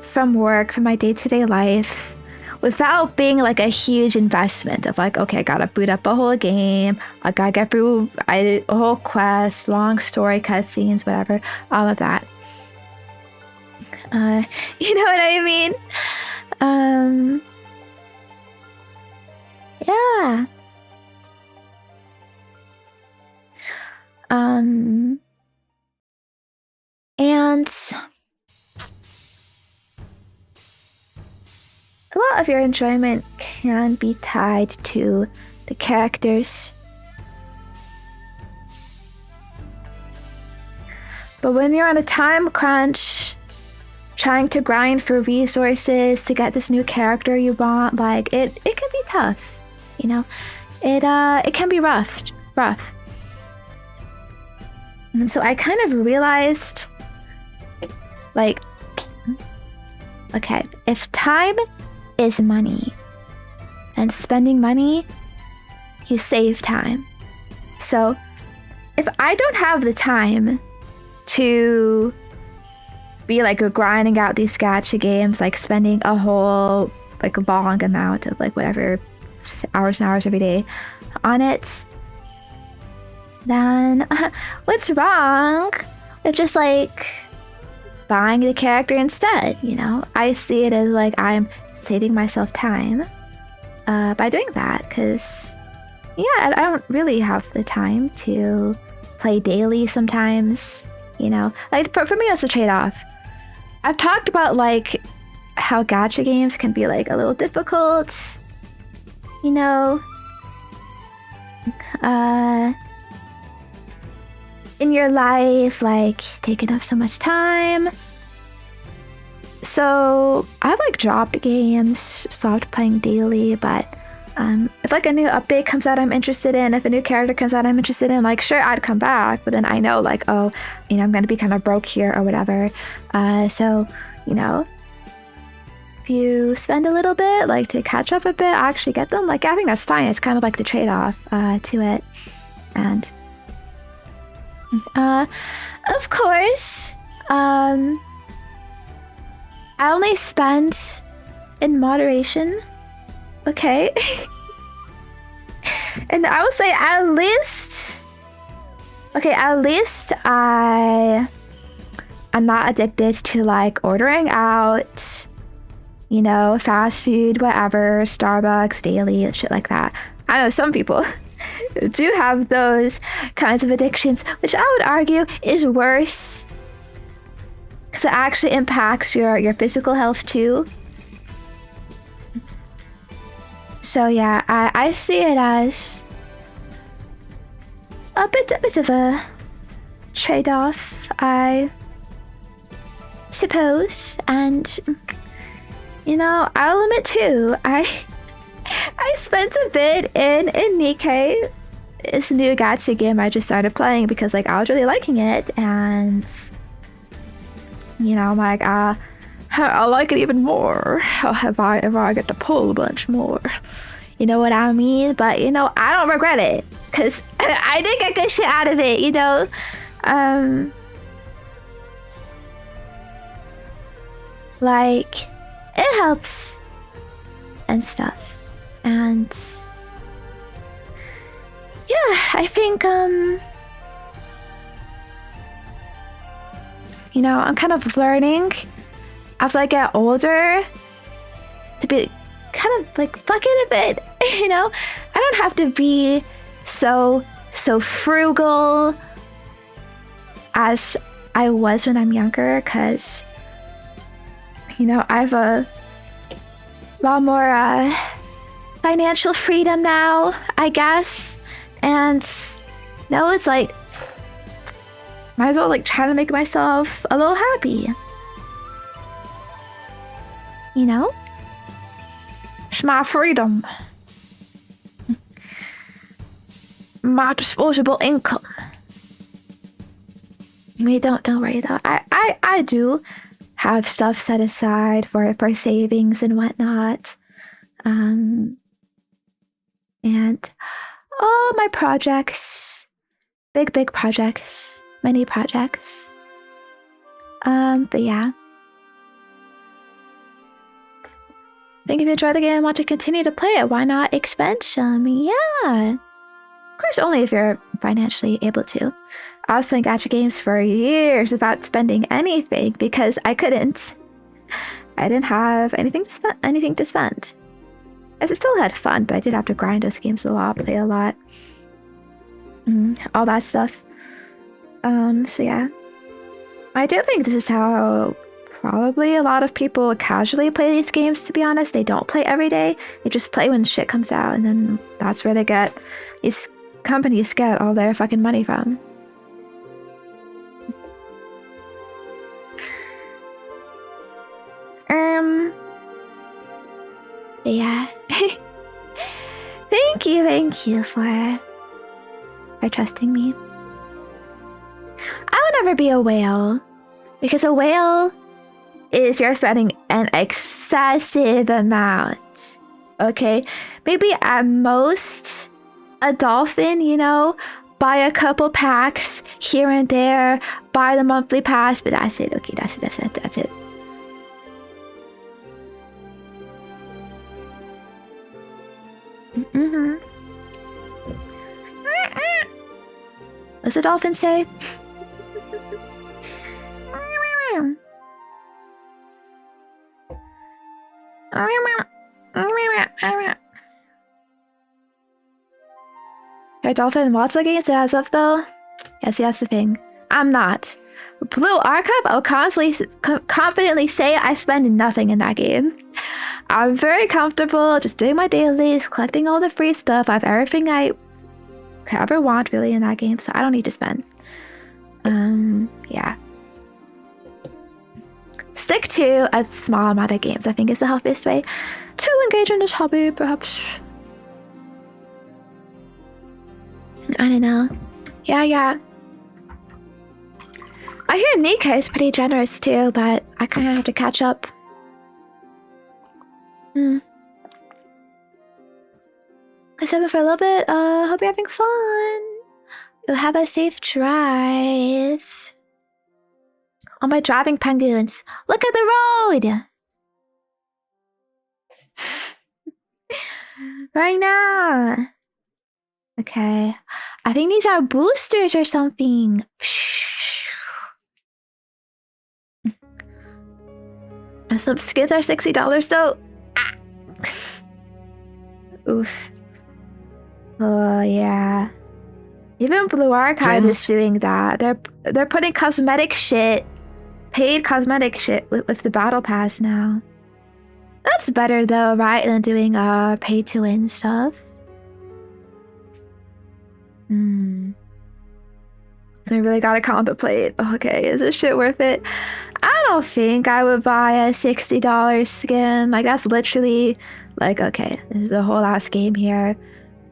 from work, from my day-to-day life, without being like a huge investment of like, okay, I gotta boot up a whole game, I gotta get through a whole quest, long story, cutscenes, whatever, all of that. You know what I mean? Yeah. And a lot of your enjoyment can be tied to the characters. But when you're on a time crunch, trying to grind for resources to get this new character you want, like it can be tough, you know? It can be rough. And so I kind of realized, like, okay, if time is money, and spending money, you save time. So if I don't have the time to be like grinding out these gacha games, like spending a whole like long amount of like whatever hours and hours every day on it, then what's wrong with just like buying the character instead? You know, I see it as like I'm saving myself time by doing that, because yeah, I don't really have the time to play daily sometimes, you know. Like for me, that's a trade-off. I've talked about like how gacha games can be like a little difficult, you know, in your life, like taking up so much time. So I've like dropped games, stopped playing daily, but if like a new update comes out I'm interested in, if a new character comes out I'm interested in, like sure, I'd come back, but then I know like, oh, you know, I'm gonna be kind of broke here or whatever. So, you know, if you spend a little bit like to catch up a bit, actually get them, like I think that's fine. It's kind of like the trade-off to it. And of course, I only spend in moderation, okay? And I would say at least I'm not addicted to like ordering out, you know, fast food, whatever, Starbucks, daily, shit like that. I know some people do have those kinds of addictions, which I would argue is worse, because it actually impacts your physical health too. So yeah, I see it as a bit of a trade-off, I suppose. And you know, I'll admit too, I spent a bit in Nikkei, this new gacha game I just started playing, because like I was really liking it, and you know, I'm like, I like it even more if I get to pull a bunch more. You know what I mean? But you know, I don't regret it, because I did get good shit out of it, you know? Like, it helps and stuff. And yeah, I think you know, I'm kind of learning as I get older to be kind of like fuck it a bit, you know? I don't have to be so frugal as I was when I'm younger, because you know, I have a lot more financial freedom now, I guess. And now it's like, might as well like try to make myself a little happy. You know? It's my freedom. My disposable income. I mean, don't worry though. I do have stuff set aside for savings and whatnot. And all my projects, big projects, many projects. But yeah. Think if you enjoy the game and want to continue to play it, why not expand some? Yeah. Of course, only if you're financially able to. I was playing gacha games for years without spending anything because I couldn't. I didn't have anything to spend. I still had fun, but I did have to grind those games a lot, play a lot. All that stuff. So yeah. I do think this is how probably a lot of people casually play these games, to be honest. They don't play every day. They just play when shit comes out, and then that's where these companies get all their fucking money from. Yeah. Thank you for trusting me. I would never be a whale, because a whale is you're spending an excessive amount. Okay? Maybe at most a dolphin, you know, buy a couple packs here and there, buy the monthly pass, but that's it. Okay, that's it. What's the dolphin say? Are dolphin multiple games as of though? Yes, that's the thing. I'm not. Blue Archive, I'll confidently say I spend nothing in that game. I'm very comfortable just doing my dailies, collecting all the free stuff. I have everything I could ever want really in that game, so I don't need to spend. Yeah. Stick to a small amount of games, I think is the healthiest way to engage in this hobby, perhaps. I don't know. Yeah. I hear Nika is pretty generous too, but I kind of have to catch up. I said it for a little bit. Hope you're having fun. You'll have a safe drive. All my driving penguins. Look at the road! Right now. Okay. I think these are boosters or something. And some skins are $60 though. Ah. Oof. Oh yeah. Even Blue Archive is doing that. They're putting cosmetic shit, paid cosmetic shit with the battle pass now. That's better though, right? Than doing pay to win stuff. So we really gotta contemplate. Okay, is this shit worth it? I don't think I would buy a $60 skin. Like that's literally like, okay, this is a whole ass game here.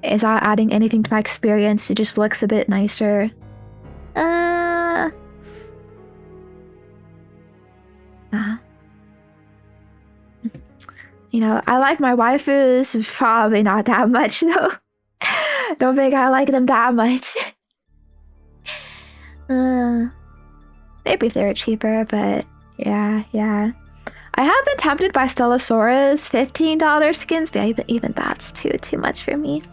It's not adding anything to my experience. It just looks a bit nicer. You know, I like my waifus, probably not that much though. Don't think I like them that much. Maybe if they were cheaper, but yeah. I have been tempted by Stellasaurus $15 skins, but even that's too much for me.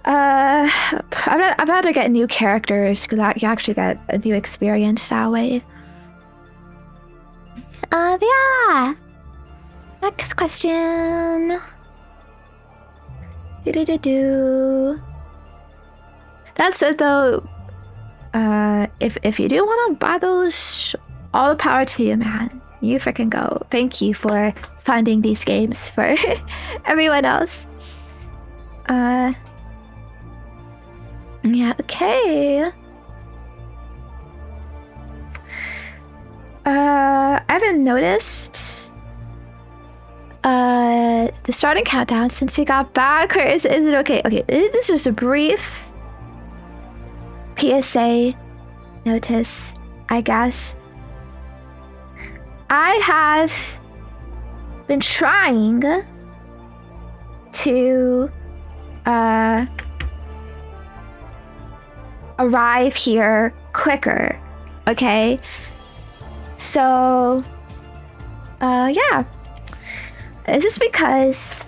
I'd rather get new characters because you actually get a new experience that way. Yeah. Next question. That's it though. If you do want to buy those, all the power to you, man. You freaking go. Thank you for finding these games for everyone else. Yeah, okay. I haven't noticed the starting countdown since we got back, or is it okay? Okay, this is just a brief PSA notice, I guess. I have been trying to arrive here quicker, okay? So, yeah. It's just because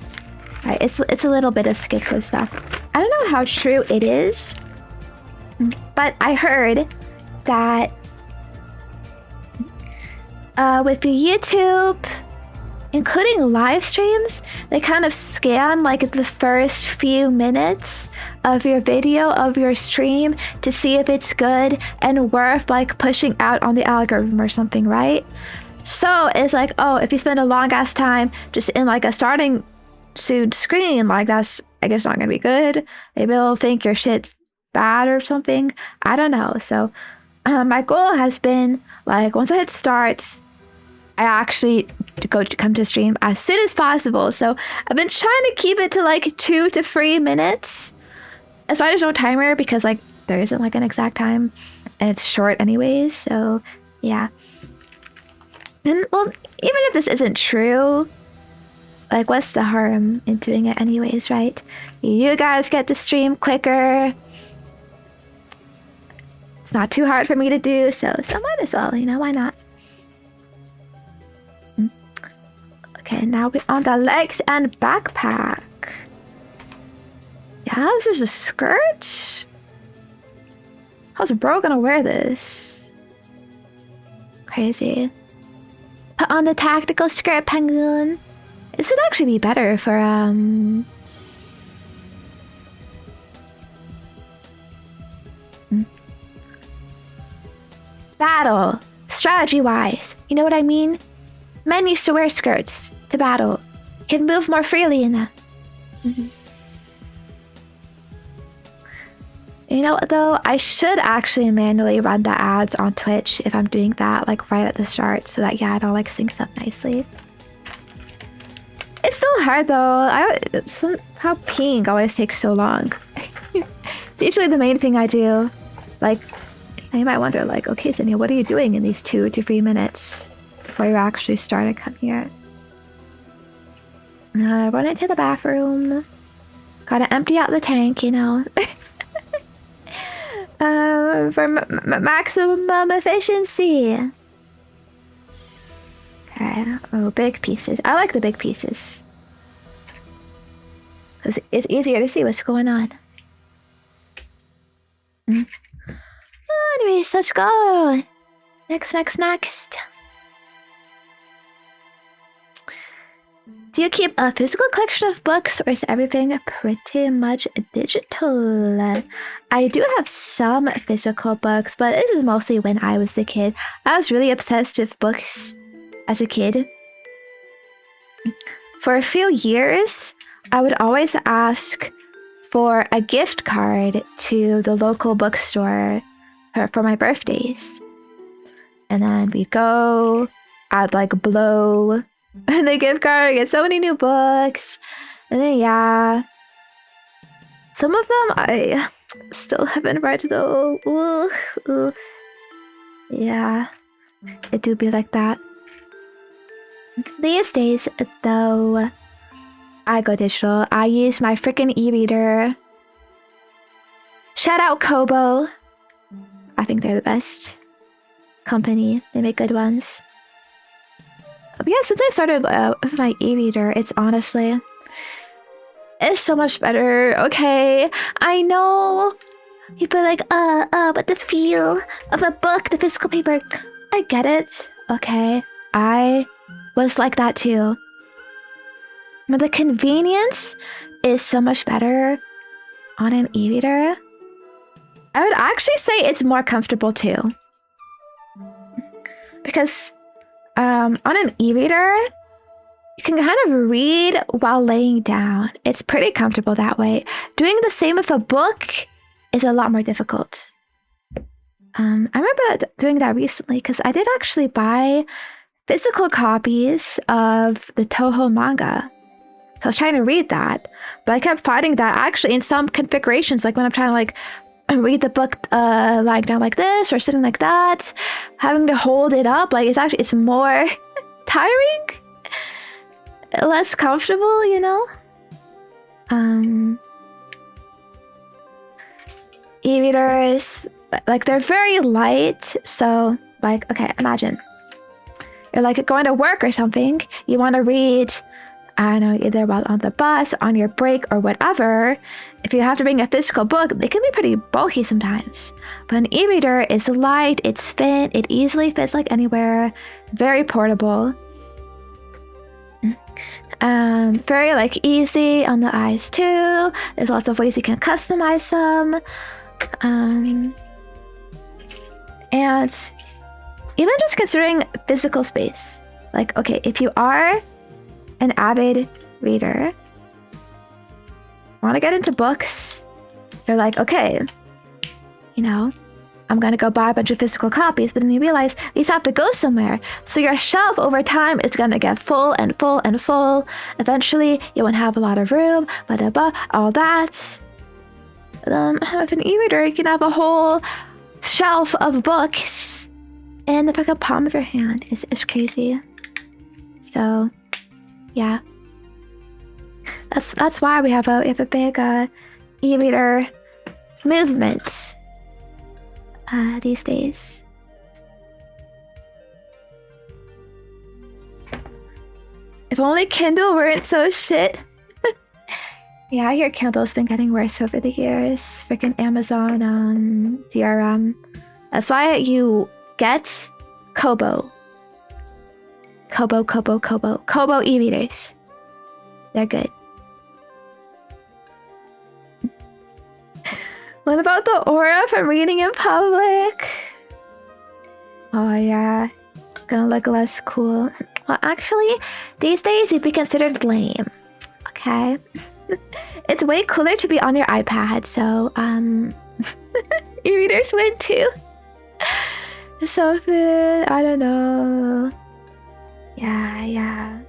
right, it's a little bit of schizo stuff. I don't know how true it is, but I heard that with YouTube, including live streams, they kind of scan like the first few minutes of your video of your stream to see if it's good and worth like pushing out on the algorithm or something, right? So it's like, oh, if you spend a long ass time just in like a starting soon screen, like that's, I guess, not gonna be good. Maybe they'll think your shit's bad or something. I don't know. So my goal has been like, once I hit starts, I actually come to stream as soon as possible. So I've been trying to keep it to like 2 to 3 minutes. That's why there's no timer, because like there isn't like an exact time and it's short anyways. So yeah. And well, even if this isn't true, like what's the harm in doing it anyways, right? You guys get to stream quicker. It's not too hard for me to do, so might as well, you know, why not? Okay, now we're on the legs and backpack. Yeah, this is a skirt? How's bro gonna wear this? Crazy. Put on the tactical skirt, penguin. This would actually be better for, battle. Strategy-wise. You know what I mean? Men used to wear skirts to battle. You can move more freely in that. You know what, though? I should actually manually run the ads on Twitch if I'm doing that, like, right at the start, so that, yeah, it all, like, syncs up nicely. It's still hard, though. Somehow peeing always takes so long. It's usually the main thing I do. Like, you might wonder, like, okay, Zenya, what are you doing in these 2 to 3 minutes before you actually start to come here? Run into the bathroom. Gotta empty out the tank, you know. For maximum efficiency. Okay. Oh, big pieces. I like the big pieces, because it's easier to see what's going on. Anyways, let's go. Next. Do you keep a physical collection of books, or is everything pretty much digital? I do have some physical books, but this is mostly when I was a kid. I was really obsessed with books as a kid. For a few years, I would always ask for a gift card to the local bookstore for my birthdays. And then we'd go, I'd like blow the gift card, get so many new books. And then, yeah. Some of them I still haven't read though. Oof. Yeah, it do be like that. These days, though, I go digital. I use my freaking e-reader. Shout out Kobo. I think they're the best company. They make good ones. But yeah, since I started with my e-reader, it's so much better. Okay, I know people are like, but the feel of a book, the physical paper, I get it. Okay, I was like that too. But the convenience is so much better on an e-reader. I would actually say it's more comfortable too. Because on an e-reader, you can kind of read while laying down. It's pretty comfortable that way. Doing the same with a book is a lot more difficult. I remember doing that recently because I did actually buy physical copies of the Toho manga. So I was trying to read that, but I kept finding that actually in some configurations, like when I'm trying to like read the book lying down like this or sitting like that, having to hold it up, like it's more tiring, less comfortable, you know? E-readers, like they're very light, so like, okay, imagine you're like going to work or something, you want to read I don't know, either while on the bus, on your break, or whatever, if you have to bring a physical book, they can be pretty bulky sometimes. But an e-reader is light, it's thin, it easily fits like anywhere, very portable. Very like easy on the eyes too. There's lots of ways you can customize them. And even just considering physical space. Like, okay, if you are an avid reader, want to get into books, you're like, okay, you know, I'm gonna go buy a bunch of physical copies, but then you realize these have to go somewhere. So your shelf over time is gonna get full and full and full. Eventually, you won't have a lot of room, all that. With an e-reader, you can have a whole shelf of books in the fucking palm of your hand. It's crazy. So, yeah. That's why we have a big e-reader movement these days. If only Kindle weren't so shit. Yeah, I hear Kindle's been getting worse over the years. Freaking Amazon, DRM. That's why you get Kobo. Kobo e-readers. They're good. What about the aura from reading in public? Oh yeah, gonna look less cool. Well, actually, these days you'd be considered lame. Okay, it's way cooler to be on your iPad. So e-readers win too. Something I don't know. Yeah.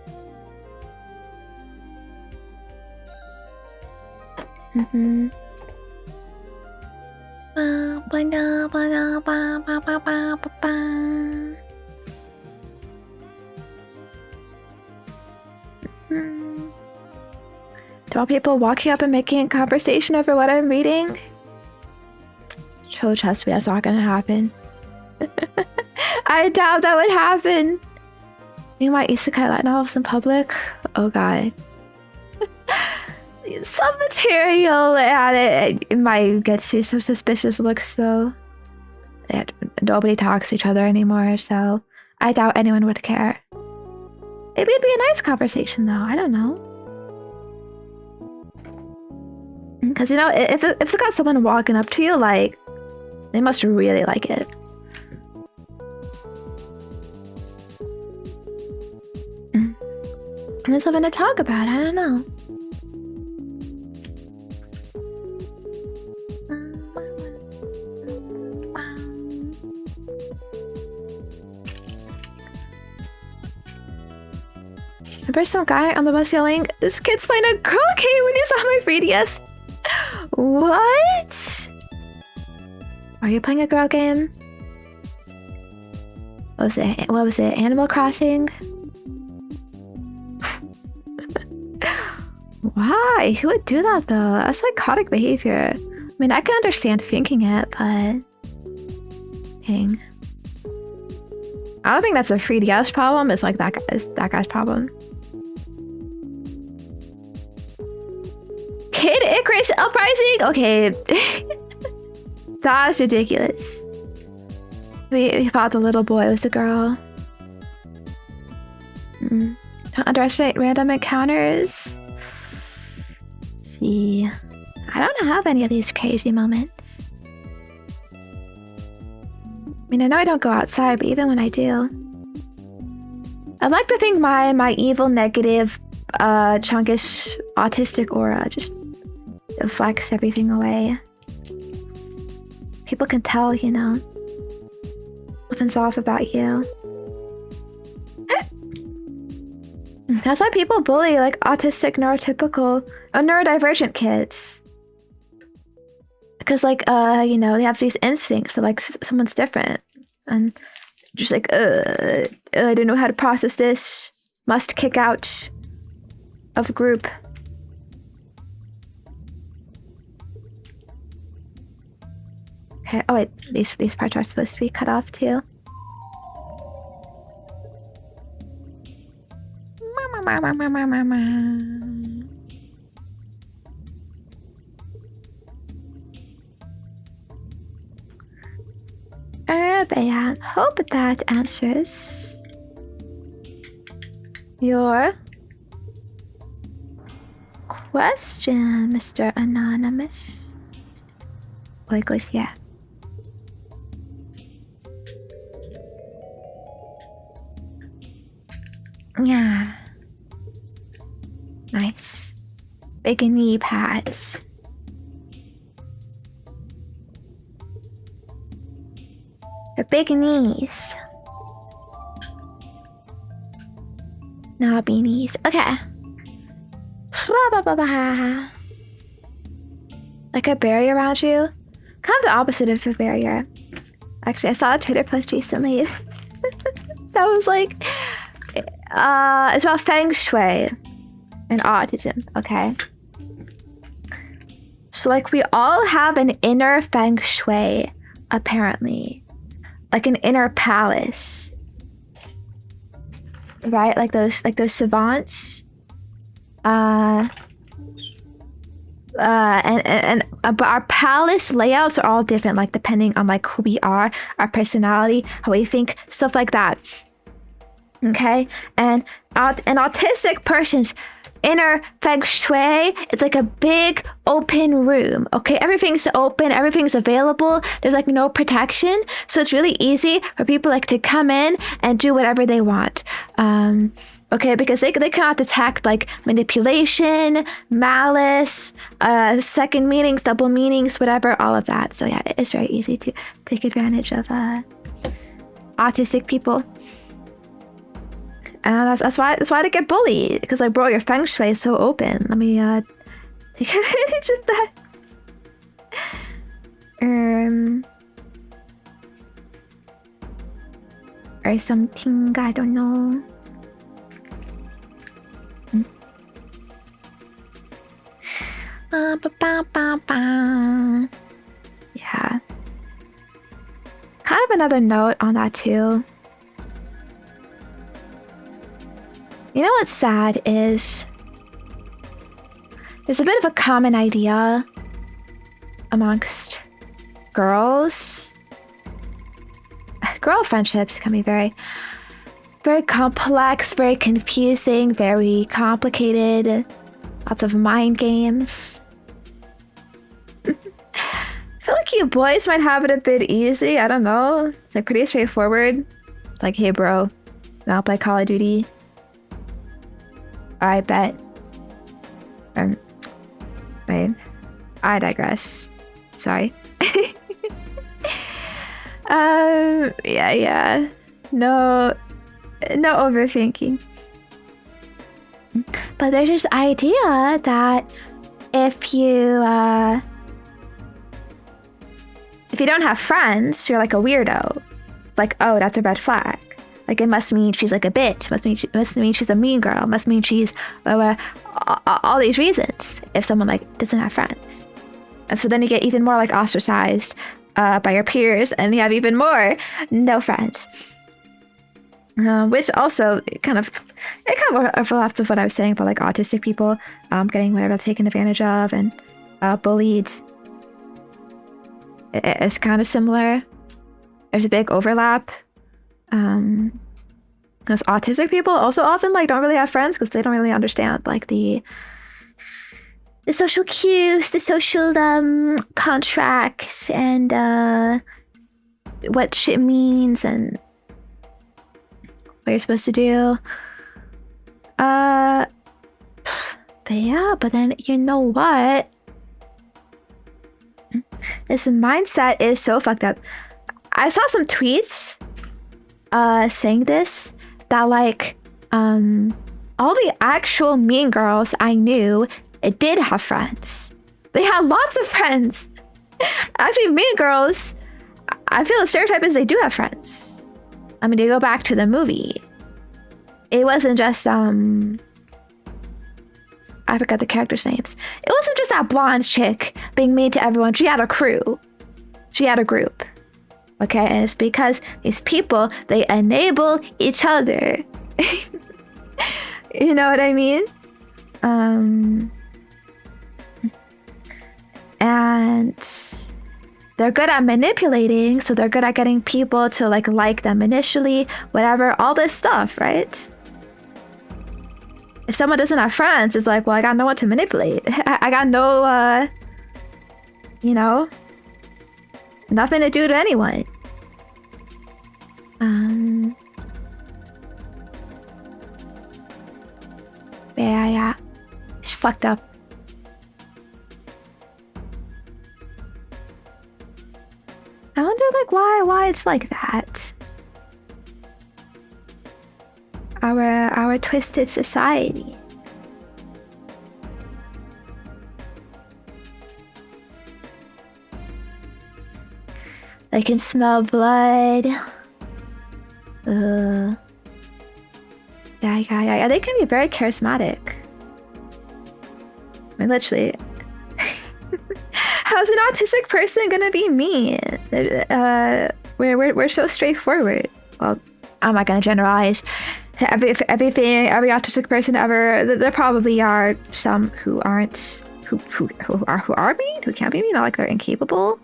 Do all people walking up and making a conversation over what I'm reading? Trust me, that's not gonna happen. I doubt that would happen. Reading my isekai light novels in public? Oh god. Some material it might get you some suspicious looks though. Nobody talks to each other anymore, so I doubt anyone would care. Maybe it'd be a nice conversation though, I don't know. Because, you know, if it's got someone walking up to you, like, they must really like it. And there's something to talk about, I don't know. I remember some guy on the bus yelling, "This kid's playing a girl game," when he saw my 3DS. What? Are you playing a girl game? What was it? Animal Crossing? Why? Who would do that though? That's psychotic behavior. I mean, I can understand thinking it, but dang. I don't think that's a 3DS problem. It's like that guy's problem. Kid Icarus uprising? Okay. That's ridiculous. We thought the little boy was a girl. Don't underestimate random encounters. See, I don't have any of these crazy moments. I mean, I know I don't go outside, but even when I do, I'd like to think my evil, negative, chunkish, autistic aura just deflects everything away. People can tell, you know, something's off about you. That's why people bully like autistic, neurotypical, or neurodivergent kids. Because like, you know, they have these instincts that like someone's different. And just like, I don't know how to process this. Must kick out of group. Okay, oh wait, these parts are supposed to be cut off too. But yeah, hope that answers your question, Mr. Anonymous. Oh, it goes, yeah. Yeah. Nice. Big knee pads. Her big knees. Knobby knees. Okay. Blah, blah, blah, blah. Like a barrier around you? Kind of the opposite of a barrier. Actually, I saw a Twitter post recently that was like, it's about feng shui and autism, okay? So like we all have an inner feng shui, apparently. Like an inner palace. Right? Like those savants. But our palace layouts are all different, like depending on like who we are, our personality, how we think, stuff like that. Okay? And an autistic person's inner feng shui is like a big open room. Okay, everything's open, everything's available. There's like no protection, so it's really easy for people like to come in and do whatever they want. Okay, because they cannot detect like manipulation, malice, second meanings, double meanings, whatever, all of that. So yeah, it's very easy to take advantage of autistic people. And that's why they get bullied, because like, bro, your feng shui is so open. Let me take advantage of that. Or something, I don't know. Yeah. Kind of another note on that too. You know what's sad is there's a bit of a common idea amongst girls. Girl friendships can be very, very complex, very confusing, very complicated. Lots of mind games. I feel like you boys might have it a bit easy. I don't know. It's like pretty straightforward. It's like, hey bro, I'll play Call of Duty. I bet. Wait, I digress. Sorry. Yeah. No overthinking. But there's this idea that if you don't have friends, you're like a weirdo. Like, oh, that's a red flag. Like, it must mean she's like a bitch. Must mean she's a mean girl. Must mean she's all these reasons. If someone like doesn't have friends, and so then you get even more like ostracized by your peers, and you have even more no friends. Which also kind of overlaps with what I was saying about like autistic people getting whatever taken advantage of and bullied. It's kind of similar. There's a big overlap. Because autistic people also often like don't really have friends because they don't really understand like the social cues, the social contracts, and what shit means and what you're supposed to do. But yeah, but then you know what? This mindset is so fucked up. I saw some tweets saying this, that like all the actual mean girls I knew did have friends. They had lots of friends. Actually, mean girls, I feel the stereotype is they do have friends. I mean, they go back to the movie. It wasn't just I forgot the characters' names. It wasn't just that blonde chick being mean to everyone. She had a crew. She had a group. Okay, and it's because these people, they enable each other. You know what I mean? And they're good at manipulating, so they're good at getting people to like them initially, whatever, all this stuff, right? If someone doesn't have friends, it's like, well, I got no one to manipulate. I got no, you know, nothing to do to anyone. Yeah. It's fucked up. I wonder, like, why it's like that. Our twisted society. I can smell blood. Yeah. They can be very charismatic. I mean, literally. How's an autistic person gonna be mean? We're so straightforward. Well, I'm not gonna generalize. Every autistic person ever. There probably are some who aren't, who are mean, who can't be mean. Not like they're incapable.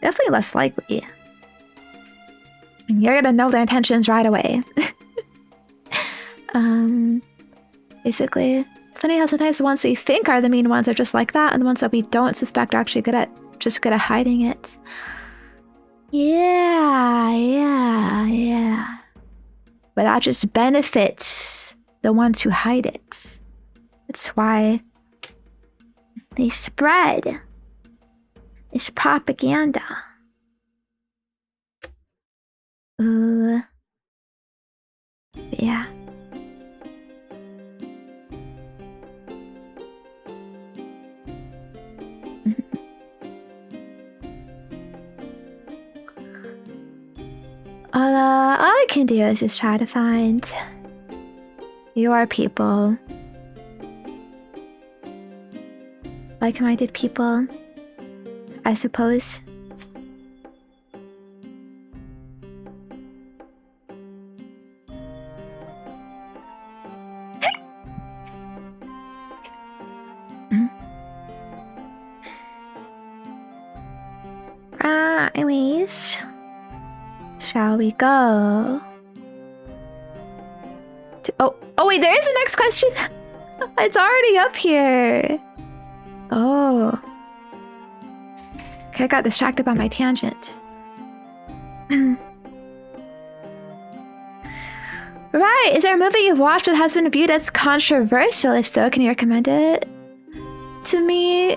Definitely less likely. And you're gonna know their intentions right away. Basically, it's funny how sometimes the ones we think are the mean ones are just like that, and the ones that we don't suspect are actually good at hiding it. Yeah. But that just benefits the ones who hide it. That's why they spread this propaganda. Yeah. All I can do is just try to find your people. Like-minded people, I suppose. Anyways, shall we go? Oh wait, there is a next question. It's already up here. Oh. Okay, I got distracted by my tangent. Right, is there a movie you've watched that has been viewed as controversial? If so, can you recommend it to me?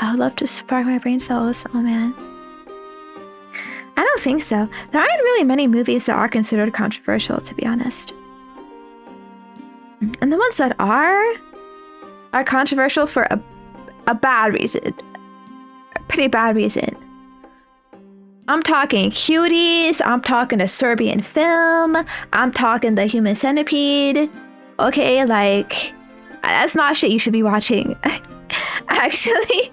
I would love to spark my brain cells. Oh man. I don't think so. There aren't really many movies that are considered controversial, to be honest. And the ones that are controversial for a bad reason. A pretty bad reason. I'm talking Cuties, I'm talking a Serbian film, I'm talking The Human Centipede. Okay, like, that's not shit you should be watching. Actually.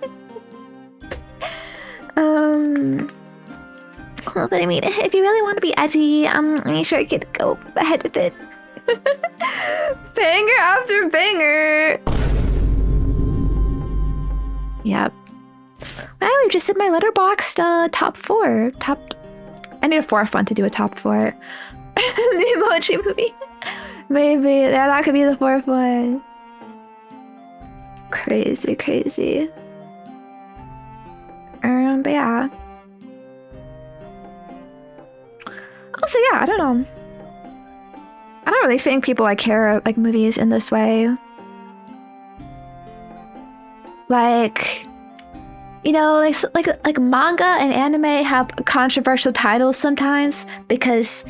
But I mean, if you really want to be edgy, I'm sure you could go ahead with it. Banger after banger. Yep. I just did my letterboxd top 4. I need a 4th one to do a top 4. The Emoji Movie. Maybe that could be the 4th one. Crazy. But yeah. Also, yeah, I don't know. I don't really think people care like movies in this way. Like, you know, like manga and anime have controversial titles sometimes because,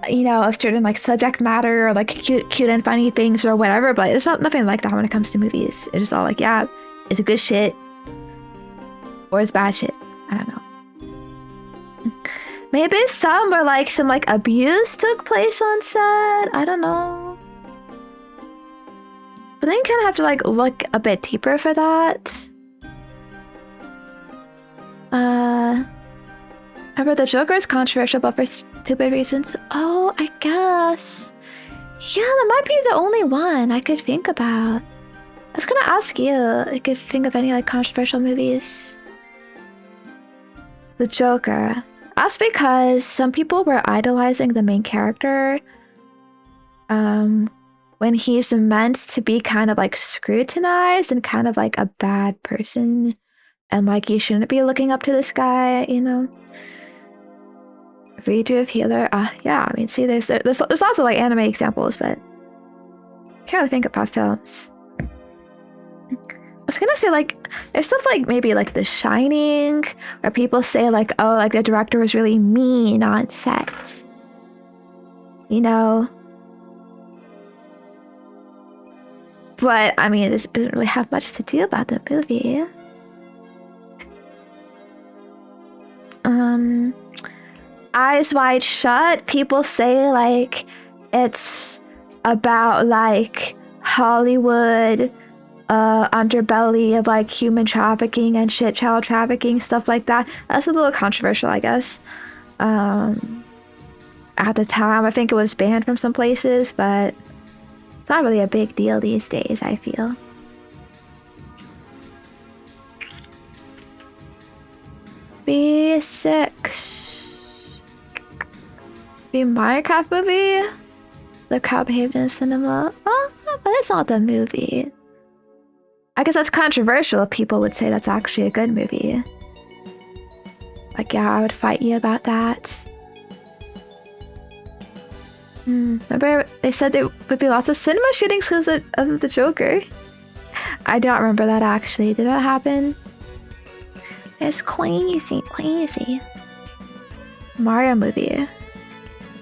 you know, of certain like subject matter or like cute and funny things or whatever. But it's nothing like that when it comes to movies. It's just all like, yeah, it's a good shit or it's bad shit. I don't know. Maybe some abuse took place on set. I don't know. But then you kind of have to like look a bit deeper for that. Remember the Joker is controversial but for stupid reasons. Oh, I guess. Yeah, that might be the only one I could think about. I was gonna ask you if you could think of any like controversial movies. The Joker. That's because some people were idolizing the main character when he's meant to be kind of like scrutinized and kind of like a bad person. And like you shouldn't be looking up to this guy, you know? Redo of Healer. Yeah, I mean, see, there's lots of like anime examples, but I can't really think about films. I was gonna say like there's stuff like maybe like The Shining, where people say like, oh, like the director was really mean on set. You know? But I mean, this doesn't really have much to do about the movie. Eyes Wide Shut, people say like it's about like Hollywood underbelly of like human trafficking and shit child trafficking, stuff like that. That's a little controversial, I guess. At the time, I think it was banned from some places, but it's not really a big deal these days, I feel. B6. The Minecraft movie? The crowd behaved in a cinema? Oh, but it's not the movie. I guess that's controversial if people would say that's actually a good movie. Like, yeah, I would fight you about that. Remember, they said there would be lots of cinema shootings because of the Joker. I don't remember that actually. Did that happen? It's crazy. Mario movie.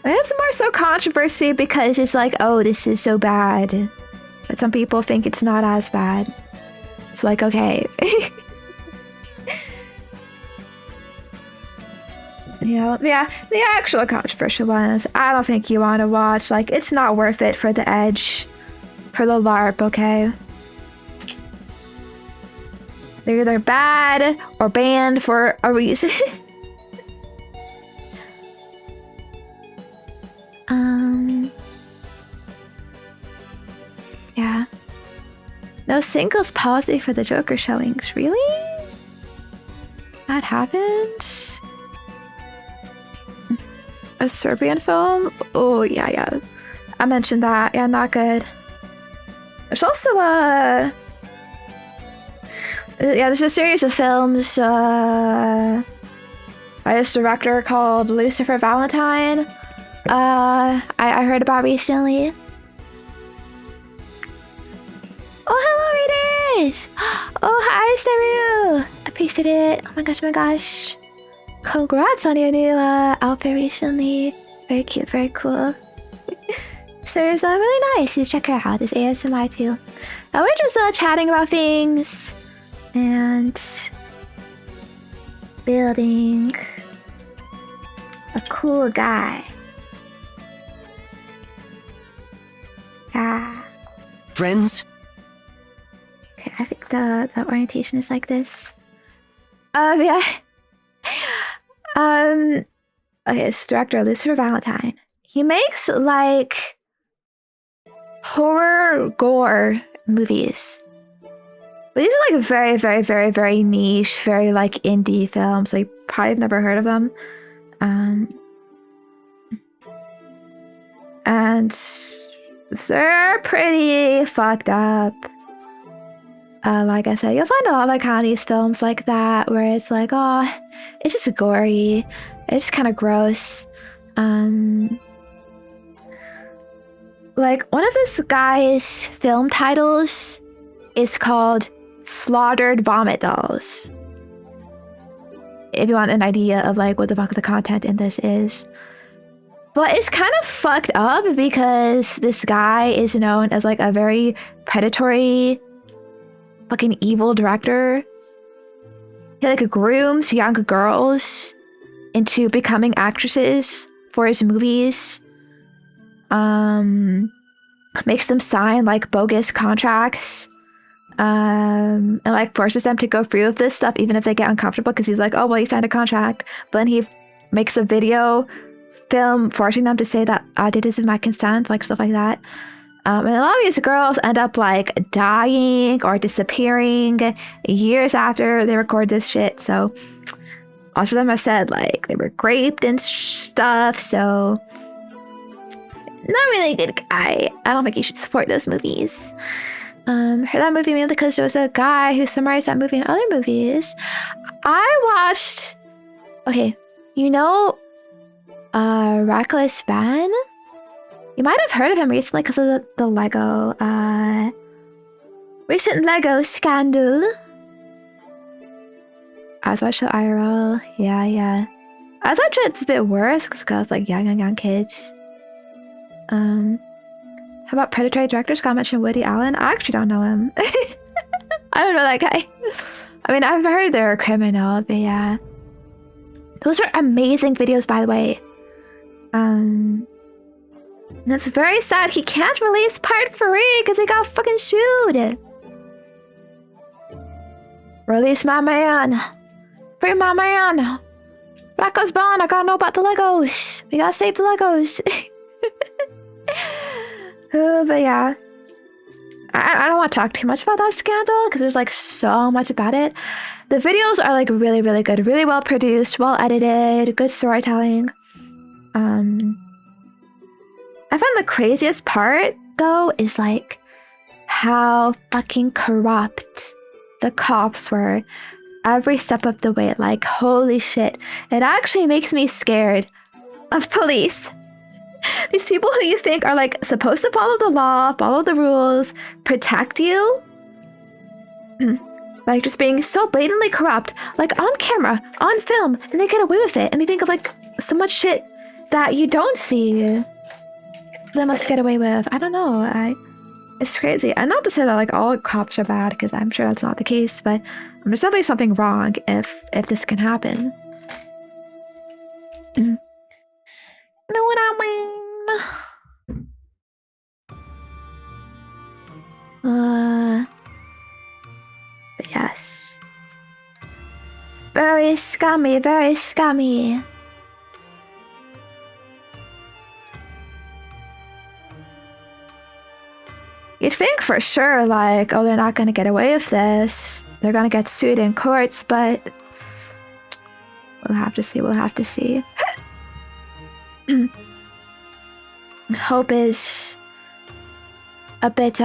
It's more so controversy because it's like, oh, this is so bad. But some people think it's not as bad. It's like, okay. You know, yeah, the actual controversial ones, I don't think you want to watch. Like, it's not worth it for the edge, for the LARP, okay? They're either bad or banned for a reason. Yeah. No singles policy for the Joker showings. Really? That happened? A Serbian film? Oh, yeah. I mentioned that. Yeah, not good. There's also there's a series of films by this director called Lucifer Valentine. I heard about recently. Oh, hello, readers! Oh, hi, Saru! Appreciate it. Oh my gosh. Congrats on your new outfit recently. Very cute, very cool. So it's really nice. You check her out. This ASMR too. We're just chatting about things and building a cool guy. Yeah. Friends? Okay, I think the orientation is like this. Yeah. Okay, it's director Lucifer Valentine. He makes like horror gore movies. But these are like very, very, very, very niche, very like indie films. So you probably have never heard of them. And they're pretty fucked up. Like I said, you'll find a lot of like kind of these films like that where it's like, oh, it's just gory. It's kind of gross. Like one of this guy's film titles is called Slaughtered Vomit Dolls. If you want an idea of like what the fuck the content in this is. But it's kind of fucked up because this guy is known as like a very predatory, fucking evil director. He like grooms young girls into becoming actresses for his movies. Makes them sign like bogus contracts. And like forces them to go through with this stuff even if they get uncomfortable because he's like, oh well, you signed a contract. But then he makes a video film forcing them to say that I did this with my consent, like stuff like that. And a lot of these girls end up like dying or disappearing years after they record this shit. So lots of them have said like they were raped and stuff. So not really a good guy. I don't think you should support those movies. Heard that movie mainly because there was a guy who summarized that movie in other movies. I watched. Okay, you know, Reckless Ben. You might have heard of him recently because of the Lego, recent Lego scandal. I was watching IRL. Yeah. I was watching it's a bit worse because like young kids. How about predatory directors? Got mentioned Woody Allen. I actually don't know him. I don't know that guy. I mean, I've heard they're a criminal, but yeah. Those are amazing videos, by the way. And it's very sad he can't release part 3 because he got fucking sued. Release my man. Free my man. Black goes bond. I gotta know about the Legos. We gotta save the Legos. But yeah. I don't want to talk too much about that scandal because there's like so much about it. The videos are like really, really good. Really well produced, well edited, good storytelling. I find the craziest part though is like how fucking corrupt the cops were every step of the way. Like holy shit. It actually makes me scared of police. These people who you think are like supposed to follow the law, follow the rules, protect you, like just being so blatantly corrupt, like on camera, on film, and they get away with it. And you think of like so much shit that you don't see they must get away with. I don't know. It's crazy. And not to say that like all cops are bad, because I'm sure that's not the case, but there's definitely something wrong if this can happen. Know what I mean? But yes. Very scummy, very scummy. You'd think for sure, like, oh, they're not gonna get away with this. They're gonna get sued in courts, but we'll have to see, we'll have to see. Hope is a bit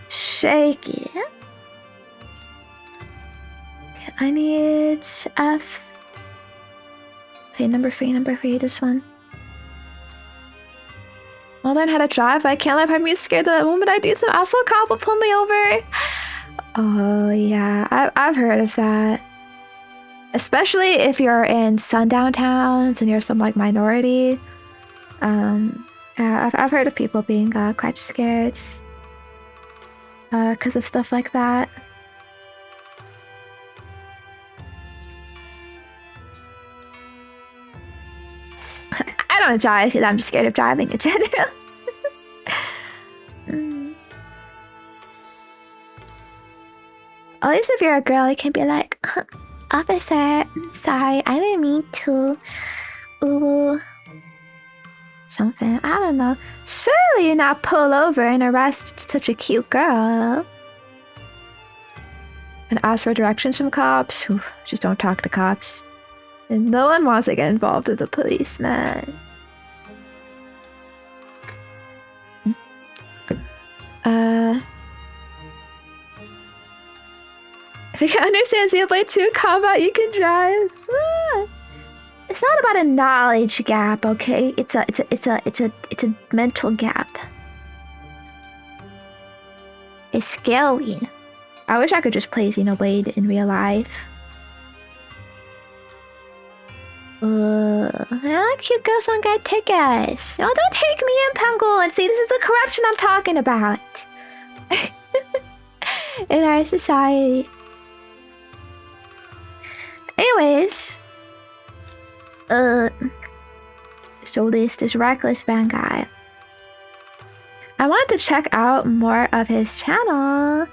shaky. Okay, I need F. Okay, number three, this one. I'll learn how to drive, but I can't let my be scared that the moment I do some asshole cop will pull me over. Oh yeah, I've heard of that. Especially if you're in sundown towns and you're some like minority. Yeah, I've heard of people being quite scared because of stuff like that. I don't drive because I'm scared of driving in general. At least if you're a girl, you can be like, officer, sorry, I didn't mean to. Ooh. Something. I don't know. Surely you not pull over and arrest such a cute girl. And ask for directions from cops. Oof, just don't talk to cops. And no one wants to get involved with the police, man. If you can understand Xenoblade 2 combat, you can drive. It's not about a knowledge gap, okay? It's a mental gap. It's scary. I wish I could just play Xenoblade in real life. Cute girls don't get tickets. Oh, don't take me in, Penguin. See, this is the corruption I'm talking about. In our society. Anyways. So this Reckless Ben guy. I wanted to check out more of his channel.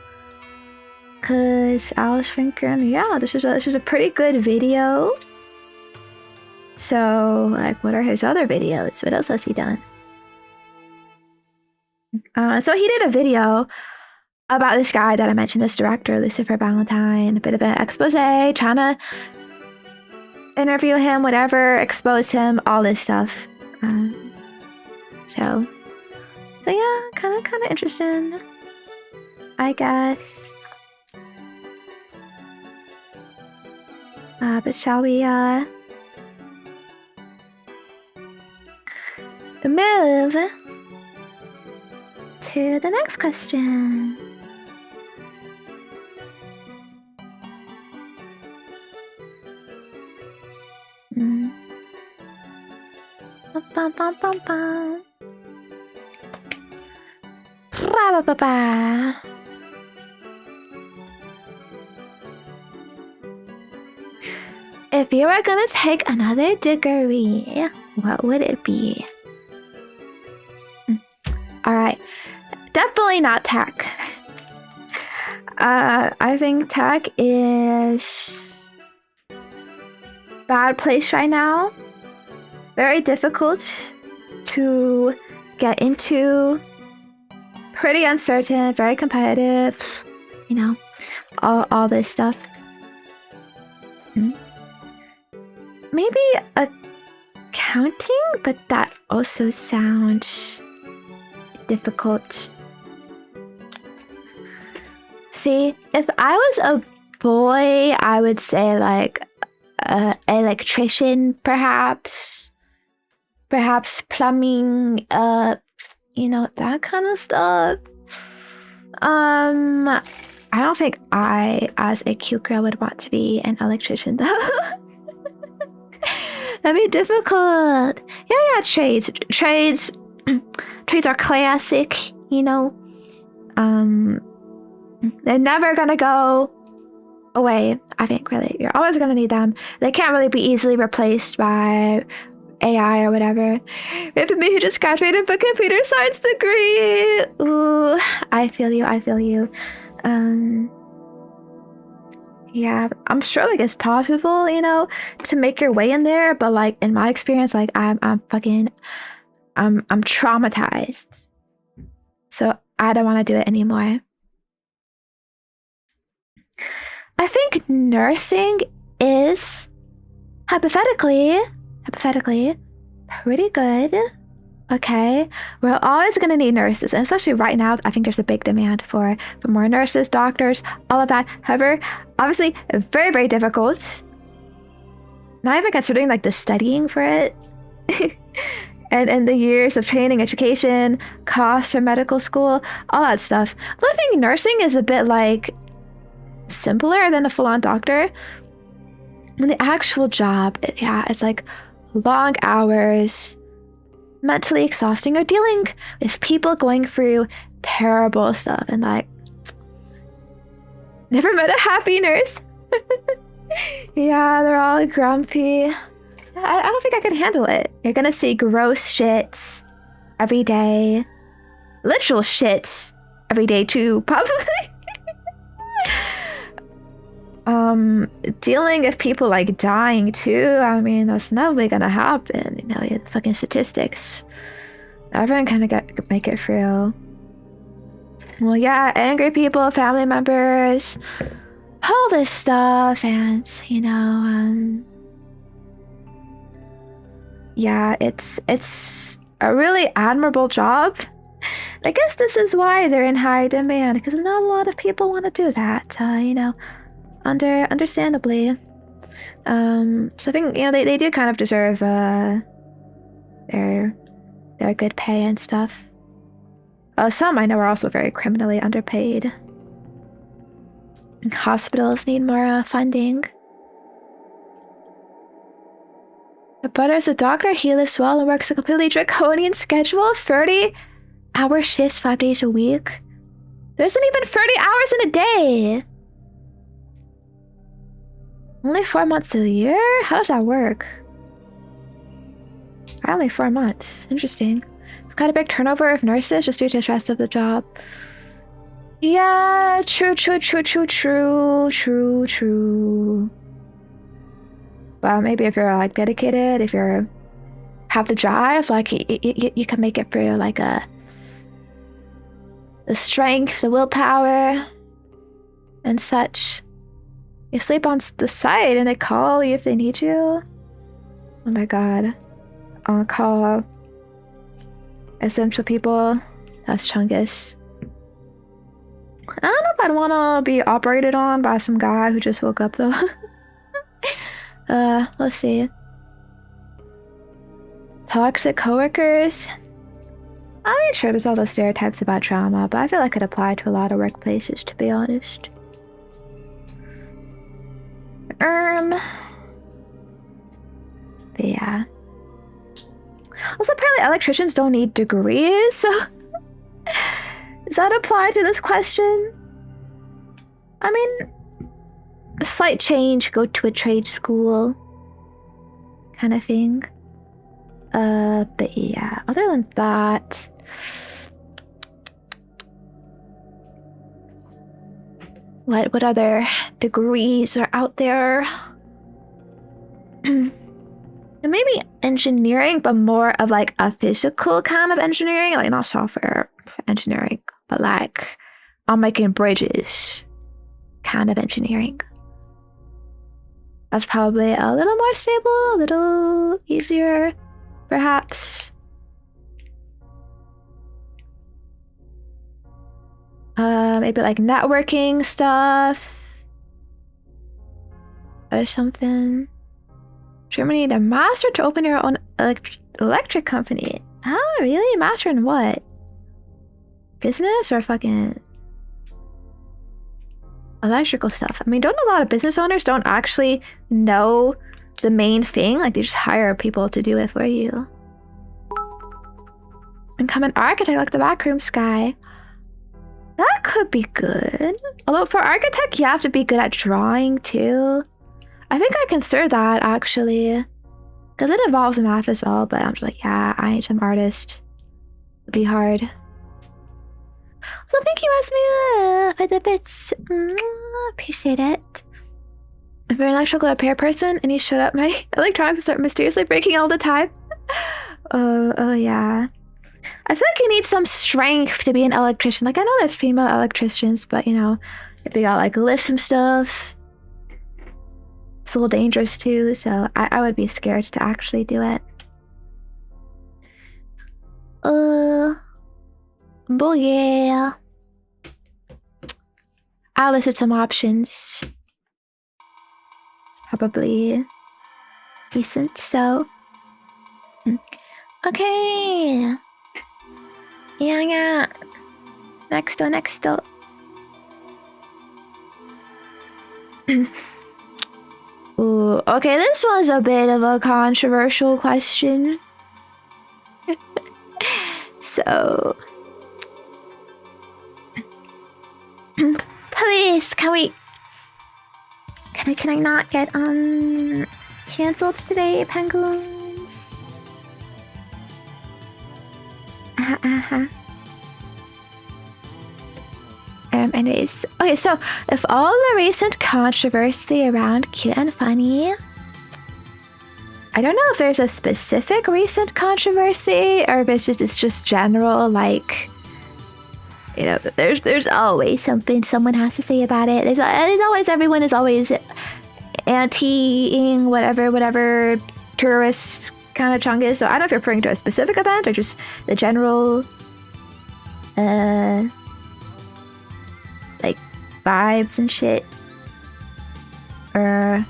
Cause I was thinking, yeah, this is a pretty good video. So, like, what are his other videos? What else has he done? So he did a video about this guy that I mentioned, this director, Lucifer Valentine, a bit of an expose, trying to interview him, whatever, expose him, all this stuff. So yeah, kind of interesting, I guess. But shall we move to the next question? Bum, bum, bum, bum. Ba, ba, ba, ba. If you were gonna take another degree, what would it be? Alright, definitely not tech. I think tech is bad place right now. Very difficult to get into. Pretty uncertain, very competitive. You know, all this stuff. Maybe accounting, but that also sounds difficult. See, if I was a boy, I would say like electrician, perhaps plumbing, you know, that kind of stuff. I don't think I, as a cute girl, would want to be an electrician though. That'd be difficult. Yeah, trades are classic, you know. They're never gonna go away. I think really, you're always gonna need them. They can't really be easily replaced by AI or whatever. With me who just graduated with a computer science degree. Ooh, I feel you. Yeah, I'm sure like it's possible, you know, to make your way in there, but like in my experience, like I'm traumatized. So I don't want to do it anymore. I think nursing is hypothetically pretty good. Okay, we're always gonna need nurses, and especially right now, I think there's a big demand for more nurses, doctors, all of that. However, obviously, very, very difficult. Not even considering like the studying for it, and the years of training, education, costs for medical school, all that stuff. I think nursing is a bit like simpler than a full-on doctor. When the actual job, yeah, it's like long hours. Mentally exhausting, or dealing with people going through terrible stuff, and like never met a happy nurse. Yeah, they're all grumpy. I don't think I could handle it. You're gonna see gross shits every day, literal shits every day too, probably. Dealing with people like dying too. I mean, that's never gonna happen. You know, the fucking statistics. Everyone kind of make it through. Well, yeah, angry people, family members, all this stuff, and you know, yeah, it's a really admirable job. I guess this is why they're in high demand, because not a lot of people want to do that. You know. Understandably. So I think, you know, they do kind of deserve their good pay and stuff. Some I know are also very criminally underpaid. Hospitals need more funding. My brother's a doctor. He lives well and works a completely draconian schedule. 30-hour shifts 5 days a week. There isn't even 30 hours in a day. Only 4 months of the year? How does that work? Only 4 months. Interesting. It's quite a big turnover of nurses just due to the stress of the job. Yeah, true. But maybe if you're like dedicated, if you're have the drive, like you can make it through like the strength, the willpower, and such. You sleep on the site and they call you if they need you. Oh my god. I'll call essential people. That's Chungus. I don't know if I'd want to be operated on by some guy who just woke up though. Let's see. Toxic coworkers. I mean, sure, there's all those stereotypes about trauma, but I feel like it applied to a lot of workplaces, to be honest. But yeah. Also, apparently electricians don't need degrees, so does that apply to this question? I mean, a slight change, go to a trade school kind of thing. But yeah, other than that, what other degrees are out there? And maybe engineering, but more of like a physical kind of engineering, like not software engineering, but like I'm making bridges kind of engineering. That's probably a little more stable, a little easier, perhaps. Maybe like networking stuff or something. Germany need a master to open your own electric company. Oh, really? Master in what? Business or fucking electrical stuff? I mean, don't a lot of business owners don't actually know the main thing? Like, they just hire people to do it for you. And come an architect like the backroom sky. That could be good. Although for architect, you have to be good at drawing too. I think I consider that actually. Because it involves math as well, but I'm just like, yeah, I ain't some artist. It'd be hard. So thank you, Esme, for the bits. Appreciate it. If you're an electrical repair person and you showed up, my electronics start mysteriously breaking all the time. Oh yeah. I feel like you need some strength to be an electrician. Like, I know there's female electricians, but you know, if you got like lift some stuff, it's a little dangerous too, so I would be scared to actually do it. But yeah. I'll list some options. Probably decent, so. Okay. Yeah. Next door. Ooh, okay, this one's a bit of a controversial question. So, please, can I not get canceled today, penguins? Anyways, okay, so if all the recent controversy around Cute and Funny, I don't know if there's a specific recent controversy or if it's just general, like, you know, there's always something someone has to say about it. There's always, everyone is always anti-ing whatever tourist kind of chungus. So I don't know if you're referring to a specific event or just the general like vibes and shit. I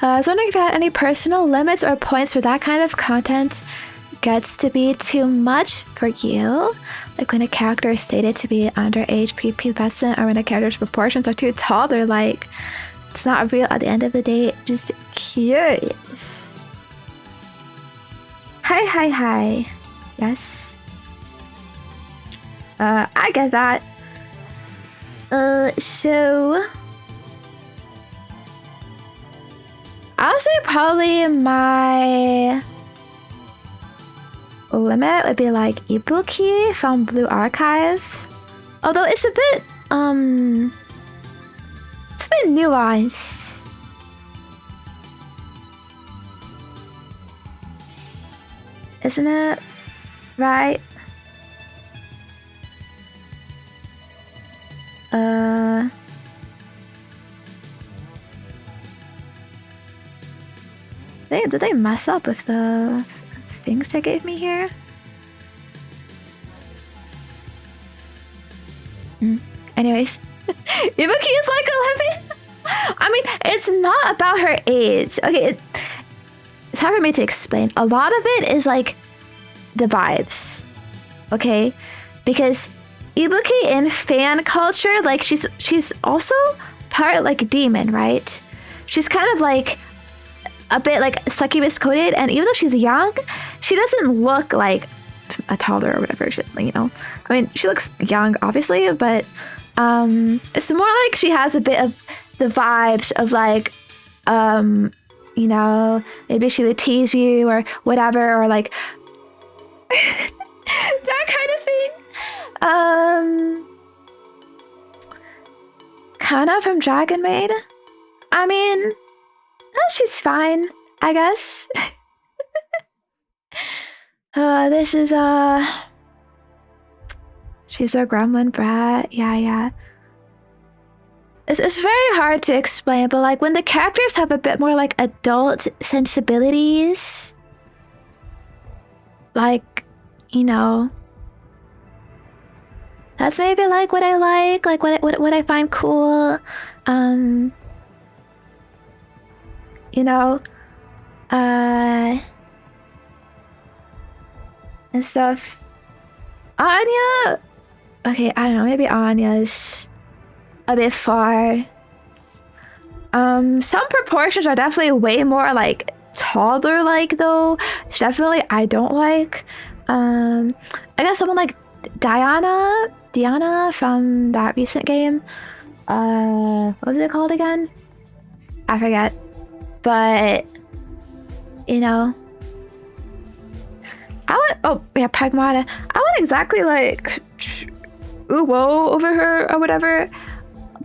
was wondering if you had any personal limits or points where that kind of content gets to be too much for you. Like when a character is stated to be underage, prepubescent, or when a character's proportions are too tall, they're like, it's not real at the end of the day. Just curious. Hi. Yes. I get that. So I'll say probably my limit would be like Ibuki from Blue Archive. Although it's a bit nuanced. Isn't it? Right? Did they mess up with the things they gave me here? Anyways, Ibuki is like 11. I mean, it's not about her age. Okay, it's hard for me to explain. A lot of it is like the vibes. Okay, because Ibuki in fan culture, like she's also part like demon, right? She's kind of like a bit like succubus coded, and even though she's young, she doesn't look like a toddler or whatever. You know, I mean, she looks young, obviously, but it's more like she has a bit of the vibes of like, you know, maybe she would tease you or whatever, or like that kind of thing. Kana from Dragon Maid. I mean, she's fine, I guess. This is she's a gremlin brat. Yeah. It's very hard to explain, but like when the characters have a bit more like adult sensibilities, like, you know, that's maybe like what I like what I find cool. You know, and stuff. Anya, okay, I don't know, maybe Anya's a bit far. Some proportions are definitely way more like toddler like though. It's definitely I don't like. I guess someone like Diana from that recent game. What was it called again? I forget. But you know, Pragmata. I wouldn't exactly like ooh whoa over her or whatever.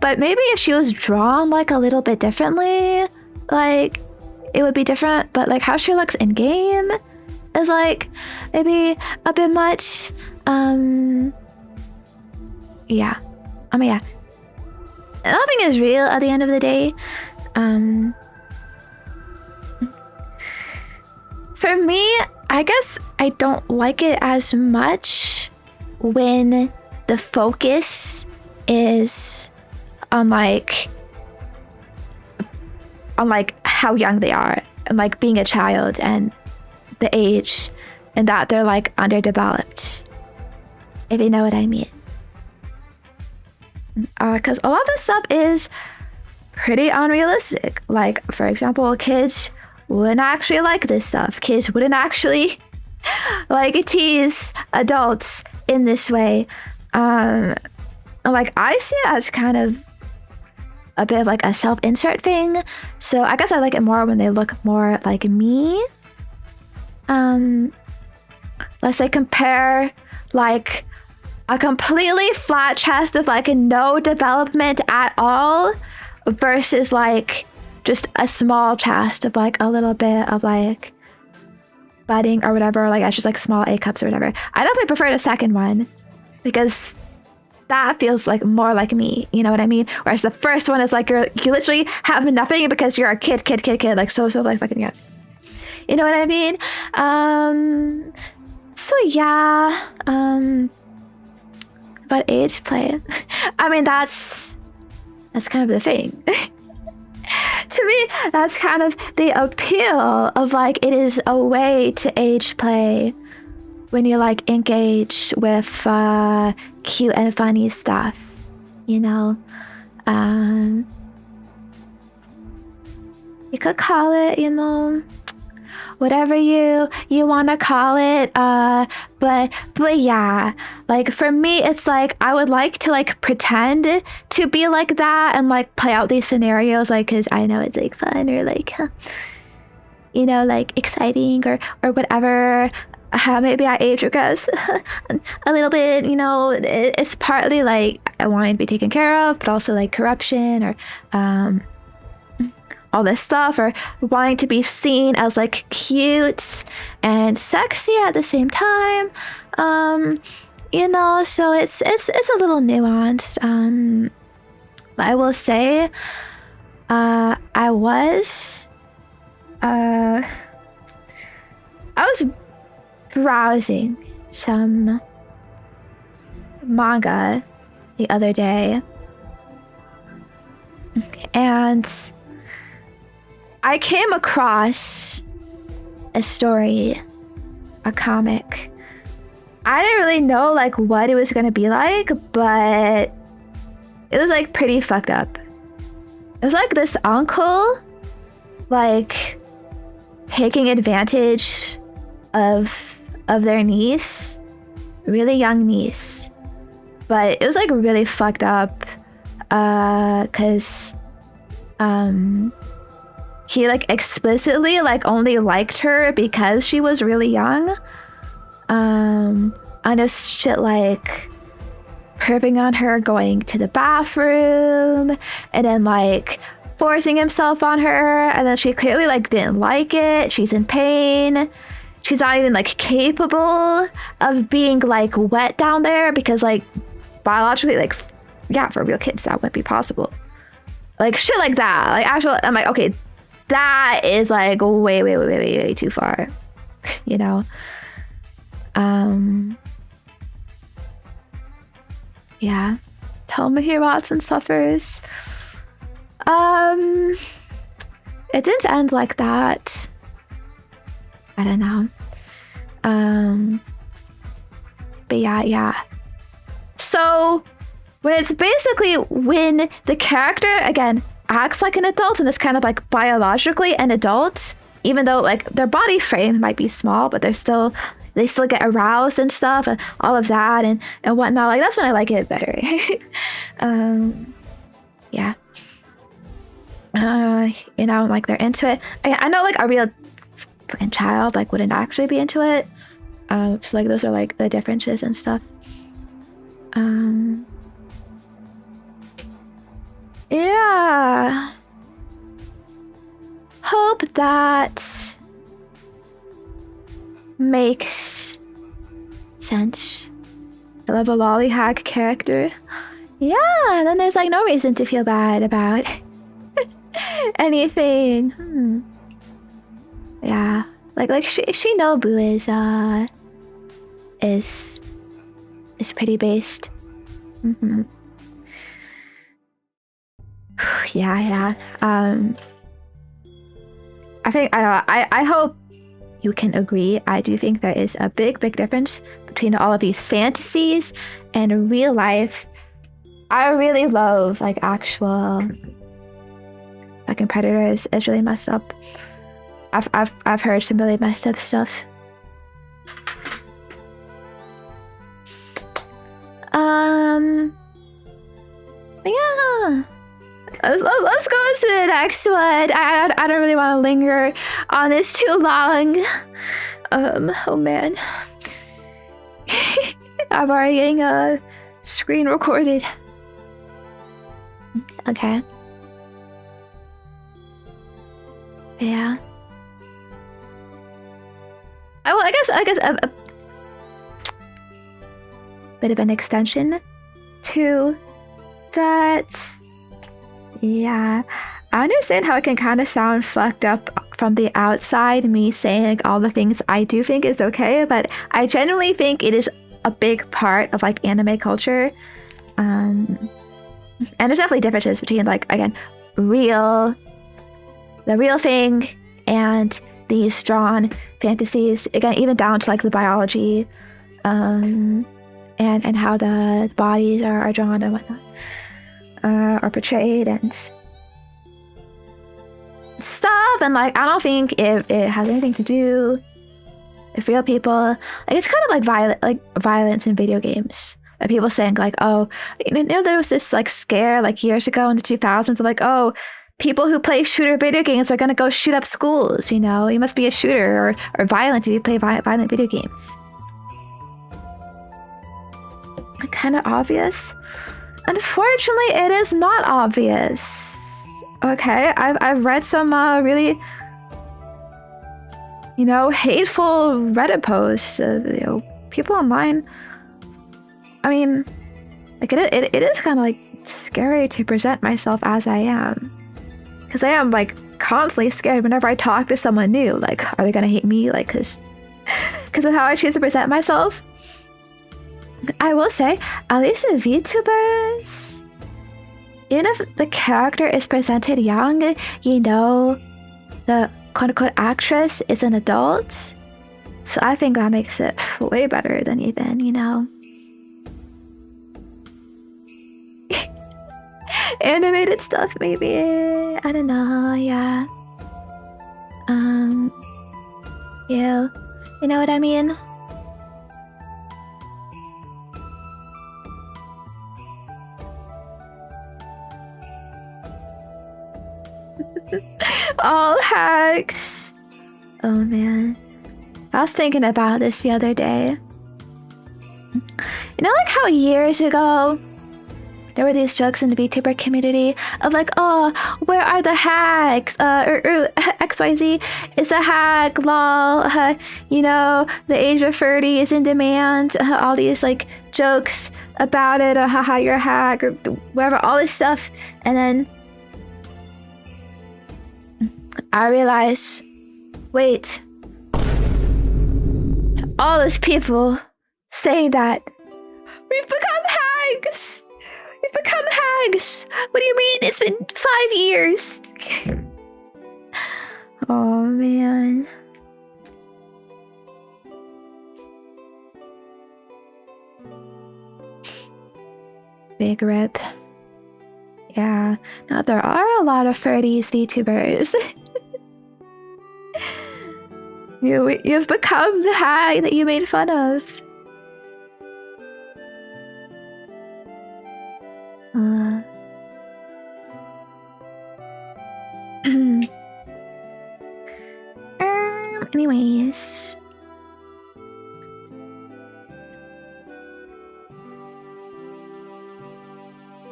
But maybe if she was drawn like a little bit differently, like it would be different. But like how she looks in game is like maybe a bit much. Yeah. I mean, yeah. Nothing is real at the end of the day. For me, I guess I don't like it as much when the focus is on like how young they are and like being a child and the age and that they're like underdeveloped, if you know what I mean. Because a lot of this stuff is pretty unrealistic. Like, for example, kids wouldn't actually like this stuff. Kids wouldn't actually like tease adults in this way. Like, I see it as kind of a bit of like a self-insert thing. So I guess I like it more when they look more like me. Let's say compare like a completely flat chest of like no development at all versus like just a small chest of like a little bit of like budding or whatever, like that's just like small A cups or whatever. I definitely prefer the second one because that feels like more like me, you know what I mean? Whereas the first one is like you literally have nothing because you're a kid, like so like fucking young. You know what I mean? So yeah, but age play. I mean that's kind of the thing. To me, that's kind of the appeal of like it is a way to age play when you like engage with cute and funny stuff, you know. You could call it, you know, whatever you want to call it, but yeah, like for me it's like I would like to like pretend to be like that and like play out these scenarios, like because I know it's like fun or like you know, like exciting or whatever. maybe I age regress a little bit. You know, it's partly like I wanting to be taken care of, but also like corruption or all this stuff, or wanting to be seen as like cute and sexy at the same time. You know, so it's a little nuanced. But I will say, I was browsing some manga the other day, and I came across a story, a comic. I didn't really know like what it was gonna be like, but it was like pretty fucked up. It was like this uncle like taking advantage of their niece, really young niece. But it was like really fucked up cause he like explicitly like only liked her because she was really young. I know shit like perving on her going to the bathroom and then like forcing himself on her, and then she clearly like didn't like it. She's in pain. She's not even like capable of being like wet down there because like biologically, like yeah, for real kids that wouldn't be possible. Like shit like that. Like actually, I'm like, okay, that is like way too far, you know. Yeah, tell me he rots and suffers. It didn't end like that. I don't know. But yeah. So when it's basically when the character again acts like an adult and is kind of like biologically an adult, even though like their body frame might be small, but they still get aroused and stuff and all of that and whatnot. Like that's when I like it better. Yeah. You know, like they're into it. I know like a real fucking child like wouldn't actually be into it. So like those are like the differences and stuff. Yeah. Hope that makes sense. I love a lollyhack character. Yeah, and then there's like no reason to feel bad about anything. Yeah, like Shinobu is pretty based. Yeah. I think I hope you can agree. I do think there is a big difference between all of these fantasies and real life. I really love like actual fucking predators. It's really messed up. I've heard some really messed up stuff. Yeah. Let's go to the next one. I don't really want to linger on this too long. Oh man. I'm already getting screen recorded. Okay. Yeah. I guess a bit of an extension to that. Yeah, I understand how it can kind of sound fucked up from the outside, me saying like all the things I do think is okay, but I genuinely think it is a big part of like anime culture. And there's definitely differences between like, again, the real thing and these drawn fantasies, again, even down to like the biology, and how the bodies are drawn and whatnot. Or portrayed and stuff, and like I don't think it has anything to do with real people. Like it's kind of like violence in video games. Like people saying like, oh, you know, there was this like scare like years ago in the 2000s of like, oh, people who play shooter video games are gonna go shoot up schools, you know? You must be a shooter or violent if you play violent video games. Kind of obvious. Unfortunately, it is not obvious. Okay, I've read some really, you know, hateful Reddit posts. You know, people online. I mean, like it is kind of like scary to present myself as I am, because I am like constantly scared whenever I talk to someone new. Like, are they gonna hate me? Like, because of how I choose to present myself. I will say, at least with VTubers, even if the character is presented young, you know, the quote-unquote actress is an adult. So I think that makes it way better than even, you know, animated stuff maybe. I don't know, yeah. You know what I mean? All hacks. Oh man. I was thinking about this the other day. You know, like how years ago there were these jokes in the VTuber community of like, oh, where are the hacks? XYZ is a hack, lol. You know, the age of 30 is in demand. All these like jokes about it, or haha, you're a hack, or whatever, all this stuff. And then I realized, wait, all those people saying that we've become hags. We've become hags. What do you mean? It's been 5 years. Oh man. Big rip. Yeah. Now there are a lot of 30s VTubers. You've become the hag that you made fun of. Anyways.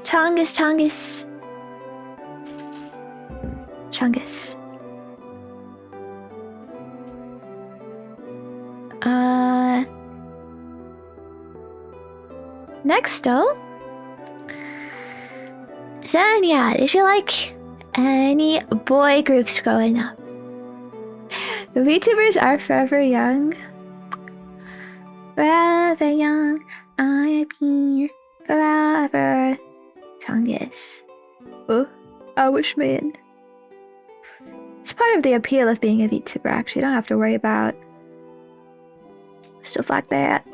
Chongus. Next though, Zenya, did you like any boy groups growing up? The VTubers are forever young. Forever young, I'll be forever. Chongus. Oh, I wish, man. It's part of the appeal of being a VTuber, actually. You don't have to worry about stuff like that.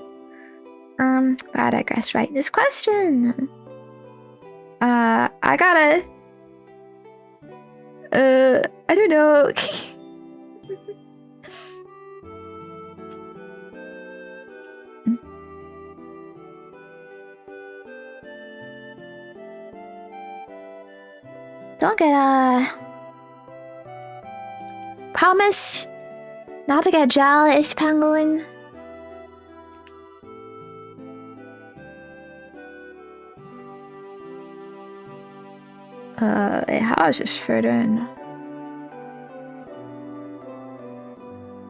But I digress, right? This question. I gotta... I don't know. Don't get, promise not to get jealous, Penguin. Ich habe es fördern.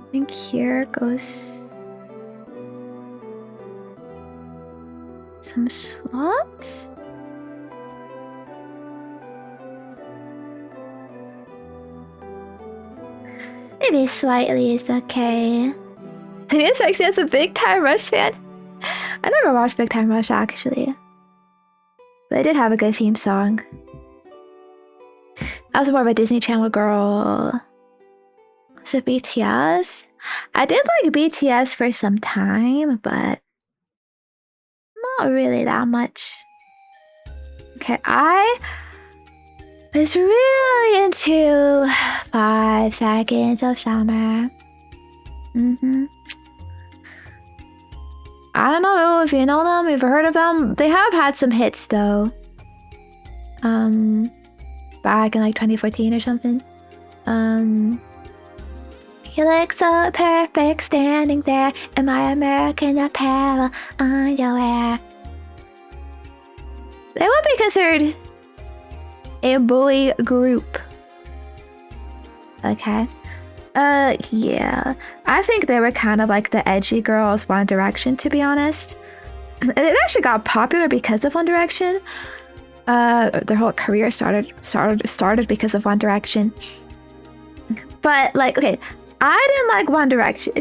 I think here goes some slots. Maybe slightly is okay. And it's actually as a Big Time Rush fan. I never watched Big Time Rush actually, but it did have a good theme song. I was more of a Disney Channel girl. So BTS? I did like BTS for some time, but not really that much. Okay, I was really into 5 Seconds of Summer. I don't know if you know them, if you've heard of them. They have had some hits though. But back in like 2014 or something. You look so perfect standing there in my American Apparel underwear. They would be considered a boy group. Okay. Yeah. I think they were kind of like the edgy girls One Direction, to be honest. They actually got popular because of One Direction. Their whole career started because of One Direction. But like, okay, I didn't like One Direction.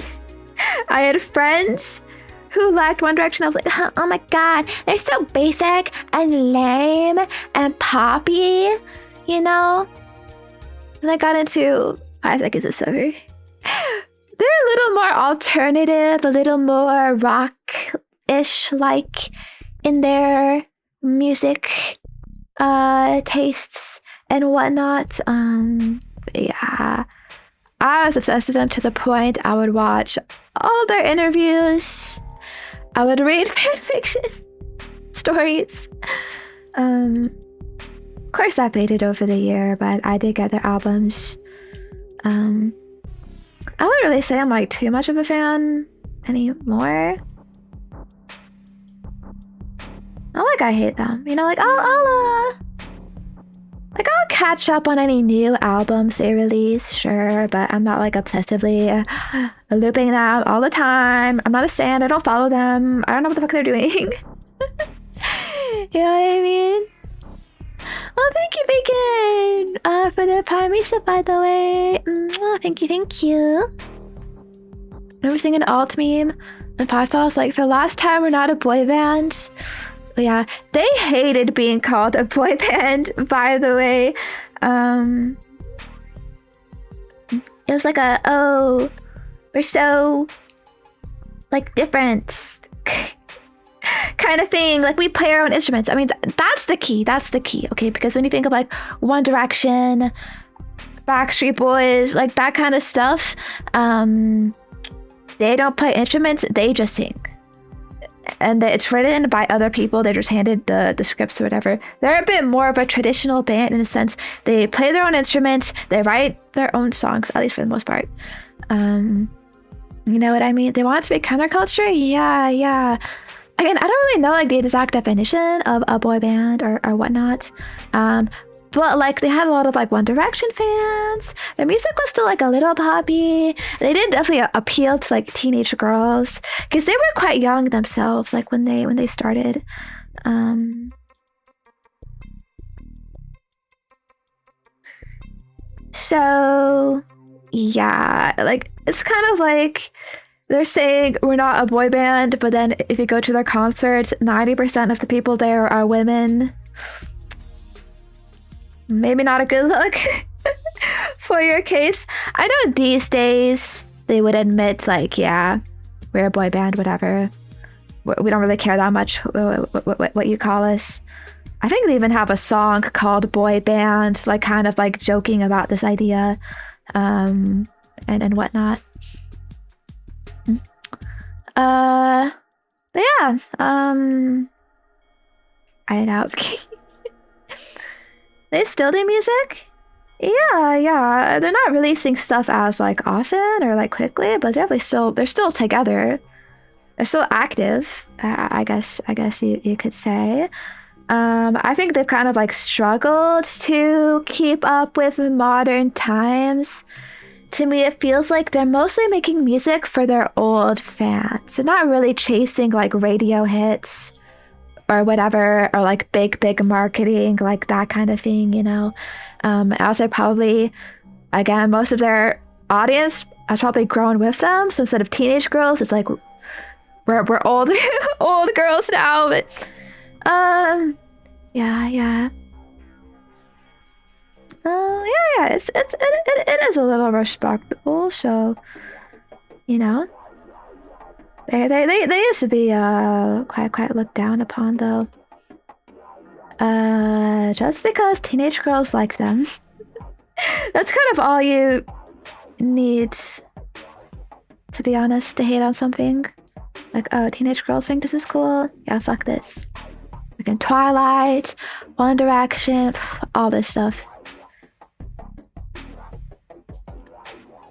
I had friends who liked One Direction. I was like, oh my god, they're so basic and lame and poppy, you know? And I got into 5 Seconds of Summer. They're a little more alternative, a little more rock-ish, like in their music tastes and whatnot. Yeah. I was obsessed with them to the point I would watch all their interviews. I would read fanfiction stories. Of course, that faded over the year, but I did get their albums. I wouldn't really say I'm like too much of a fan anymore. Not like I hate them, you know. Like I'll catch up on any new albums they release, sure, but I'm not like obsessively looping them all the time. I'm not a stan. I don't follow them. I don't know what the fuck they're doing. You know what I mean? Oh, thank you, Bacon, for the Prime Reset, by the way. Thank you. I remember seeing an alt meme and Pasta was like, for the last time, we're not a boy band. But yeah, they hated being called a boy band, by the way. It was like oh, we're so, like, different kind of thing. Like, we play our own instruments. I mean, that's the key, okay? Because when you think of, like, One Direction, Backstreet Boys, like, that kind of stuff, they don't play instruments, they just sing. And it's written by other people. They're just handed the scripts or whatever. They're a bit more of a traditional band in the sense they play their own instruments, they write their own songs, at least for the most part. You know what I mean? They want it to be counterculture? Yeah. Again, I don't really know like the exact definition of a boy band or whatnot. But like they have a lot of like One Direction fans. Their music was still like a little poppy. They did definitely appeal to like teenage girls because they were quite young themselves, like when they started. So yeah, like it's kind of like they're saying we're not a boy band, but then if you go to their concerts, 90% of the people there are women. Maybe not a good look for your case. I know these days they would admit like, yeah, we're a boy band, whatever. We don't really care that much what you call us. I think they even have a song called Boy Band, like kind of like joking about this idea and whatnot. But yeah, I doubt. They still do music? Yeah. They're not releasing stuff as like often or like quickly, but they're still together. They're still active. I guess you could say. I think they've kind of like struggled to keep up with modern times. To me, it feels like they're mostly making music for their old fans. They're not really chasing like radio hits or whatever, or like big marketing, like that kind of thing, you know. I would say probably, again, most of their audience has probably grown with them. So instead of teenage girls, it's like we're old old girls now. But yeah. It is a little respectable. So, you know. They used to be quite looked down upon though. Just because teenage girls like them. That's kind of all you need, to be honest, to hate on something. Like, oh, teenage girls think this is cool? Yeah, fuck this. Like in Twilight, One Direction, all this stuff.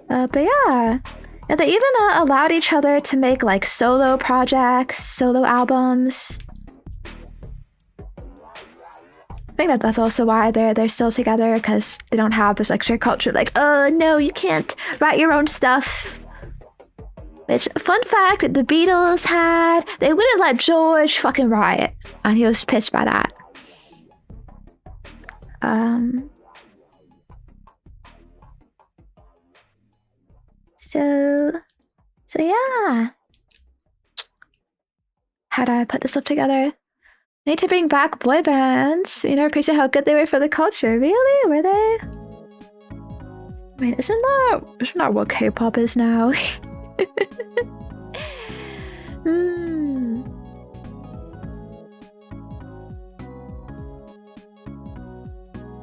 But yeah. Yeah, they even allowed each other to make like solo projects, solo albums. I think that that's also why they're still together, because they don't have this like strict culture like, oh no, you can't write your own stuff. Which, fun fact, the Beatles had, they wouldn't let George fucking write, and he was pissed by that. So yeah. How do I put this up together? I need to bring back boy bands. We never appreciate how good they were for the culture. Really? Were they? I mean, isn't that what K-pop is now?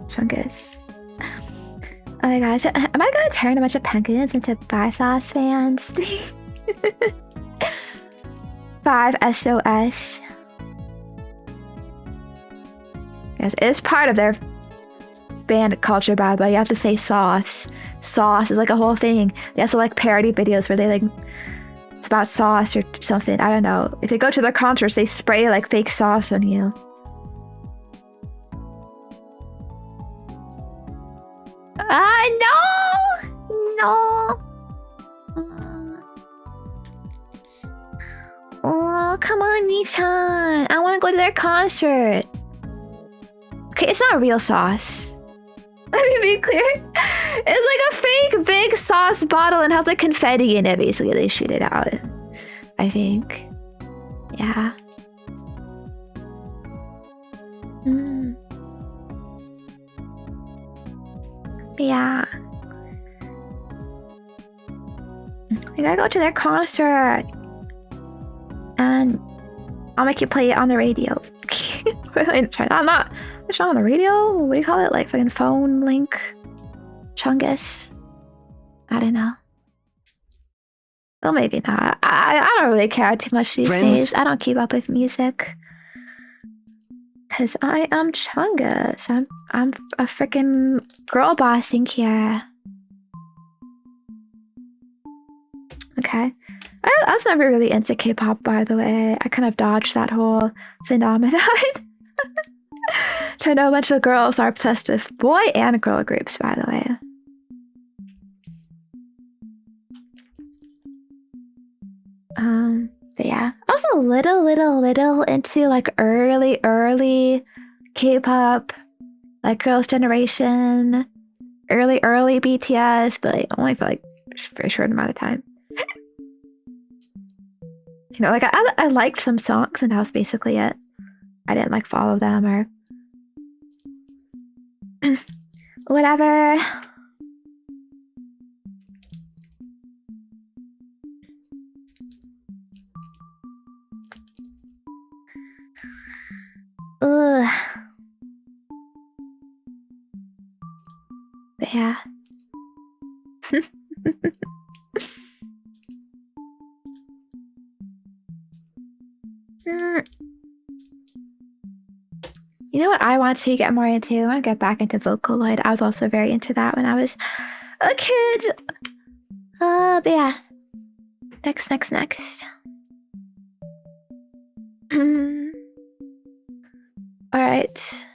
Chungus. Oh my gosh, am I gonna turn a bunch of penguins into 5 sauce fans? 5 SOS. Yes, it's part of their band culture, by the way. You have to say sauce. Sauce is like a whole thing. They also like parody videos where they like, it's about sauce or something. I don't know. If you go to their concerts, they spray like fake sauce on you. No! Oh, come on, Nichan. I want to go to their concert. Okay, it's not real sauce. Let me be clear. It's like a fake big sauce bottle and has like confetti in it. Basically, they shoot it out. I think. Yeah. Yeah. We gotta go to their concert. And I'll make you play it on the radio. I'm not. It's not on the radio. What do you call it? Like fucking phone link, Chungus. I don't know. Well, maybe not. I don't really care too much these days. I don't keep up with music. Cause I am Chungus. I'm a freaking girl bossing here. Okay. I was never really into K-pop, by the way. I kind of dodged that whole phenomenon. I know a bunch of girls are obsessed with boy and girl groups, by the way. But yeah, I was a little into like early K-pop, like Girls' Generation, early BTS, but like, only for like a very short amount of time. You know, like I liked some songs and that was basically it. I didn't like follow them or whatever. Ugh. But yeah. You know what I want to get more into? I want to get back into Vocaloid. I was also very into that when I was a kid. But yeah. Next. Alright.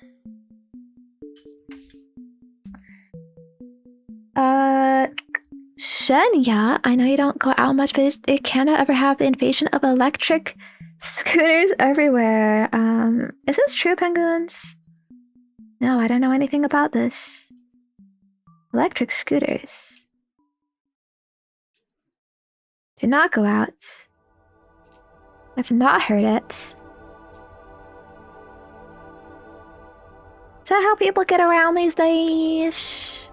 Zenya, I know you don't go out much, but it cannot ever have the invasion of electric scooters everywhere. Is this true, penguins? No, I don't know anything about this. Electric scooters. Do not go out. I've not heard it. Is that how people get around these days?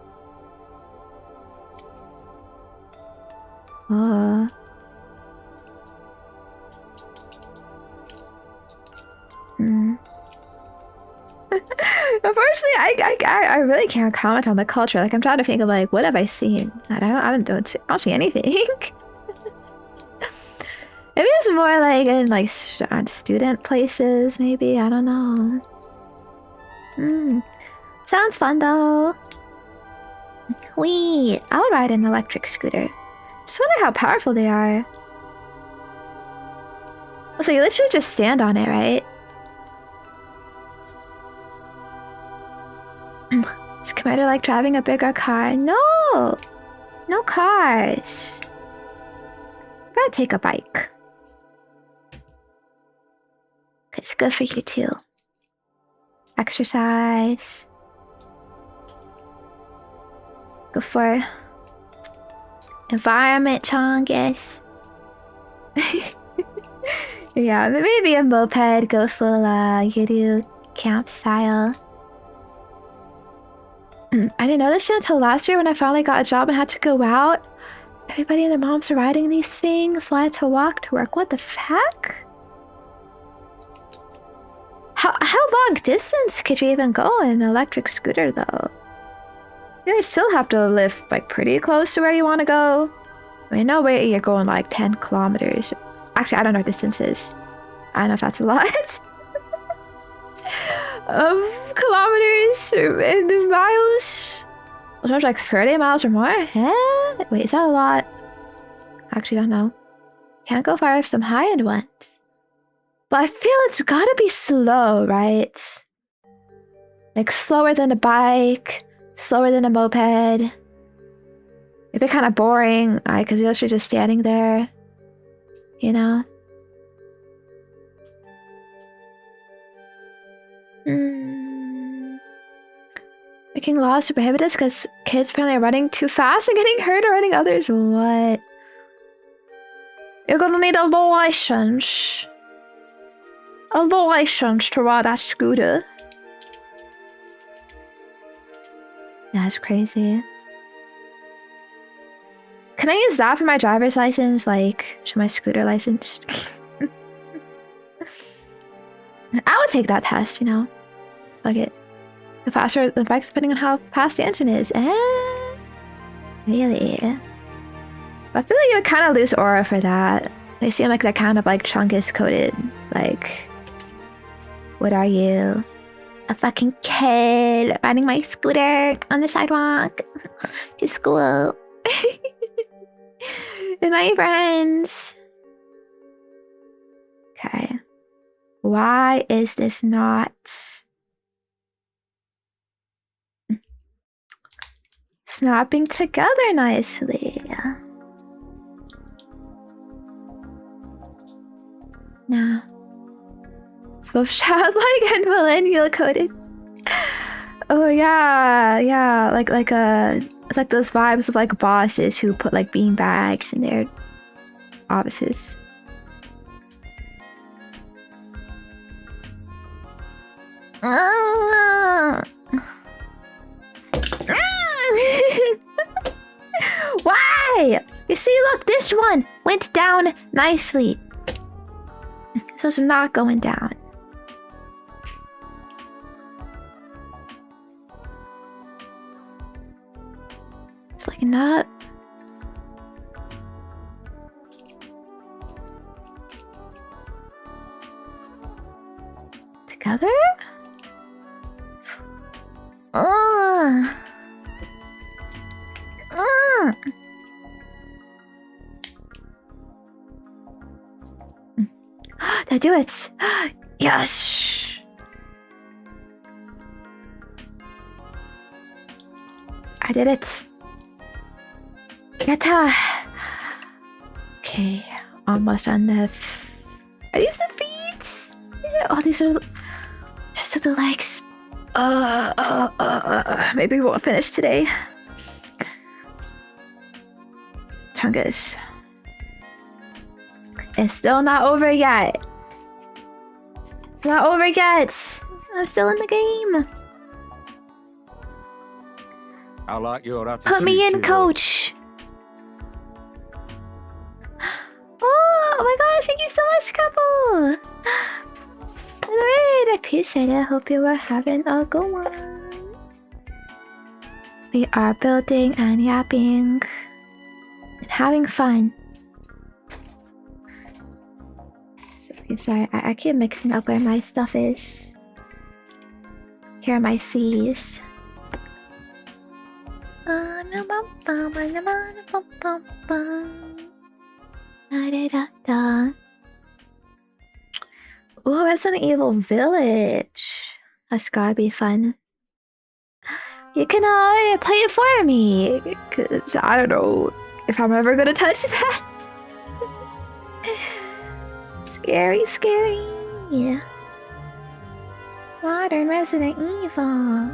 Unfortunately, I really can't comment on the culture. Like, I'm trying to think of like, what have I seen? I don't see anything. Maybe it's more like in like student places. Maybe, I don't know. Sounds fun though. Wee! I'll ride an electric scooter. Just wonder how powerful they are. So you literally just stand on it, right? It's compared to like driving a bigger car. No! No cars. Gotta take a bike. It's good for you too. Exercise. Good for environment, Chongus. Yeah, maybe a moped, go full you camp style. I didn't know this shit until last year when I finally got a job and had to go out. Everybody and their moms are riding these things, so I had to walk to work. What the fuck? How long distance could you even go in an electric scooter though? You still have to live like pretty close to where you want to go. I mean, no way you're going like 10 kilometers. Actually, I don't know what distance is. I don't know if that's a lot. Of kilometers and miles. Sometimes like 30 miles or more. Eh? Wait, is that a lot? Actually, don't know. Can't go far with some high-end ones. But I feel it's gotta be slow, right? Like slower than a bike, slower than a moped. It'd be kind of boring, right? Because you're literally just standing there, you know? Making laws to prohibit this because kids apparently are running too fast and getting hurt or hurting others. What? You're gonna need a license. A license to ride that scooter. That's crazy. Can I use that for my driver's license? Like, show my scooter license? I would take that test, you know? Fuck it. The faster the bike, depending on how fast the engine is. Really? I feel like you would kind of lose aura for that. They seem like they're kind of like chungus coated. Like, what are you? A fucking kid riding my scooter on the sidewalk to school. With my friends. Okay. Why is this not snapping together nicely? Nah. It's both childlike and millennial coded. Oh yeah, yeah. It's like those vibes of like bosses who put like bean bags in their offices. Why? You see, look, this one went down nicely. So it's not going down. It's like not. Together? Did I do it? Yes! I did it. Yatta! Okay, almost on the... Are these the feet? Oh, these are... Just the legs. Maybe we won't finish today. Chungus. It's still not over yet. It's not over yet. I'm still in the game. I like your attitude. Put me in, coach. Oh my gosh, thank you so much, couple. Alright, I appreciate it. I hope you were having a good one. We are building and yapping and having fun. Okay, sorry, I keep mixing up where my stuff is. Here are my C's. Ooh, Resident Evil Village. That's gotta be fun. You can play it for me, cause I don't know if I'm ever gonna touch that. Scary, scary. Yeah. Modern Resident Evil.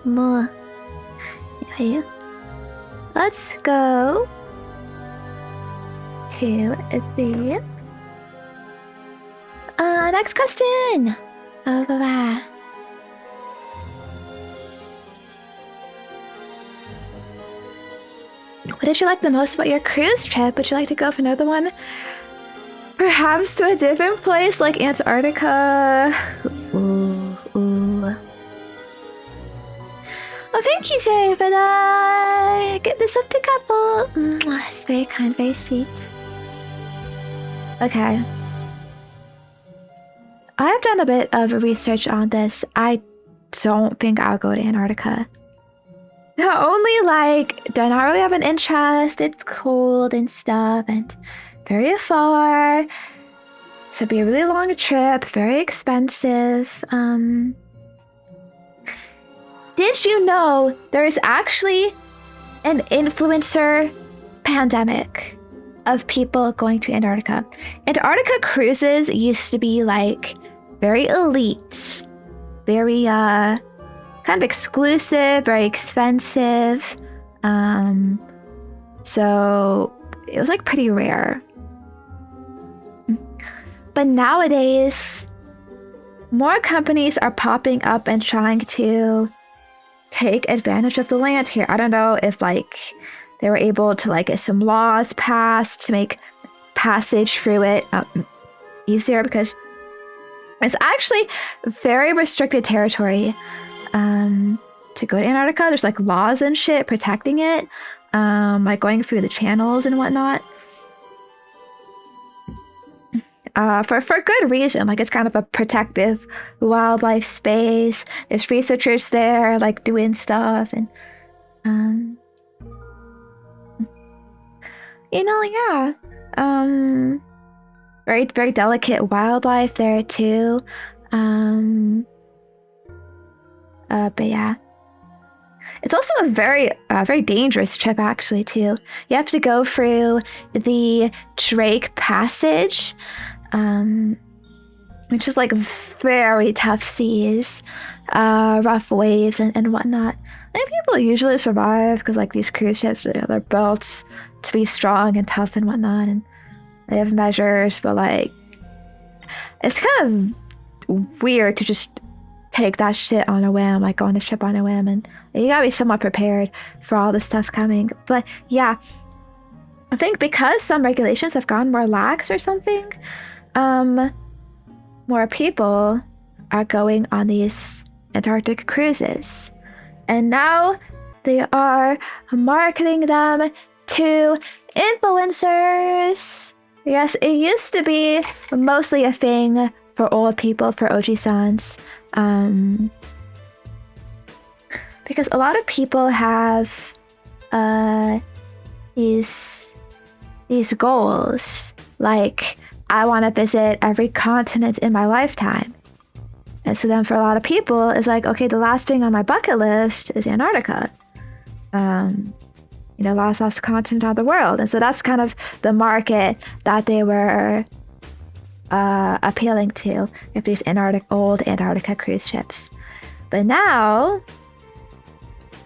More. Okay. Let's go to the next question. Oh, bye-bye. What did you like the most about your cruise trip? Would you like to go for another one? Perhaps to a different place like Antarctica. Ooh, ooh. Oh, thank you, Jay, for that. Get this up to couple. It's very kind, very sweet. Okay. I've done a bit of research on this. I don't think I'll go to Antarctica. Not only, like, do I not really have an interest, it's cold and stuff, and very far. So it'd be a really long trip, very expensive. Did you know there is actually an influencer pandemic of people going to Antarctica? Antarctica cruises used to be like very elite, very kind of exclusive, very expensive. So it was like pretty rare. But nowadays, more companies are popping up and trying to take advantage of the land here. I don't know if like they were able to like get some laws passed to make passage through it easier, because it's actually very restricted territory to go to Antarctica. There's like laws and shit protecting it, like going through the channels and whatnot. For good reason. Like, it's kind of a protective wildlife space. There's researchers there, like, doing stuff, and yeah. Very, very delicate wildlife there too. But yeah. It's also a very dangerous trip, actually, too. You have to go through the Drake Passage, which is like very tough seas, rough waves and whatnot. I think people usually survive because like these cruise ships, they're built to be strong and tough and whatnot, and they have measures, but like it's kind of weird to just take that shit on a whim, like go on the ship on a whim, and you gotta be somewhat prepared for all the stuff coming. But yeah, I think because some regulations have gone more lax or something, more people are going on these Antarctic cruises. And now they are marketing them to influencers. Yes, it used to be mostly a thing for old people, for Oji-sans. Because a lot of people have these goals, like, I want to visit every continent in my lifetime. And so then for a lot of people, it's like, okay, the last thing on my bucket list is Antarctica. Last continent of the world. And so that's kind of the market that they were appealing to with these old Antarctica cruise ships. But now,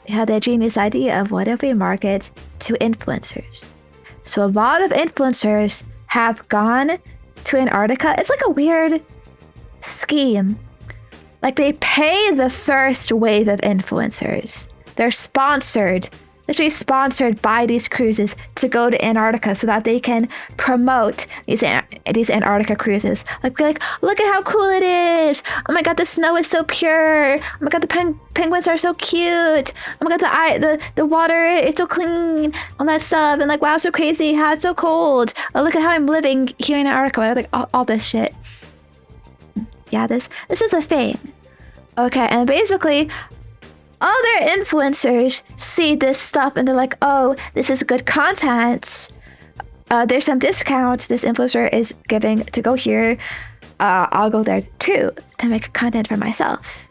they had their genius idea of what if we market to influencers. So a lot of influencers have gone to Antarctica. It's like a weird scheme. Like, they pay the first wave of influencers. They're literally sponsored by these cruises to go to Antarctica so that they can promote these Antarctica cruises. Like, look at how cool it is. Oh my god, the snow is so pure. Oh my god, the penguins are so cute. Oh my god, the water is so clean. All that stuff. And like, wow, so crazy. How it's so cold. Oh, look at how I'm living here in Antarctica. Like, all this shit. Yeah, this is a thing. Okay, and basically, other influencers see this stuff and they're like, oh, this is good content. There's some discount this influencer is giving to go here. I'll go there too to make content for myself.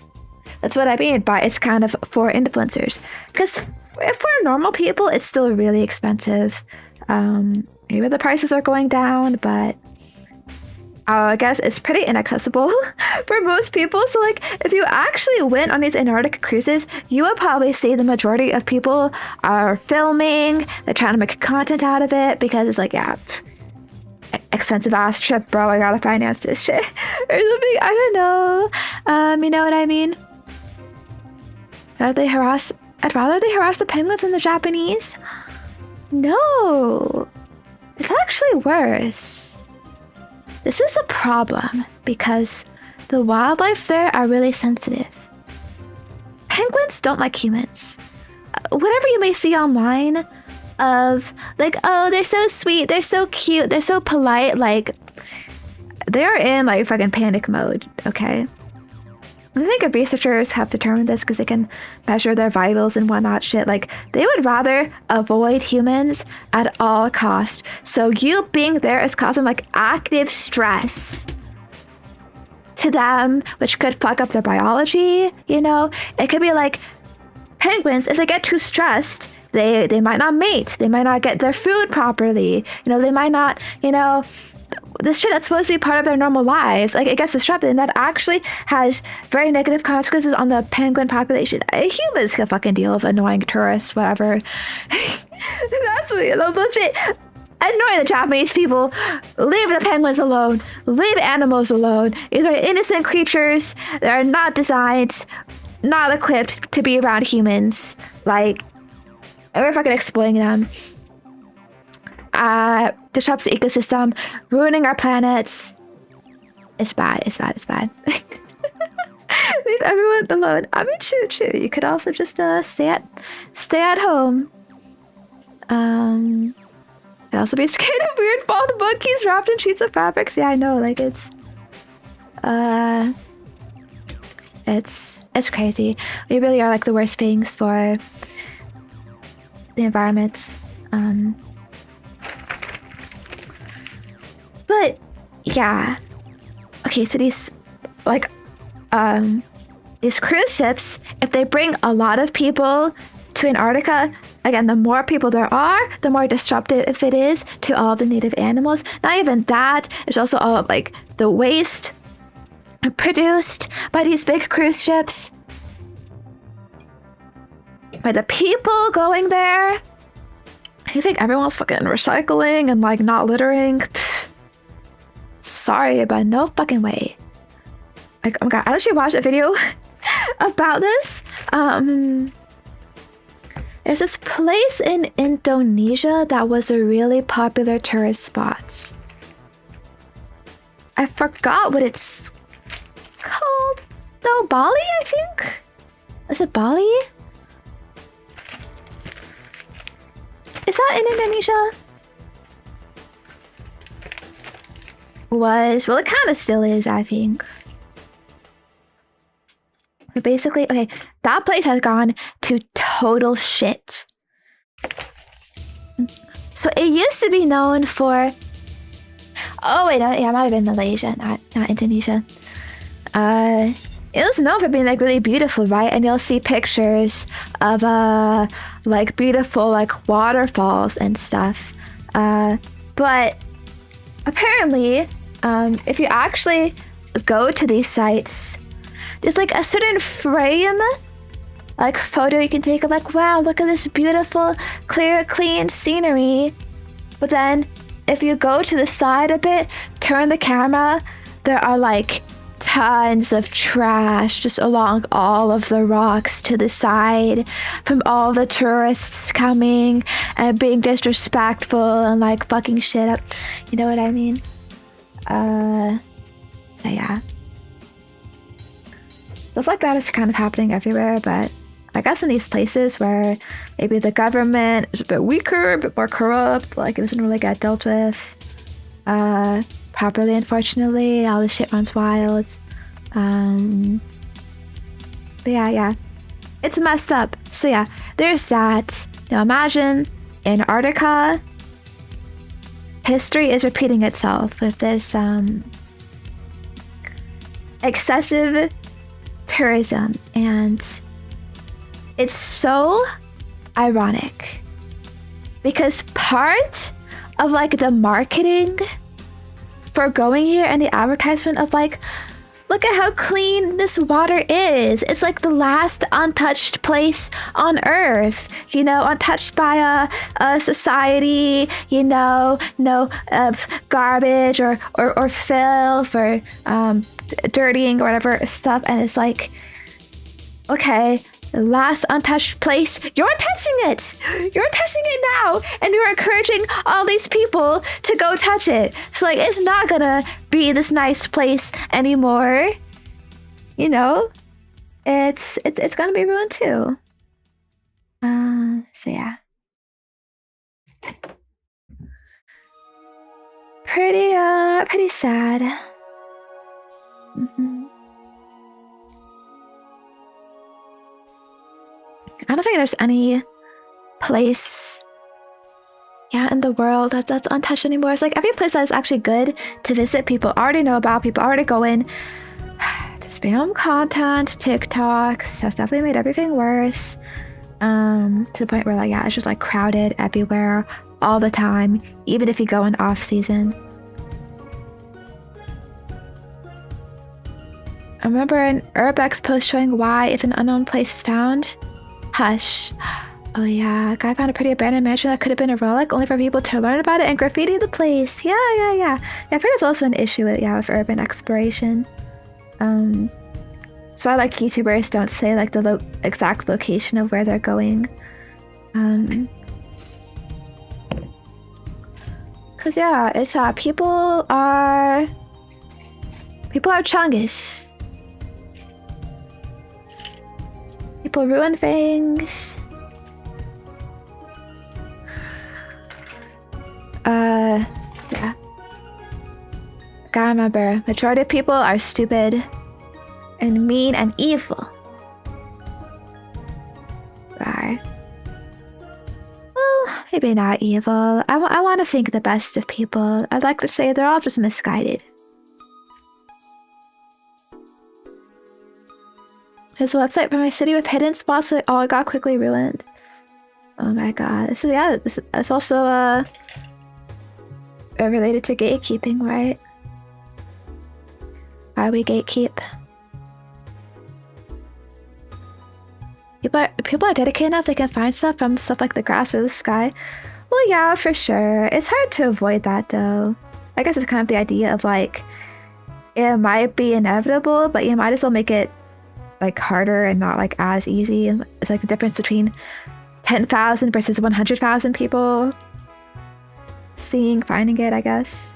That's what I mean by it's kind of for influencers. Because for normal people, it's still really expensive. Maybe the prices are going down, but I guess it's pretty inaccessible for most people. So like, if you actually went on these Antarctic cruises, you would probably see the majority of people are filming. They're trying to make content out of it because it's like, yeah, expensive ass trip, bro. I gotta finance this shit or something. I don't know. You know what I mean? I'd rather they harass the penguins than the Japanese. No, it's actually worse. This is a problem because the wildlife there are really sensitive. Penguins don't like humans. Whatever you may see online of like, oh, they're so sweet, they're so cute, they're so polite, like they're in like fucking panic mode, okay? I think researchers have determined this because they can measure their vitals and whatnot shit. Like, they would rather avoid humans at all cost. So you being there is causing like active stress to them, which could fuck up their biology, you know? It could be like penguins, if they get too stressed, they might not mate. They might not get their food properly. You know, they might not, you know, this shit that's supposed to be part of their normal lives, like it gets disrupted, and that actually has very negative consequences on the penguin population. Humans can fucking deal with annoying tourists, whatever. That's legit annoying the Japanese people. Leave the penguins alone. Leave animals alone. These are innocent creatures that are not designed, not equipped to be around humans. Like, we're fucking exploiting them. Disrupts the ecosystem, ruining our planets. It's bad, it's bad, it's bad. Leave everyone alone. I mean, true. You could also just stay at home. It'd also be scared of weird bald monkeys wrapped in sheets of fabrics. Yeah, I know, like it's crazy. We really are like the worst things for the environment. But yeah, okay, so these like these cruise ships, if they bring a lot of people to Antarctica, again, the more people there are, the more disruptive it is to all the native animals. Not even that, there's also all of like the waste produced by these big cruise ships, by the people going there. You think everyone's fucking recycling and like not littering? Pfft. Sorry, but no fucking way. Like, oh my god, I actually watched a video about this. There's this place in Indonesia that was a really popular tourist spot. I forgot what it's called though. Bali, I think? Is it Bali? Is that in Indonesia? Well, it kind of still is, I think. But basically, okay, that place has gone to total shit. So it used to be known for... Oh wait, no, yeah, it might have been Malaysia, not Indonesia. It was known for being like really beautiful, right? And you'll see pictures of like beautiful like waterfalls and stuff. But apparently, if you actually go to these sites, there's like a certain frame, like photo you can take of like, wow, look at this beautiful, clear, clean scenery. But then if you go to the side a bit, turn the camera, there are like tons of trash just along all of the rocks to the side from all the tourists coming and being disrespectful and like fucking shit up. You know what I mean? So yeah. Stuff like that is kind of happening everywhere, but I guess in these places where maybe the government is a bit weaker, a bit more corrupt, like it doesn't really get dealt with properly, unfortunately. All this shit runs wild. But yeah. It's messed up. So yeah, there's that. Now imagine Antarctica. History is repeating itself with this excessive tourism, and it's so ironic because part of like the marketing for going here and the advertisement of like, look at how clean this water is. It's like the last untouched place on Earth, you know, untouched by a society, you know, no garbage or filth or dirtying or whatever stuff. And it's like, okay, the last untouched place, you're touching it. You're touching it now. And you're encouraging all these people to go touch it. So like, it's not gonna be this nice place anymore. You know, it's gonna be ruined too. So yeah. Pretty sad. I don't think there's any place, in the world that's untouched anymore. It's like every place that is actually good to visit, people already know about, people already go in to spam content. TikTok has definitely made everything worse. To the point where like, it's just like crowded everywhere all the time, even if you go in off season. I remember an Urbex post showing why if an unknown place is found, hush. Oh yeah, a guy found a pretty abandoned mansion that could have been a relic, only for people to learn about it and graffiti the place. Yeah. I've heard it's also an issue with urban exploration. So I like YouTubers don't say like the exact location of where they're going. Cause it's people are chungus. People ruin things. Yeah. Gotta remember, majority of people are stupid and mean and evil. Right. Well, maybe not evil. I want to think the best of people. I'd like to say they're all just misguided. There's a website for my city with hidden spots that all got quickly ruined. Oh my god. So yeah, that's also related to gatekeeping, right? Why we gatekeep. People are dedicated enough they can find stuff from stuff like the grass or the sky. Well, yeah, for sure. It's hard to avoid that though. I guess it's kind of the idea of like, it might be inevitable, but you might as well make it like harder and not like as easy. And it's like the difference between 10,000 versus 100,000 people finding it, I guess.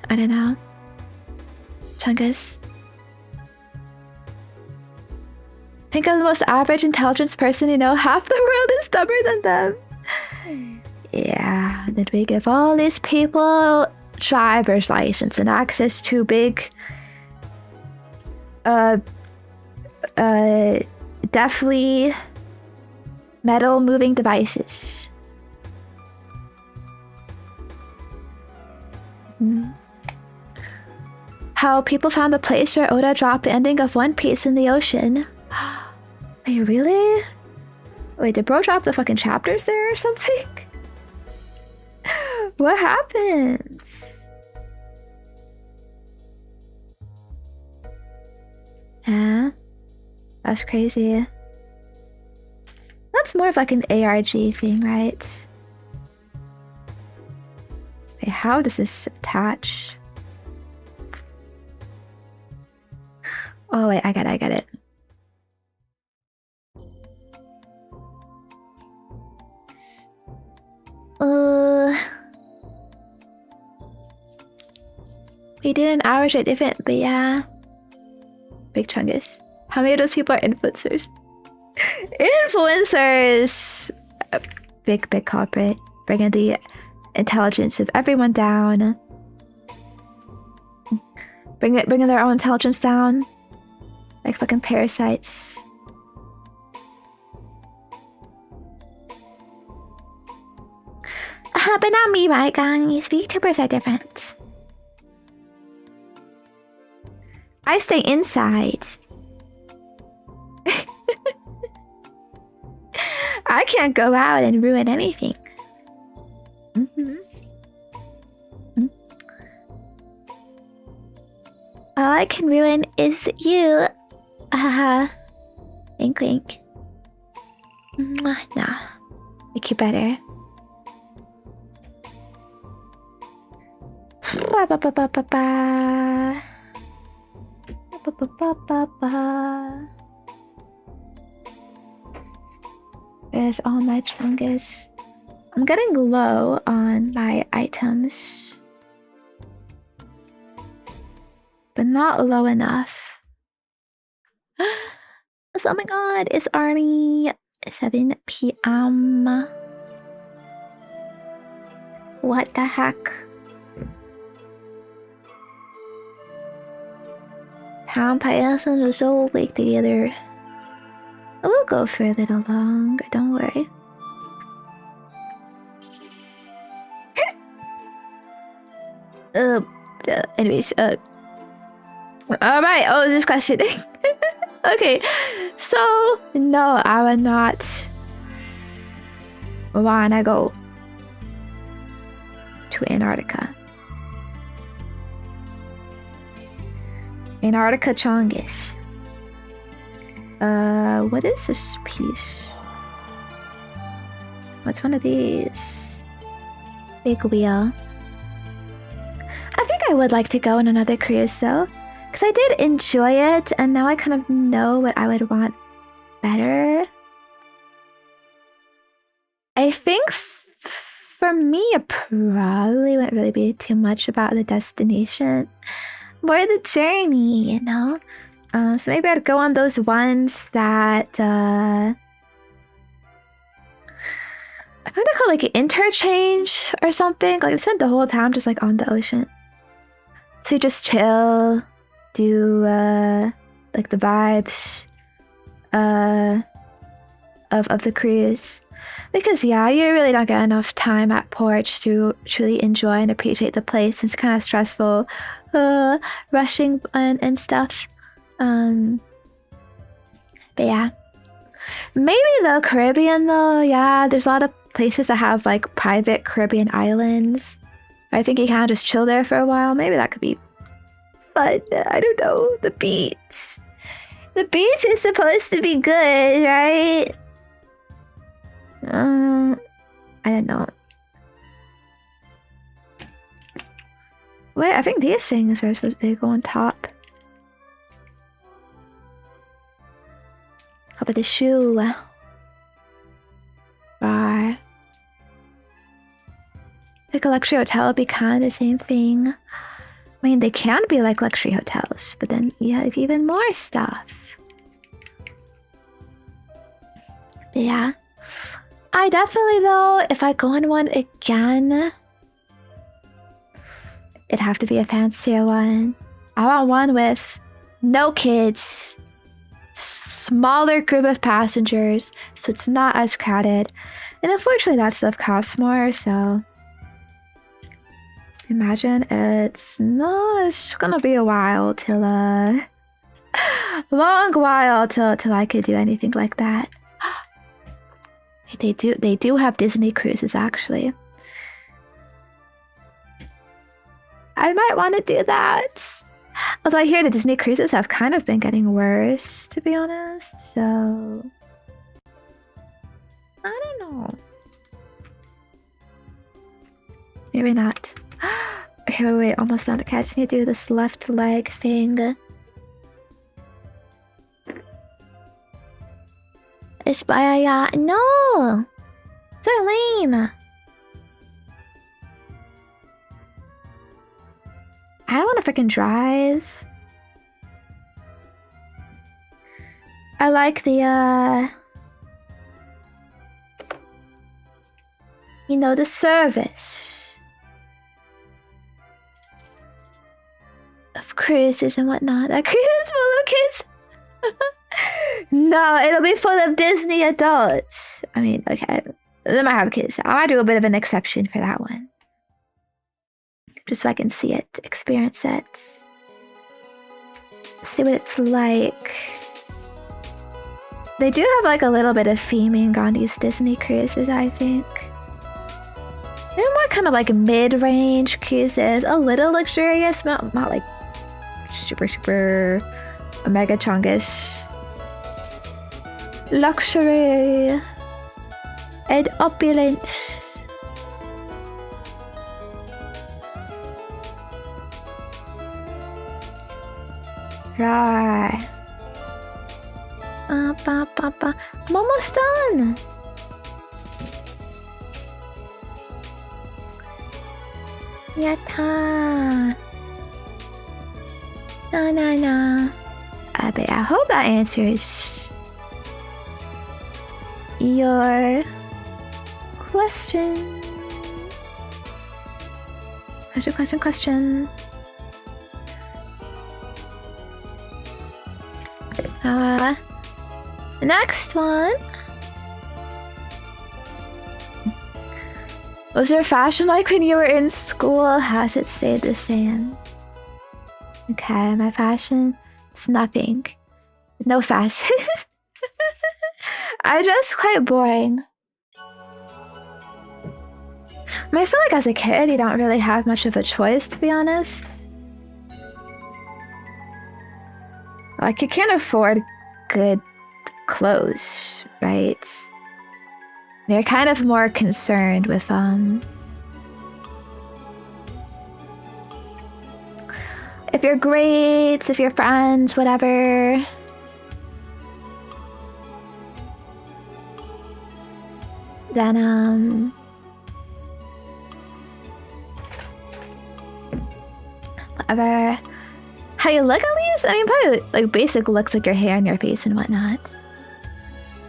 I don't know. Chungus. Think of the most average intelligence person you know, half the world is dumber than them. Yeah, then we give all these people driver's license and access to big deftly metal moving devices. How people found the place where Oda dropped the ending of One Piece in the ocean. Are you really? Wait, did bro drop the fucking chapters there or something? What happens? Yeah, that's crazy. That's more of like an ARG thing, right? Wait, how does this attach? Oh wait, I get it. We did an average at different, but yeah. Big chungus. How many of those people are influencers? Influencers! Big culprit. Bringing the intelligence of everyone down. bringing their own intelligence down, like fucking parasites. But not me, right, guys? VTubers are different. I stay inside. I can't go out and ruin anything. All I can ruin is you. Wink wink. Nah. Make you better. Ba ba ba ba ba ba. Ba ba ba ba ba. There's all my chungus. I'm getting low on my items, but not low enough. Oh my god, it's already 7 p.m. What the heck? Pound Pythons are so awake together. I will go for a little longer, don't worry. Anyways, alright, this question. Okay, so, no, I would not wanna go to Antarctica. Antarctica Chongus. What is this piece? What's one of these? Big wheel. I think I would like to go on another cruise though, because I did enjoy it, and now I kind of know what I would want better. I think for me, it probably wouldn't really be too much about the destination, more the journey, you know? So maybe I'd go on those ones that, I think they're called like interchange or something. Like, I spent the whole time just like on the ocean. So you just chill, do like the vibes of the cruise. Because yeah, you really don't get enough time at ports to truly enjoy and appreciate the place. It's kind of stressful, rushing and stuff. But yeah, maybe the Caribbean though. Yeah, there's a lot of places that have like private Caribbean islands. I think you can just chill there for a while. Maybe that could be fun. I don't know. The beach. The beach is supposed to be good, right? I don't know. Wait, I think these things are supposed to go on top. How about the shoe? Right. Like a luxury hotel would be kind of the same thing. I mean, they can be like luxury hotels, but then you have even more stuff. But yeah. I definitely, though, if I go on one again, it'd have to be a fancier one. I want one with no kids, smaller group of passengers, so it's not as crowded. And unfortunately, that stuff costs more, so imagine it's gonna be a while till long while till I could do anything like that. They do have Disney cruises, actually. I might want to do that. Although I hear the Disney cruises have kind of been getting worse, to be honest. So I don't know. Maybe not. Okay, wait, almost done. Okay, I just need to do this left leg thing. Aspire, no! So lame! I don't want to freaking drive. I like the, you know, the service. of cruises and whatnot. A cruise is full of kids. No, it'll be full of Disney adults. I mean, okay, they might have kids. I might do a bit of an exception for that one, just so I can see it, experience it, see what it's like. They do have like a little bit of theming on these Disney cruises, I think. They're more kind of like mid-range cruises, a little luxurious, not like super mega chungus. Luxury and opulence. Right. I'm almost done. Yatta. No. But I hope that answers your question. Question. Next one. What was your fashion like when you were in school? Has it stayed the same? Okay, my fashion is nothing. No fashion. I dress quite boring. I mean, I feel like as a kid, you don't really have much of a choice, to be honest. Like, you can't afford good clothes, right? They're kind of more concerned with, if your grades, if your friends, whatever. Then, whatever. How you look, at least? I mean, probably like basic looks, like your hair and your face and whatnot.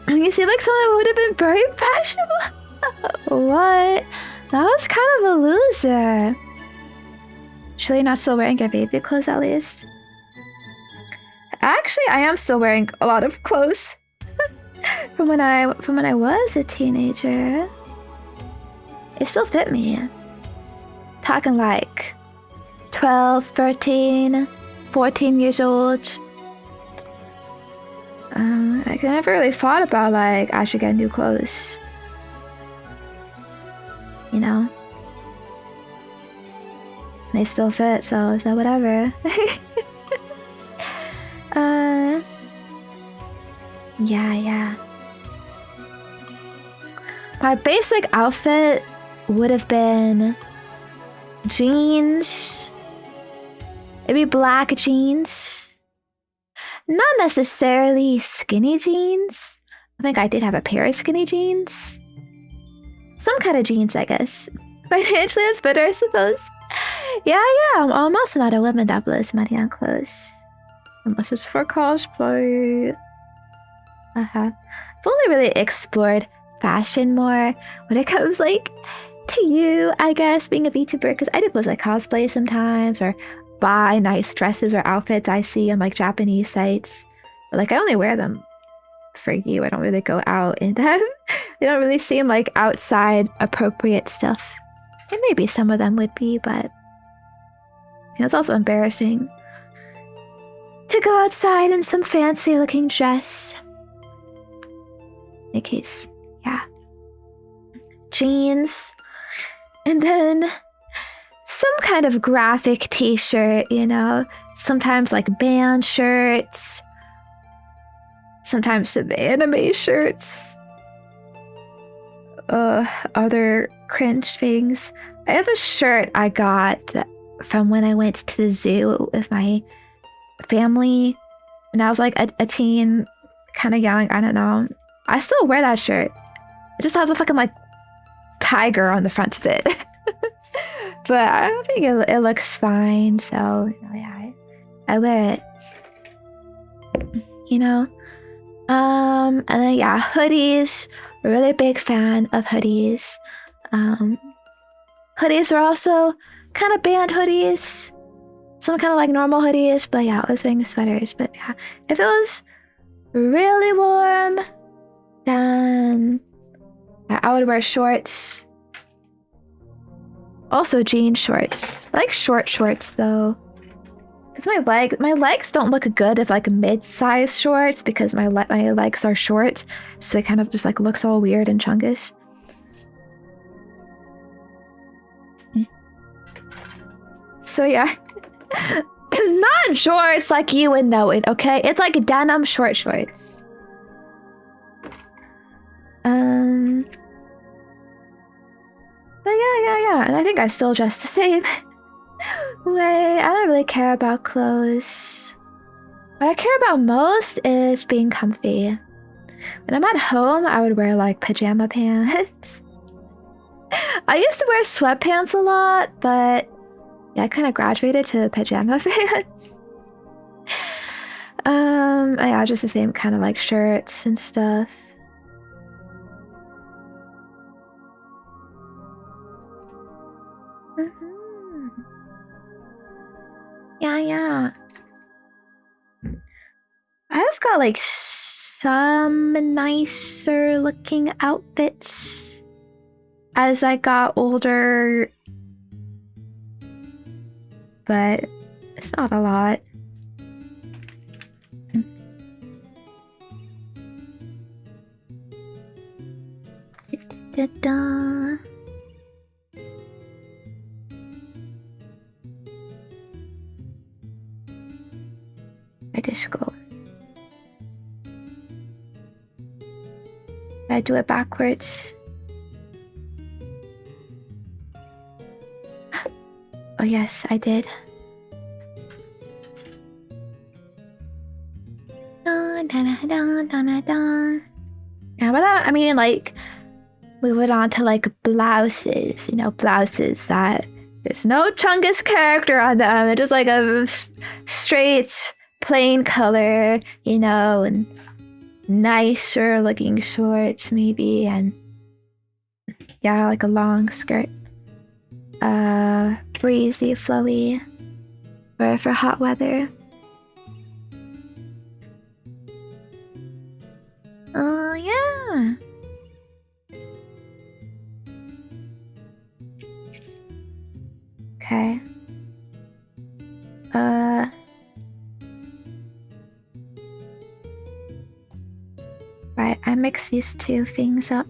I mean, you seem like someone that would have been very fashionable. What? That was kind of a loser. Surely you're not still wearing your baby clothes, at least? Actually, I am still wearing a lot of clothes from when I was a teenager. It still fit me. Talking like 12, 13, 14 years old. I never really thought about like I should get new clothes. You know? They still fit, so whatever. Yeah. My basic outfit would have been jeans. Maybe black jeans. Not necessarily skinny jeans. I think I did have a pair of skinny jeans. Some kind of jeans, I guess. Financially, it's better, I suppose. Yeah. I'm also not a woman that blows money on clothes. Unless it's for cosplay. I've only really explored fashion more when it comes like to you, I guess, being a VTuber, because I do post like cosplay sometimes or buy nice dresses or outfits I see on like Japanese sites. But like I only wear them for you. I don't really go out in them. They don't really seem like outside appropriate stuff. And maybe some of them would be, but you know, it's also embarrassing to go outside in some fancy looking dress. In case, yeah. Jeans. And then some kind of graphic t-shirt, you know. Sometimes like band shirts. Sometimes some anime shirts. Other cringe things. I have a shirt I got from when I went to the zoo with my family when I was like a teen, kind of young, I don't know. I still wear that shirt. It just has a fucking like tiger on the front of it. But I don't think it looks fine, so yeah, I wear it. You know? And then yeah, hoodies. A really big fan of hoodies. Hoodies are also kind of band hoodies. some kind of like normal hoodies, but yeah, I was wearing sweaters. But yeah, if it was really warm, then I would wear shorts. Also jean shorts. I like short shorts though. Cause my legs don't look good if like mid-size shorts because my legs are short, so it kind of just like looks all weird and chungus. So yeah, not shorts like you would know it. Okay, it's like denim short shorts. But yeah, and I think I still dress the same way. I don't really care about clothes. What I care about most is being comfy. When I'm at home, I would wear like pajama pants. I used to wear sweatpants a lot, but yeah, I kind of graduated to pajama pants. Yeah, just the same kind of like shirts and stuff. Yeah. I've got like some nicer looking outfits as I got older, but it's not a lot. Da-da. I just go. I do it backwards. Oh yes, I did. Dun, dun, dun, dun, dun, dun. Yeah, but I mean, like, we went on to like blouses. You know, blouses that there's no chungus character on them. They're just like a straight, plain color, you know, and nicer looking shorts maybe, and yeah, like a long skirt. Breezy, flowy, for hot weather. Oh yeah. Okay. Right, I mix these two things up.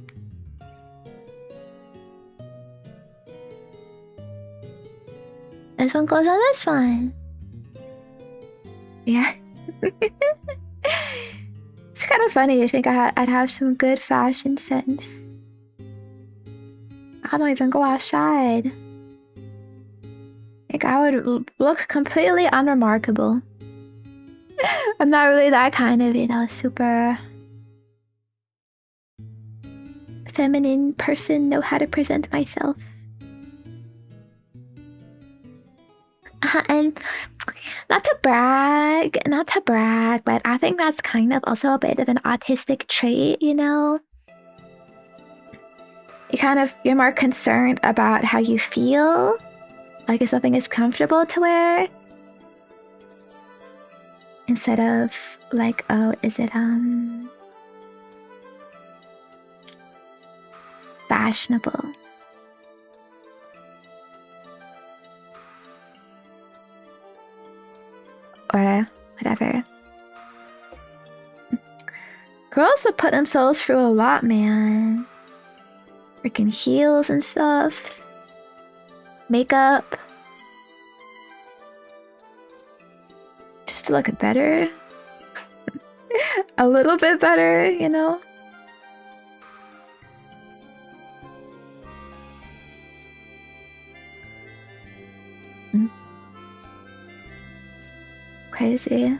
This one goes on this one. Yeah. It's kind of funny. I think I'd have some good fashion sense. I don't even go outside. Like, I would look completely unremarkable. I'm not really that kind of, you know, super feminine person, know how to present myself. And not to brag, but I think that's kind of also a bit of an autistic trait, you know? You're more concerned about how you feel, like if something is comfortable to wear, instead of like, oh, is it fashionable? Or whatever. Girls have put themselves through a lot, man. Freaking heels and stuff. Makeup. Just to look better. A little bit better, you know? Crazy.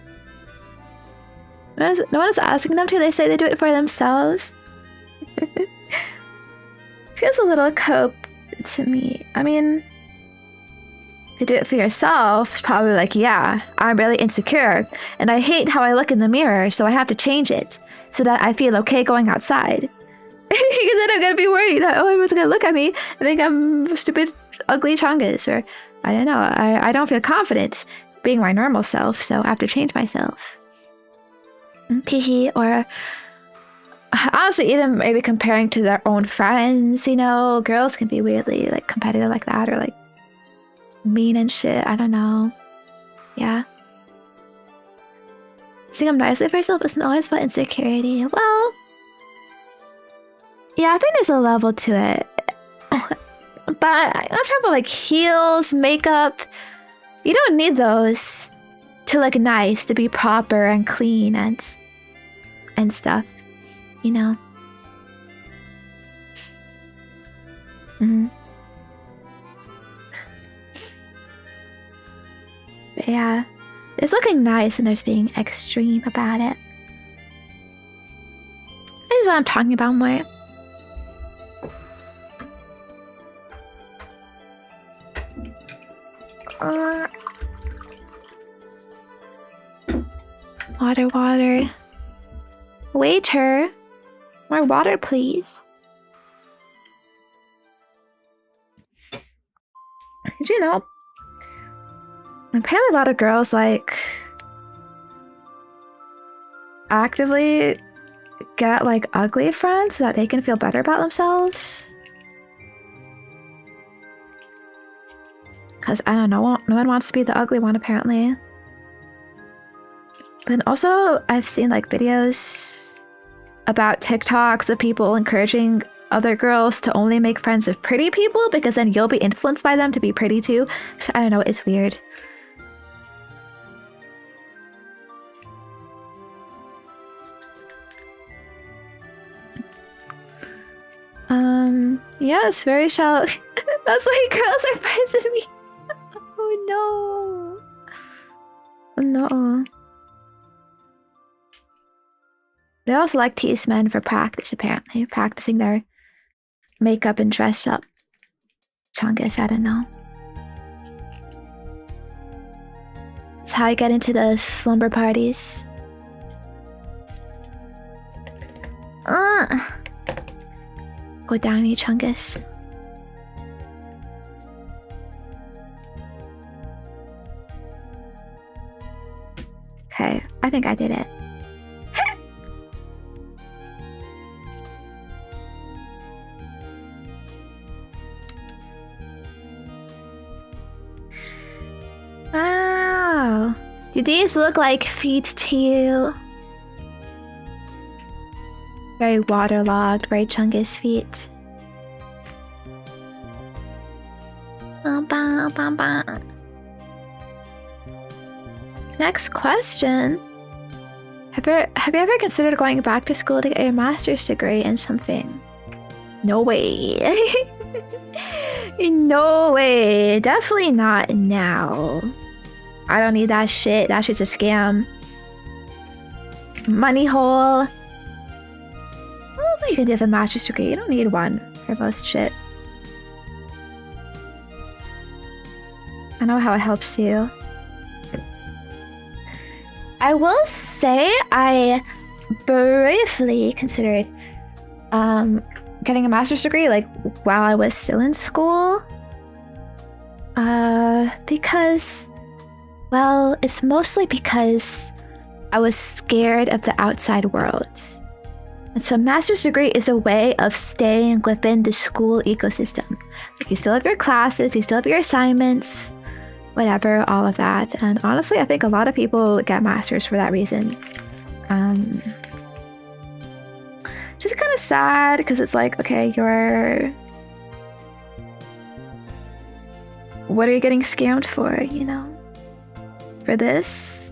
No one is asking them to. They say they do it for themselves. Feels a little cope to me. I mean, to do it for yourself, it's probably like, yeah, I'm really insecure and I hate how I look in the mirror, so I have to change it so that I feel okay going outside. Because then I'm gonna be worried that, oh, everyone's gonna look at me and think I'm stupid, ugly chungus, or I don't know. I don't feel confident being my normal self, so I have to change myself. Teehee. Or honestly, even maybe comparing to their own friends, you know, girls can be weirdly like competitive like that, or like mean and shit. I don't know. Yeah. Saying I'm nicely for yourself isn't always about insecurity. Well, yeah, I think there's a level to it. But I'm talking about like heels, makeup. You don't need those to look nice, to be proper and clean and stuff, you know. But yeah, it's looking nice and there's being extreme about it. This is what I'm talking about more. Water. Waiter, more water, please. Did you know? Apparently, a lot of girls like actively get like ugly friends so that they can feel better about themselves. Because I don't know, no one wants to be the ugly one apparently. But also, I've seen like videos about TikToks of people encouraging other girls to only make friends with pretty people because then you'll be influenced by them to be pretty too. I don't know, it's weird. Yeah, it's very shallow. That's why girls are friends with me. Oh no. No. They also like tease men for practice, apparently. Practicing their makeup and dress up. Chungus, I don't know. It's how I get into the slumber parties. Go down, you Chungus. Okay, I think I did it. Wow. Do these look like feet to you? Very waterlogged, very Chungus feet. Next question. Have you ever considered going back to school to get your master's degree in something? No way. No way. Definitely not now. I don't need that shit. That shit's a scam. Money hole. Well, you can do a master's degree. You don't need one for most shit. I know how it helps you. I will say I briefly considered getting a master's degree like while I was still in school. Because, well, it's mostly because I was scared of the outside world. And so a master's degree is a way of staying within the school ecosystem. Like you still have your classes, you still have your assignments, whatever, all of that. And honestly, I think a lot of people get masters for that reason. Just kind of sad because it's like, okay, what are you getting scammed for, you know? For this?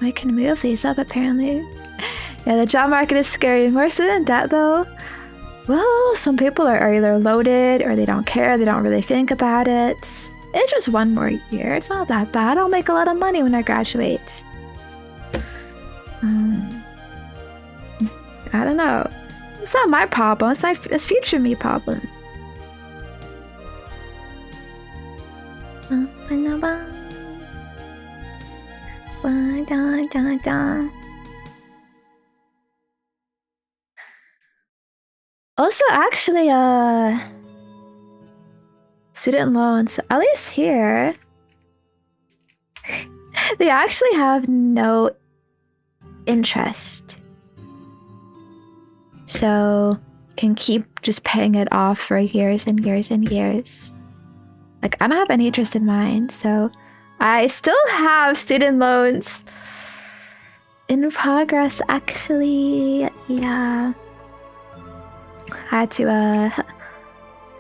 I can move these up apparently. Yeah, the job market is scary. More so than that though. Well, some people are either loaded or they don't care, they don't really think about it. It's just one more year, it's not that bad. I'll make a lot of money when I graduate. I don't know. It's not my problem, it's future me problem. Also, actually, student loans, at least here, they actually have no interest. So you can keep just paying it off for years and years and years. Like, I don't have any interest in mine, so I still have student loans in progress, actually. Yeah. I had to,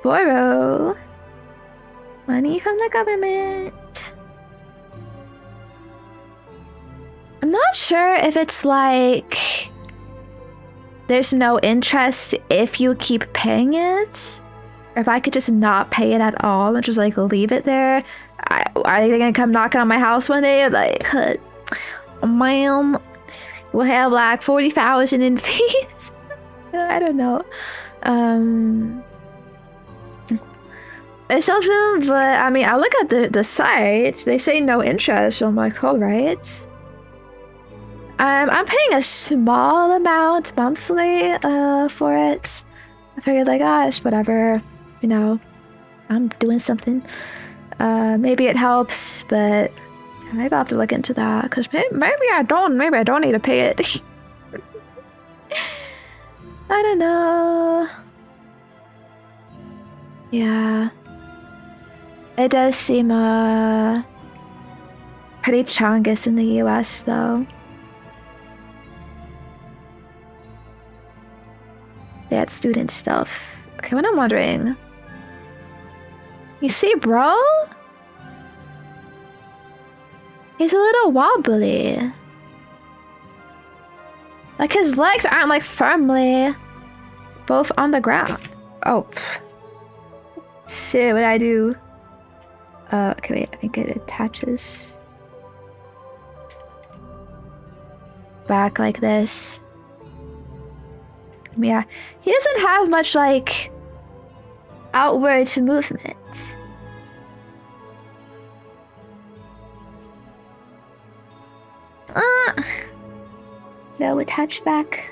borrow money from the government. I'm not sure if it's like there's no interest if you keep paying it, or if I could just not pay it at all and just like leave it there. Are they gonna come knocking on my house one day like, ma'am, we'll have like 40,000 in fees? I don't know. It's something, but I mean, I look at the site, they say no interest, so I'm like, all right. I'm paying a small amount monthly for it. I figured like, gosh, whatever, you know, I'm doing something. Maybe it helps, but maybe I'll have to look into that, because maybe I don't need to pay it. I don't know. Yeah. It does seem pretty chungus in the US though. They had student stuff. Okay, what I'm wondering. You see, bro? He's a little wobbly. Like his legs aren't like firmly both on the ground. Oh. Shit, what did I do? Okay, wait, I think it attaches back like this. Yeah, he doesn't have much like outwards movement. No, attach back.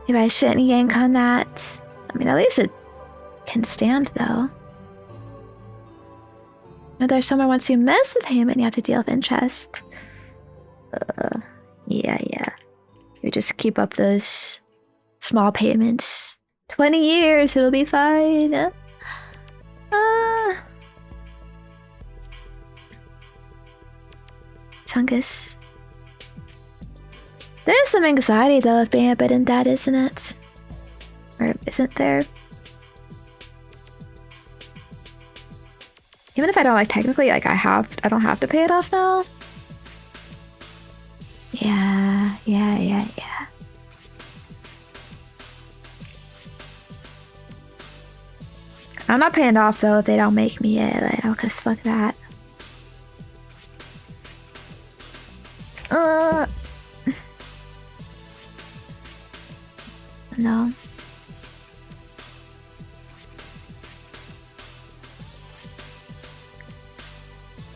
Maybe I shouldn't yank on that. I mean, at least it can stand though. No, there's someone once you miss the payment, you have to deal with interest. Yeah. You just keep up those small payments. 20 years, it'll be fine. Chungus. There's some anxiety though of being a bit in debt, isn't it? Or isn't there? Even if I don't like technically, like I don't have to pay it off now. Yeah. I'm not paying it off though if they don't make me it. Like, oh, cause fuck that. No.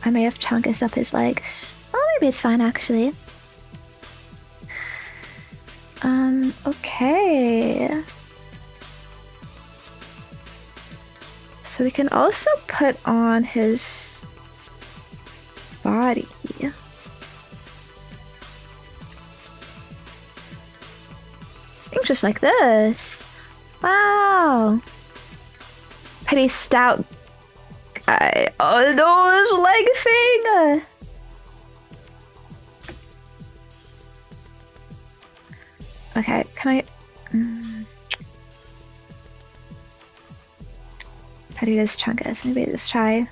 I may have chunkus up his legs. Oh, maybe it's fine actually. Okay. So we can also put on his body. I think just like this. Wow. Pretty stout guy. Oh no, his leg thing. Okay, can I... How do this chunkus? Maybe just try...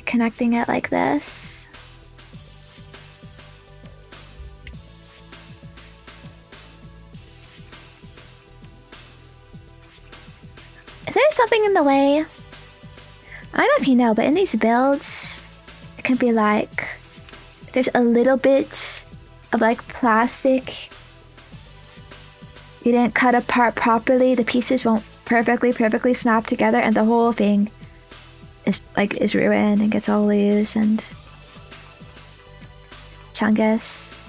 Connecting it like this. Is there something in the way? I don't know if you know, but in these builds, it can be like, there's a little bit of like plastic. You didn't cut apart properly, the pieces won't perfectly snap together, and the whole thing is ruined and gets all loose, and Chungus.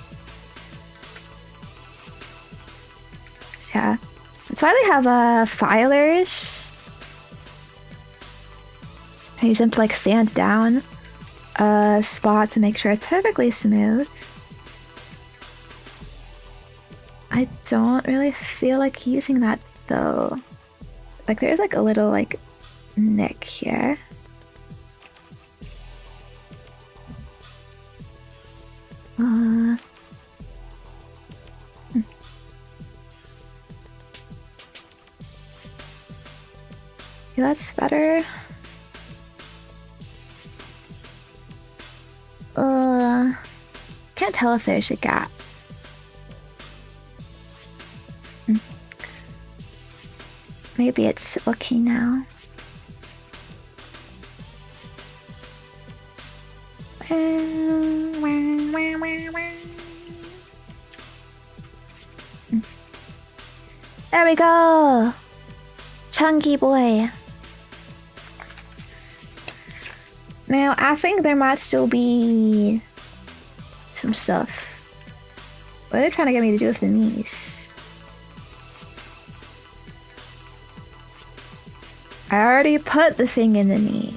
So yeah, that's why they have filers. I use them to like sand down a spot to make sure it's perfectly smooth. I don't really feel like using that though. Like there's like a little like nick here. Yeah, that's better. Can't tell if there's a gap. Maybe it's okay now. There we go! Chunky boy. Now, I think there might still be some stuff. What are they trying to get me to do with the knees? I already put the thing in the knee.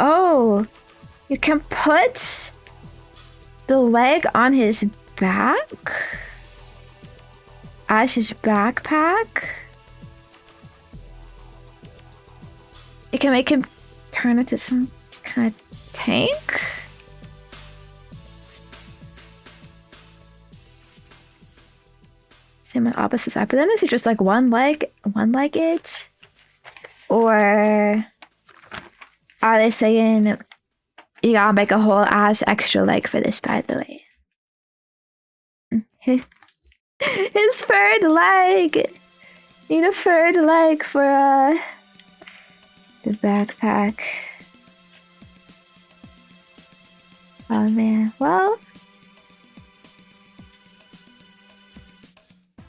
Oh, you can put the leg on his back as his backpack. It can make him turn into some kind of tank. Same on opposite side, but then is it just like one-legged? Or are they saying you gotta make a whole ass extra leg for this, by the way? His third leg! Need a third leg for the backpack. Oh man, well,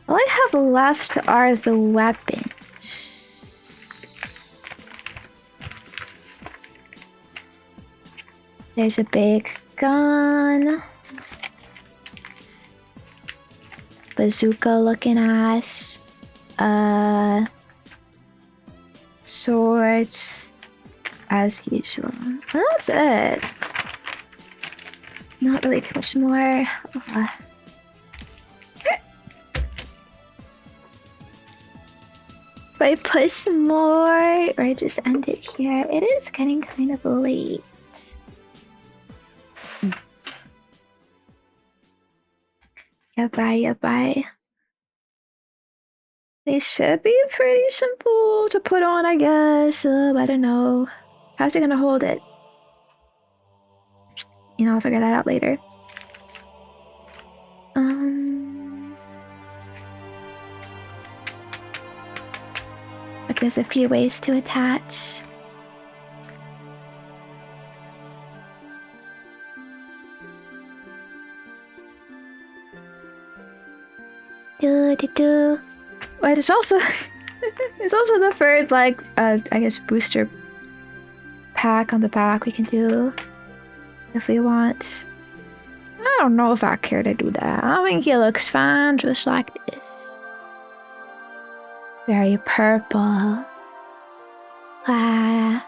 all I have left are the weapons. There's a big gun. Bazooka looking ass. Swords. As usual. Well, that's it. Not really too much more. If I put some more, or I just end it here, it is getting kind of late. Yeah, bye. They should be pretty simple to put on, I guess. I don't know. How's it gonna hold it? You know, I'll figure that out later. Like there's a few ways to attach. Well, there's also it's also the third like I guess booster pack on the back we can do if we want. I don't know if I care to do that. I think he looks fine just like this. Very purple. Okay.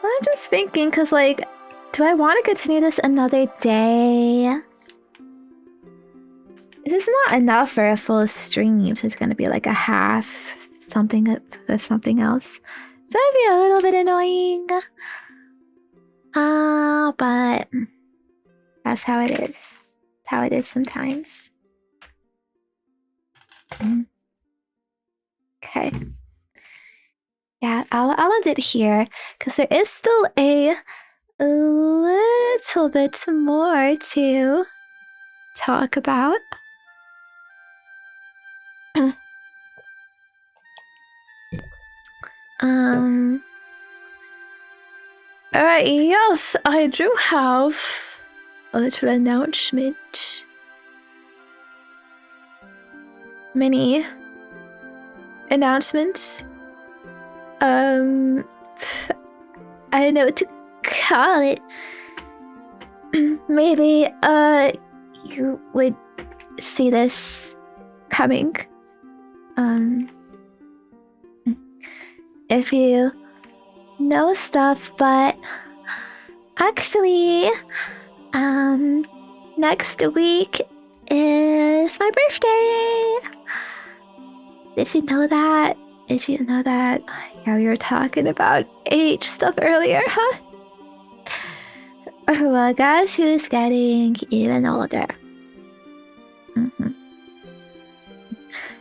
I'm just thinking, because, like, do I want to continue this another day? This is not enough for a full stream, so it's going to be like a half something of something else. So it'd be a little bit annoying. But that's how it is. That's how it is sometimes. Okay. Yeah, I'll end it here because there is still a little bit more to talk about. Um. Alright, yes, I do have a little announcement. Many announcements. I don't know what to call it. Maybe, you would see this coming. If you know stuff, but actually, next week is my birthday. Did you know that? Did you know that? Yeah, we were talking about age stuff earlier, huh? Well, guess who's getting even older?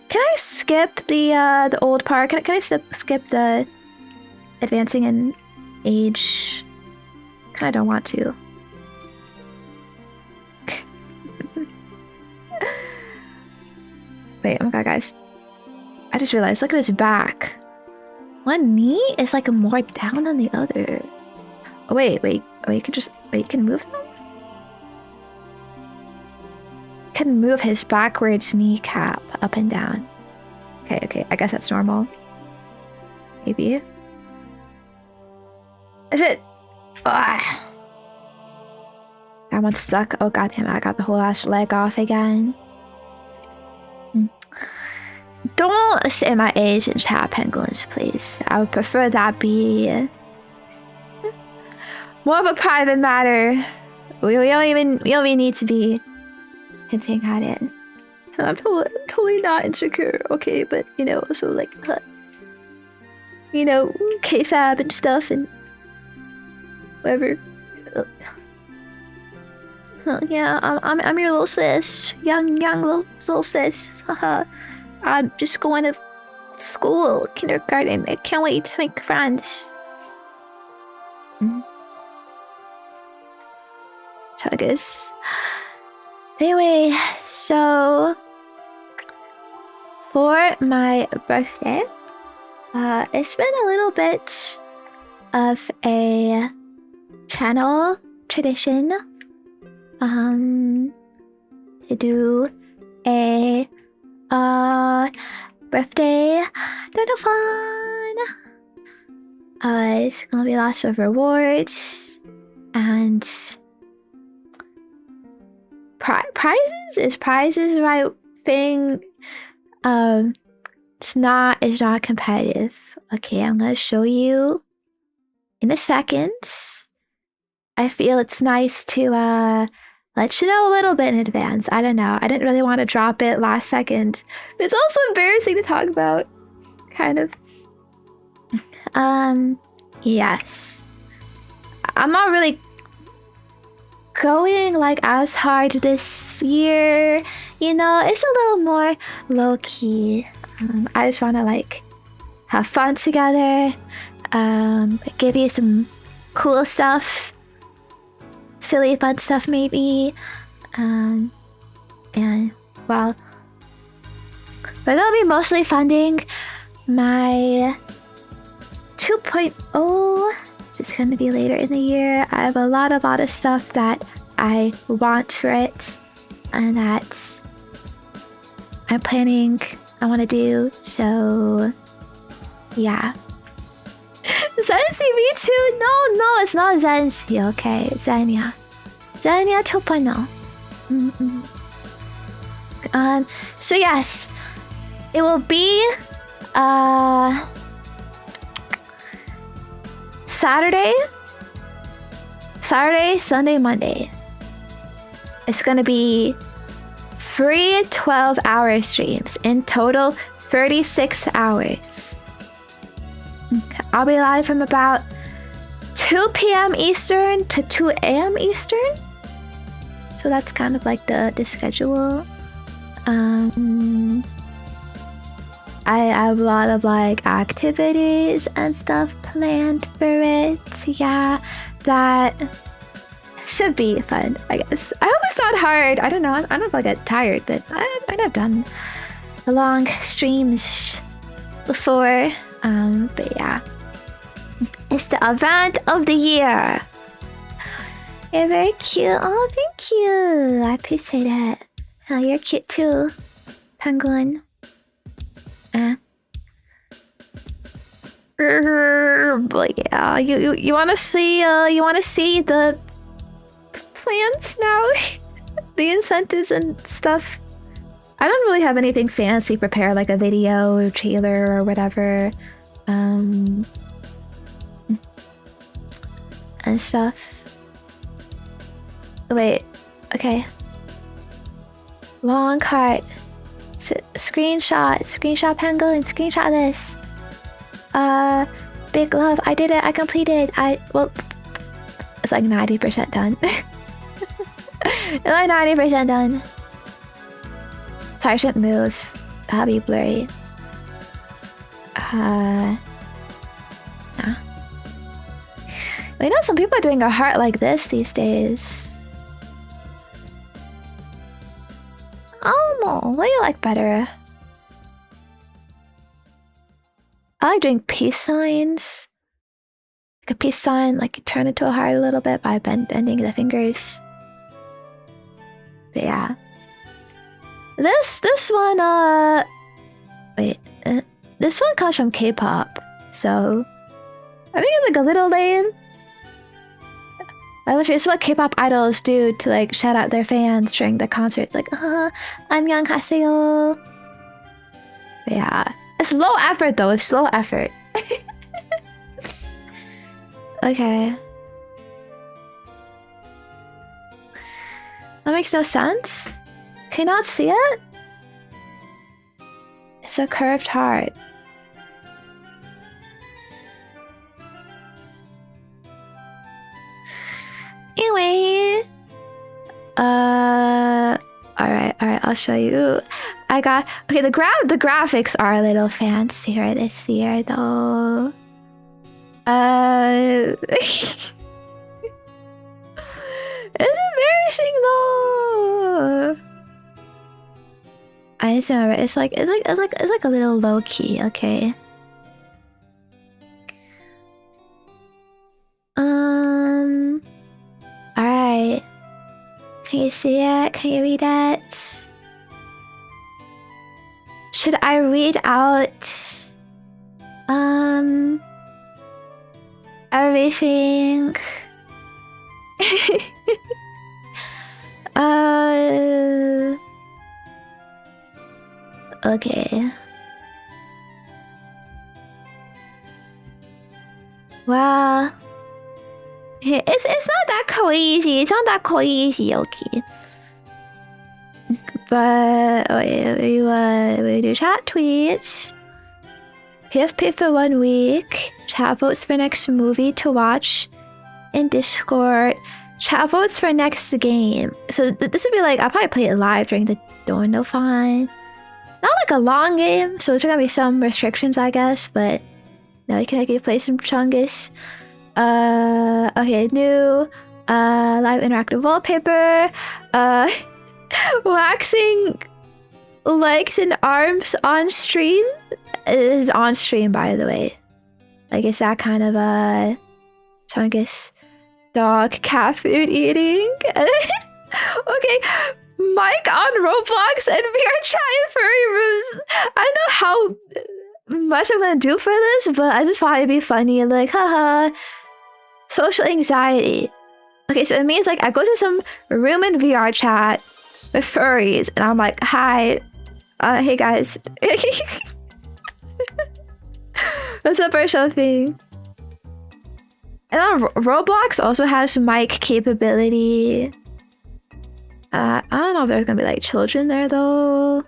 Can I skip the old part? Can I skip the advancing in age? Kinda don't want to. Wait, oh my god, guys. I just realized, look at his back. One knee is like more down than the other. Oh, wait, you can move them? Can move his backwards kneecap up and down. Okay, I guess that's normal. Maybe. Is it? Ugh. That one's stuck. Oh goddamn! I got the whole ass leg off again. Don't say my age in chat, penguins, please. I would prefer that be more of a private matter. We don't even need to be hinting at it. I'm totally not insecure, okay? But you know, also like, you know, K-fab and stuff and whatever. Yeah, I'm your little sis, young little sis. Haha. I'm just going to school, kindergarten. I can't wait to make friends. Chuggus. Anyway, so for my birthday, it's been a little bit of a channel tradition to do a birthday donathon. It's gonna be lots of rewards and prizes. Is prizes the right thing? It's not competitive. Okay, I'm gonna show you in a second. I feel it's nice to let you know a little bit in advance. I don't know. I didn't really want to drop it last second. But it's also embarrassing to talk about. Kind of. Yes. I'm not really going like as hard this year. You know, it's a little more low-key. I just want to like have fun together. Give you some cool stuff. Silly fun stuff maybe. And well, we're gonna be mostly funding my 2.0. It's gonna be later in the year. I have a lot of stuff that I want for it and that I'm planning I want to do. So yeah. Zency, me too. No, it's not Zency. Okay, Zenya 2.0. So yes, it will be Saturday, Sunday, Monday. It's gonna be 3 12-hour streams. In total, 36 hours. I'll be live from about 2 p.m. Eastern to 2 a.m. Eastern. So that's kind of like the schedule. I have a lot of like activities and stuff planned for it. Yeah, that should be fun, I guess. I hope it's not hard. I don't know. I don't know if I'll get tired, but I've done long streams before. But yeah. It's the event of the year. You're very cute. Oh, thank you. I appreciate it. Oh, you're cute too, penguin. But yeah, you wanna see the plans now? The incentives and stuff. I don't really have anything fancy prepared, like a video or trailer or whatever. And stuff. Wait, okay. Long card. Screenshot penguin, screenshot this. Big love, I did it, I completed. Well, it's like 90% done. It's like 90% done. Sorry, I shouldn't move. That'll be blurry. Nah. You know, some people are doing a heart like this these days. I don't know. What do you like better? I like doing peace signs. Like a peace sign, like you turn it to a heart a little bit by bending the fingers. But yeah. This one, wait. This one comes from K-pop. So, I think it's like a little lame. It's what K-pop idols do to like shout out their fans during their concerts. Like, 안녕하세요. Yeah. It's low effort though, it's slow effort. Okay. That makes no sense. Can you not see it? It's a curved heart. Anyway, alright, I'll show you. I got okay. The graphics are a little fancier this year, though. It's embarrassing though. I just remember it's like a little low key. Okay. Alright. Can you see it? Can you read it? Should I read out everything? Okay. Well, it's not that crazy. It's not that crazy, okay. But we do chat tweets. PFP for 1 week. Chat votes for next movie to watch in Discord. Chat votes for next game. So this would be like, I'll probably play it live during the Dono-fine. Not like a long game, so there's gonna be some restrictions, I guess, but now you can actually play some Chungus. Okay, new live interactive wallpaper. Waxing legs and arms on stream. It is on stream, by the way. Like, it's that kind of Chungus dog cat food eating. Okay, Mike on Roblox and VR chat in furry rooms. I don't know how much I'm gonna do for this, but I just thought it'd be funny. Like, haha. Social anxiety. Okay, so it means like I go to some room in VR chat with furries, and I'm like, hi, hey guys. What's up or something? And then Roblox also has mic capability. I don't know if there's gonna be like children there though.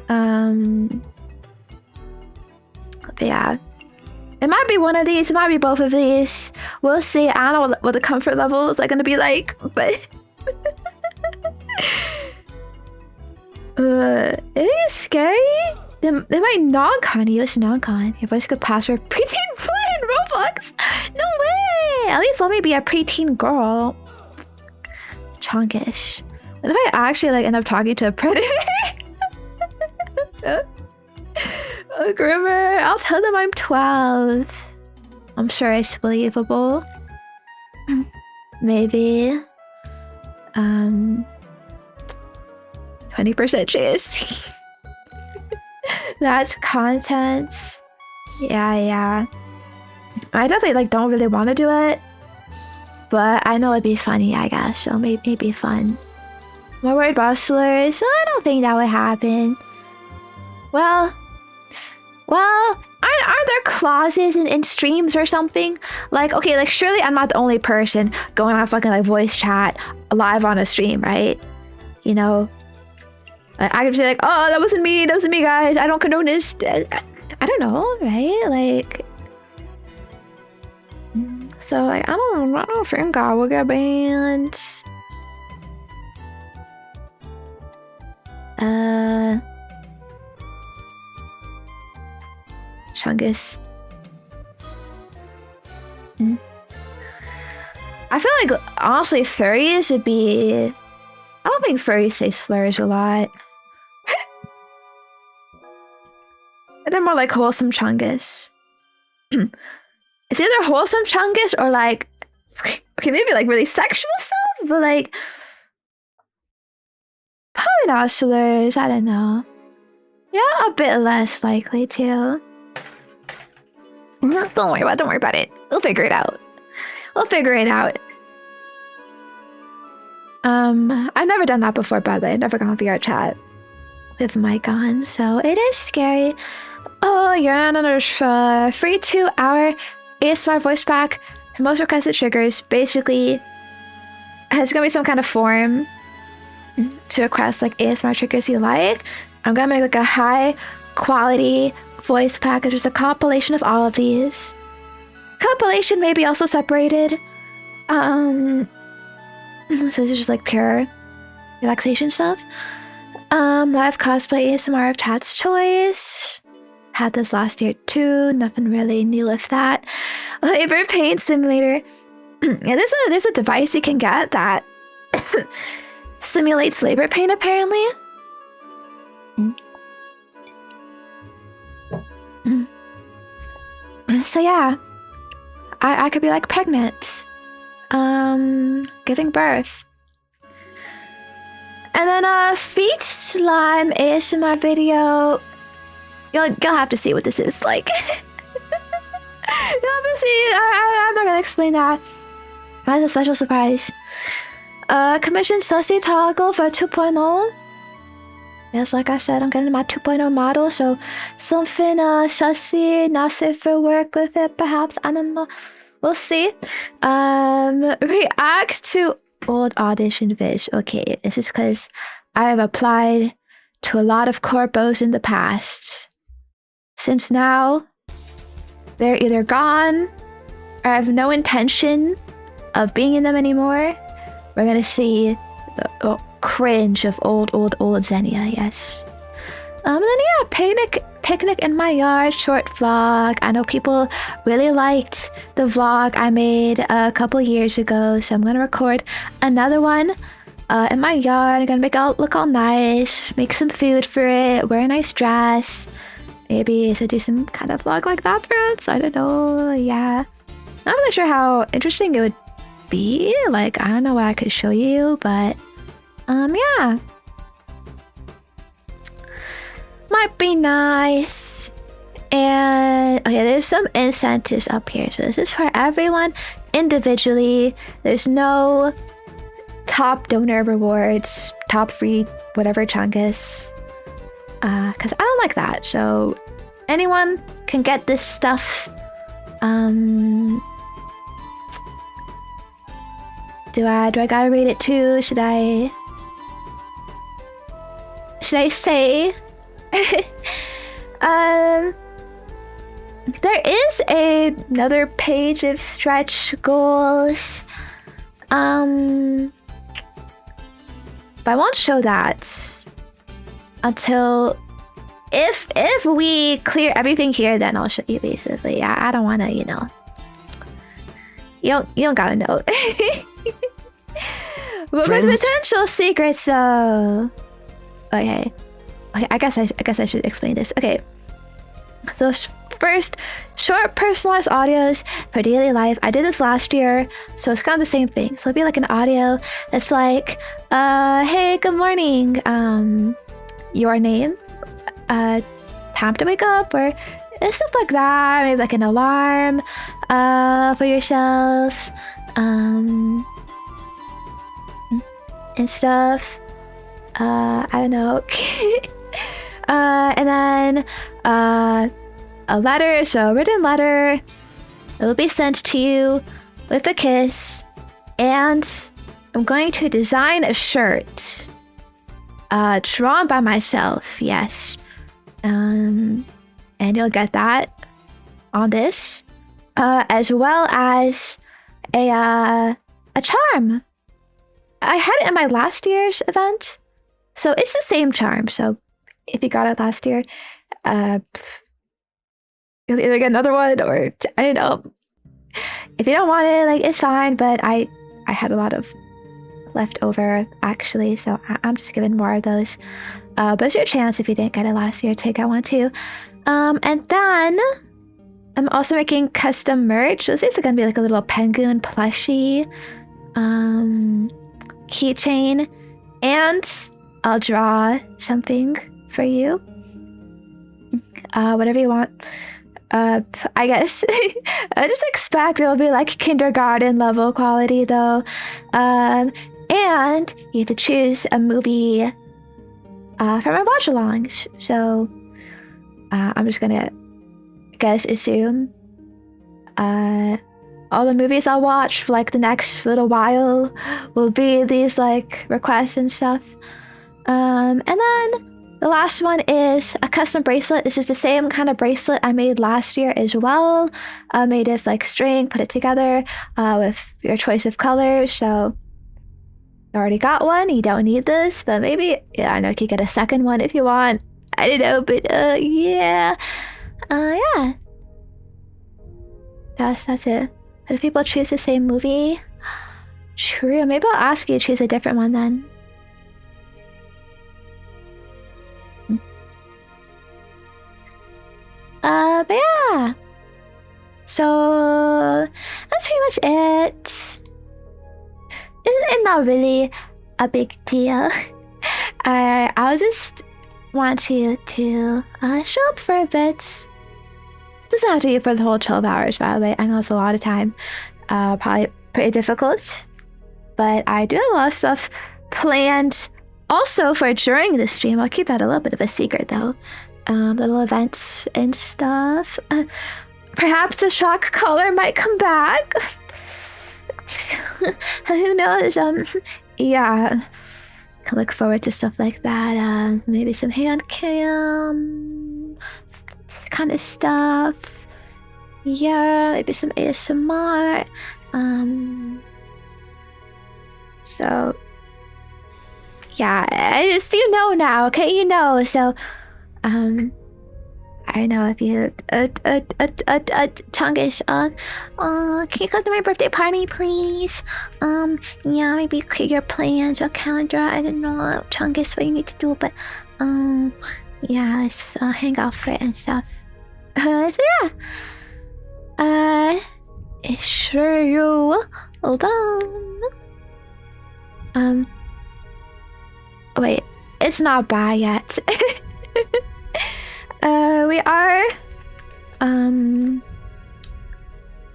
But yeah. It might be one of these, it might be both of these. We'll see. I don't know what the comfort levels are gonna be like, but it is scary. They might non-con you. It's non-con. Your voice could pass for a preteen boy in Roblox. No way! At least let me be a preteen girl. Chonkish. What if I actually like end up talking to a predator? Oh, Grimmer, I'll tell them I'm 12. I'm sure it's believable. Maybe 20% chance. That's content. Yeah. I definitely like don't really want to do it, but I know it'd be funny, I guess. So maybe it'd be fun. More word bustlers, so I don't think that would happen. Well, aren't there clauses in streams or something? Like, okay, like surely I'm not the only person going on fucking like voice chat live on a stream, right? You know, like, I could say like, oh, that wasn't me, guys. I don't condone this. I don't know, right? Like, so like I don't think I will get banned. Chungus. I feel like honestly furries should be. I don't think furries say slurs a lot. They're more like wholesome chungus. It's either wholesome chungus or like, okay, maybe like really sexual stuff, but like probably not slurs. I don't know. Yeah, a bit less likely too. Don't worry about it. We'll figure it out. I've never done that before, by the way. I've never gone VR chat with mic on, so it is scary. Oh, you're on another free 2-hour ASMR voice pack for most requested triggers. Basically, there's gonna be some kind of form to request like ASMR triggers you like. I'm gonna make like a high quality voice pack. It's just a compilation of all of these. Compilation may be also separated. So this is just like pure relaxation stuff. Live cosplay ASMR of Chat's choice. Had this last year too. Nothing really new with that. Labor pain simulator. Yeah, there's a device you can get that simulates labor pain apparently. So yeah, I could be like pregnant, giving birth. And then feet slime ASMR video. You'll have to see what this is like. You'll have to see. I'm not gonna explain that. That's a special surprise. Commission sussy toggle for 2.0. Yes, like I said, I'm getting my 2.0 model, so something sussy, not safe for work with it, perhaps. I don't know. We'll see. React to old audition vids. Okay, this is because I have applied to a lot of corpos in the past. Since now, they're either gone or I have no intention of being in them anymore. We're gonna see the cringe of old Zenya, yes. And then yeah, picnic in my yard, short vlog. I know people really liked the vlog I made a couple years ago, so I'm gonna record another one in my yard. I'm gonna make it look all nice, make some food for it, wear a nice dress. Maybe to do some kind of vlog like that perhaps, I don't know, yeah. Not really sure how interesting it would be, like I don't know what I could show you, but yeah. Might be nice. And okay, there's some incentives up here, so this is for everyone individually. There's no top donor rewards, top free whatever chungus, because I don't like that. So anyone can get this stuff. Do I gotta read it too? Should I say? There is another page of stretch goals. But I won't show that until if we clear everything here, then I'll show you basically. I don't wanna, you know. You don't gotta know. But with potential secrets though. Okay, I guess I should explain this. Okay, so first short personalized audios for daily life. I did this last year, so it's kind of the same thing. So it'll be like an audio that's like, hey, good morning. Your name, time to wake up, or stuff like that. Maybe like an alarm for yourself, and stuff. I don't know. And then a letter, so a written letter. It will be sent to you with a kiss, and I'm going to design a shirt drawn by myself. Yes. And you'll get that on this, as well as a charm. I had it in my last year's event, so it's the same charm. So if you got it last year, you'll either get another one, or I don't know. If you don't want it, like, it's fine. But I had a lot of leftover actually, so I'm just giving more of those. But it's your chance if you didn't get it last year to get one too. And then I'm also making custom merch. So it's basically gonna be like a little penguin plushie, keychain, and I'll draw something for you. Whatever you want. I guess I just expect it'll be like kindergarten level quality though. And you have to choose a movie for my watch alongs. So I'm just gonna assume all the movies I'll watch for like the next little while will be these like requests and stuff. And then the last one is a custom bracelet. This is the same kind of bracelet I made last year as well. Made of like string, put it together with your choice of colors. So you already got one. You don't need this, but maybe, yeah, I know you could get a second one if you want. I don't know, but yeah. Yeah. That's it. But if people choose the same movie, true. Maybe I'll ask you to choose a different one then. But yeah. So that's pretty much it. It's not really a big deal. I'll just want you to show up for a bit. Doesn't have to be for the whole 12 hours, by the way. I know it's a lot of time. Probably pretty difficult. But I do have a lot of stuff planned also for during the stream. I'll keep that a little bit of a secret though. Little events and stuff. Perhaps the shock collar might come back. Who knows? Yeah. Can look forward to stuff like that. Maybe some hand cam kind of stuff. Yeah, maybe some ASMR. So yeah, I just, you know now, okay? You know, so I know if you Chungus, can you come to my birthday party, please? Yeah, maybe clear your plans or calendar. I don't know, Chungus, what you need to do, but yeah, let's hang out for it and stuff. So yeah, sure you. Hold on. Wait, it's not bad yet. We are,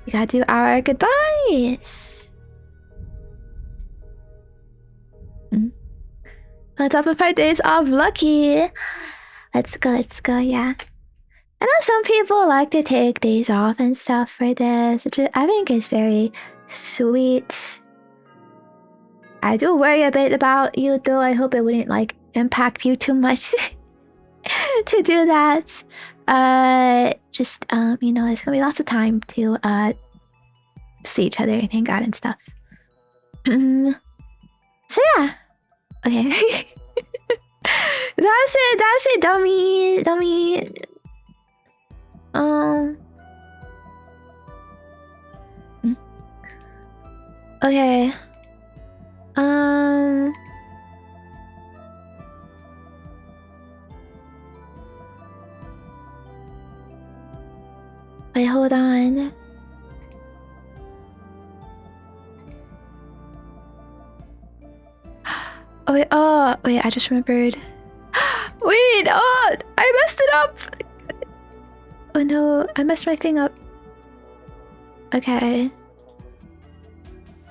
we gotta do our goodbyes. On top of our days off, lucky. Let's go, yeah. I know some people like to take days off and stuff for this, which I think is very sweet. I do worry a bit about you though. I hope it wouldn't like impact you too much to do that. Just you know, there's gonna be lots of time to see each other and hang out and stuff. So yeah. Okay. That's it, dummy. Okay. on. Oh wait, I just remembered. Wait, oh, I messed it up. Oh no, I messed my thing up. Okay.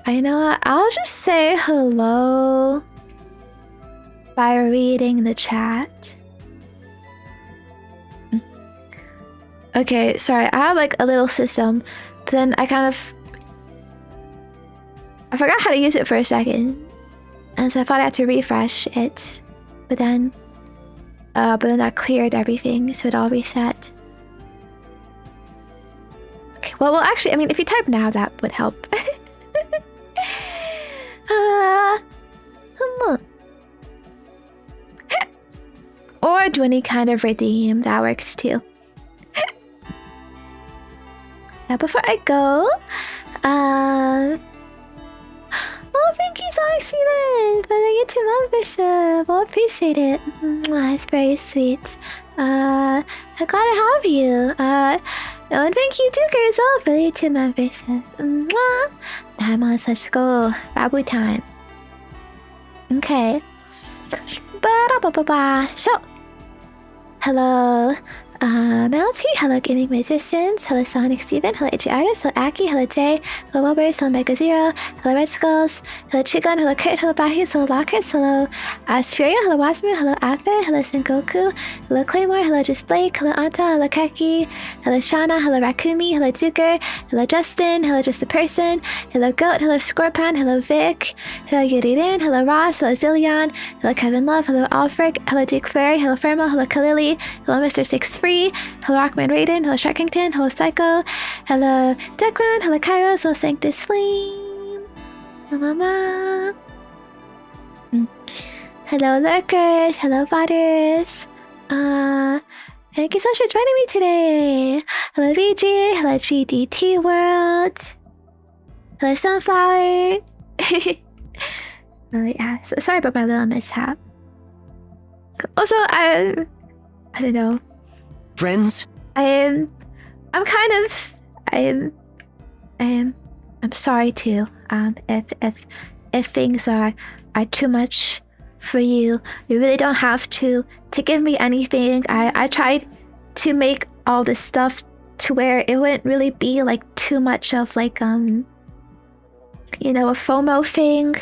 I know what, I'll just say hello by reading the chat. Okay, sorry, I have like a little system, but then I forgot how to use it for a second. And so I thought I had to refresh it, but then that cleared everything, so it all reset. Okay, well, actually, I mean, if you type now, that would help. Or do any kind of redeem, that works too. Now, before I go, oh, thank you, Sonic Steven, for the YouTube membership. Well, appreciate it. It's very sweet. I'm glad to have you. And thank you, Duker, as well, for the YouTube membership. I'm on such go. Babu time. Okay. Ba-da-ba-ba-ba. So, hello, Melty, hello Gaming Magicians, hello Sonic Steven, hello AJ Artist, hello Aki, hello Jay, hello Wilburys, hello Mega Zero, hello Red Skulls, hello Chigun, hello Crit, hello Bahis, hello Lockers, hello Aspheria, hello Wasmu, hello Afe, hello Sengoku, hello Claymore, hello Just Blake, hello Anta, hello Keki, hello Shauna, hello Rakumi, hello Zucker, hello Justin, hello Just a Person, hello Goat, hello Scorpion, hello Vic, hello Yuririn, hello Ross, hello Zillion, hello Kevin Love, hello Alfred, hello Duke Flurry, hello Fermo, hello Kalili, hello Mr. 6 Free, hello Rockman Raiden, hello Sharkington, hello Psycho, hello Dekran, hello Kairos, hello Sanctus Flame, Mama. Hello Lurkers, hello Butters. Thank you so much for joining me today. Hello VG, hello GDT World, hello Sunflower. Oh yeah, sorry about my little mishap. Also, I don't know. Friends? I'm sorry too. If things are too much for you, you really don't have to give me anything. I tried to make all this stuff to where it wouldn't really be like too much of like you know, a FOMO thing.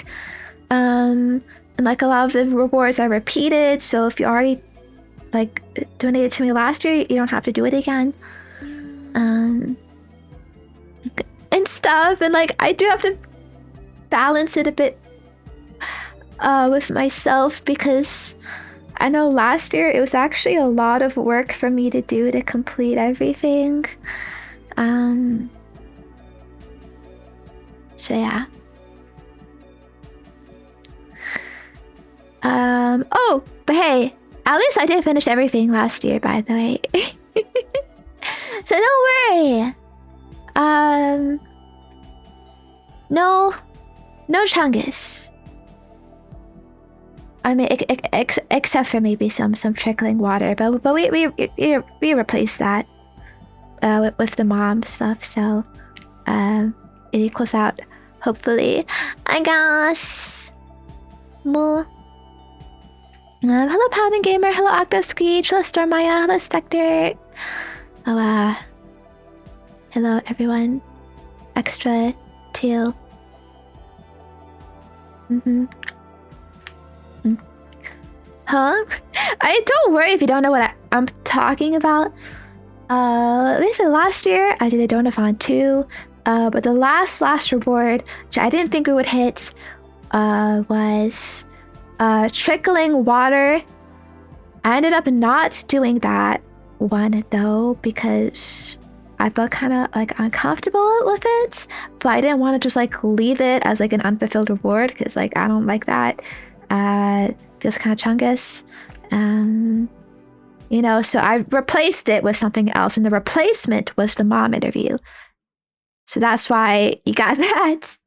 And like a lot of the rewards are repeated, so if you already like donated to me last year, you don't have to do it again. And stuff, and like I do have to balance it a bit with myself, because I know last year it was actually a lot of work for me to do to complete everything. So yeah. Oh, but hey, at least I did finish everything last year, by the way. So don't worry. No Chungus. I mean, except for maybe some trickling water, but we replaced that with the mom stuff, so it equals out, hopefully, I guess. More. Hello Pounding Gamer, hello Octo Screech, hello Stormaya, hello Spectre. Oh, hello everyone. Extra too. Huh? Don't worry if you don't know what I'm talking about. Basically last year I did a donathon too. But the last reward, which I didn't think we would hit, was trickling water. I ended up not doing that one though, because I felt kind of like uncomfortable with it, but I didn't want to just like leave it as like an unfulfilled reward, because like I don't like that. Feels kind of chungus. You know, so I replaced it with something else, and the replacement was the mom interview. So that's why you got that.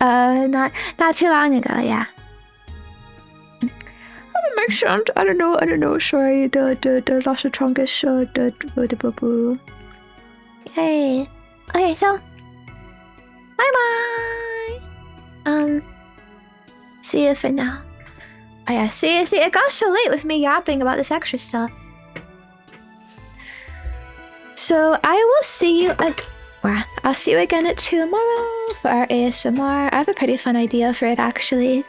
Not too long ago, yeah. Make sure I don't know. Sorry, the lost of chungus. Yay. Okay, so bye bye. See you for now. Oh yeah, see, it got so late with me yapping about this extra stuff. So I will see you I'll see you again at tomorrow for our ASMR. I have a pretty fun idea for it actually.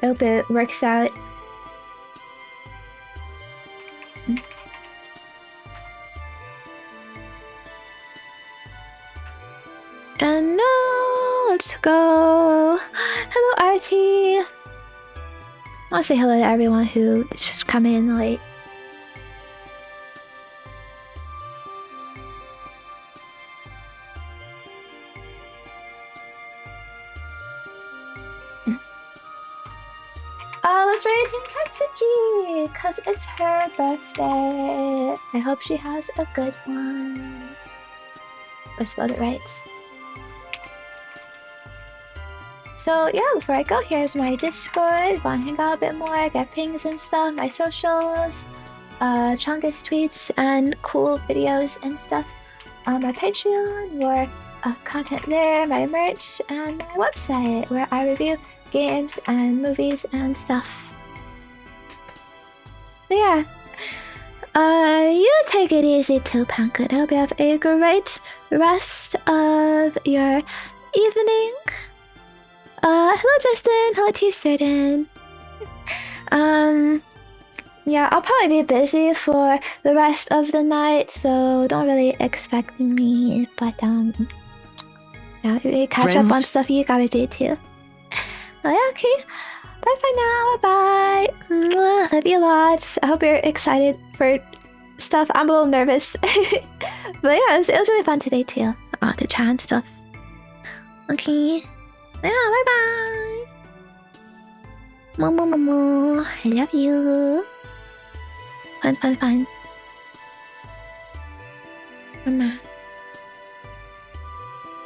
I hope it works out. And now let's go. Hello, Artie. I want to say hello to everyone who is just coming in late. Let's raid Katsuki, because it's her birthday. I hope she has a good one. I spelled it right. So yeah, before I go, here's my Discord. If you want to hang out a bit more, get pings and stuff, my socials, Chongus tweets and cool videos and stuff. My Patreon, more content there, my merch, and my website where I review games and movies and stuff. But yeah, you take it easy too, Pankut. I hope you have a great rest of your evening. Hello Justin, hello T-Certain. Yeah, I'll probably be busy for the rest of the night, so don't really expect me, but yeah, you catch up on stuff you gotta do too. Oh, yeah, okay. Bye for now, bye. Mwah, love you lots. I hope you're excited for stuff. I'm a little nervous. But yeah, it was really fun today too. To chat and stuff. Okay. Yeah, bye bye. Momo, I love you. Fun. Mama.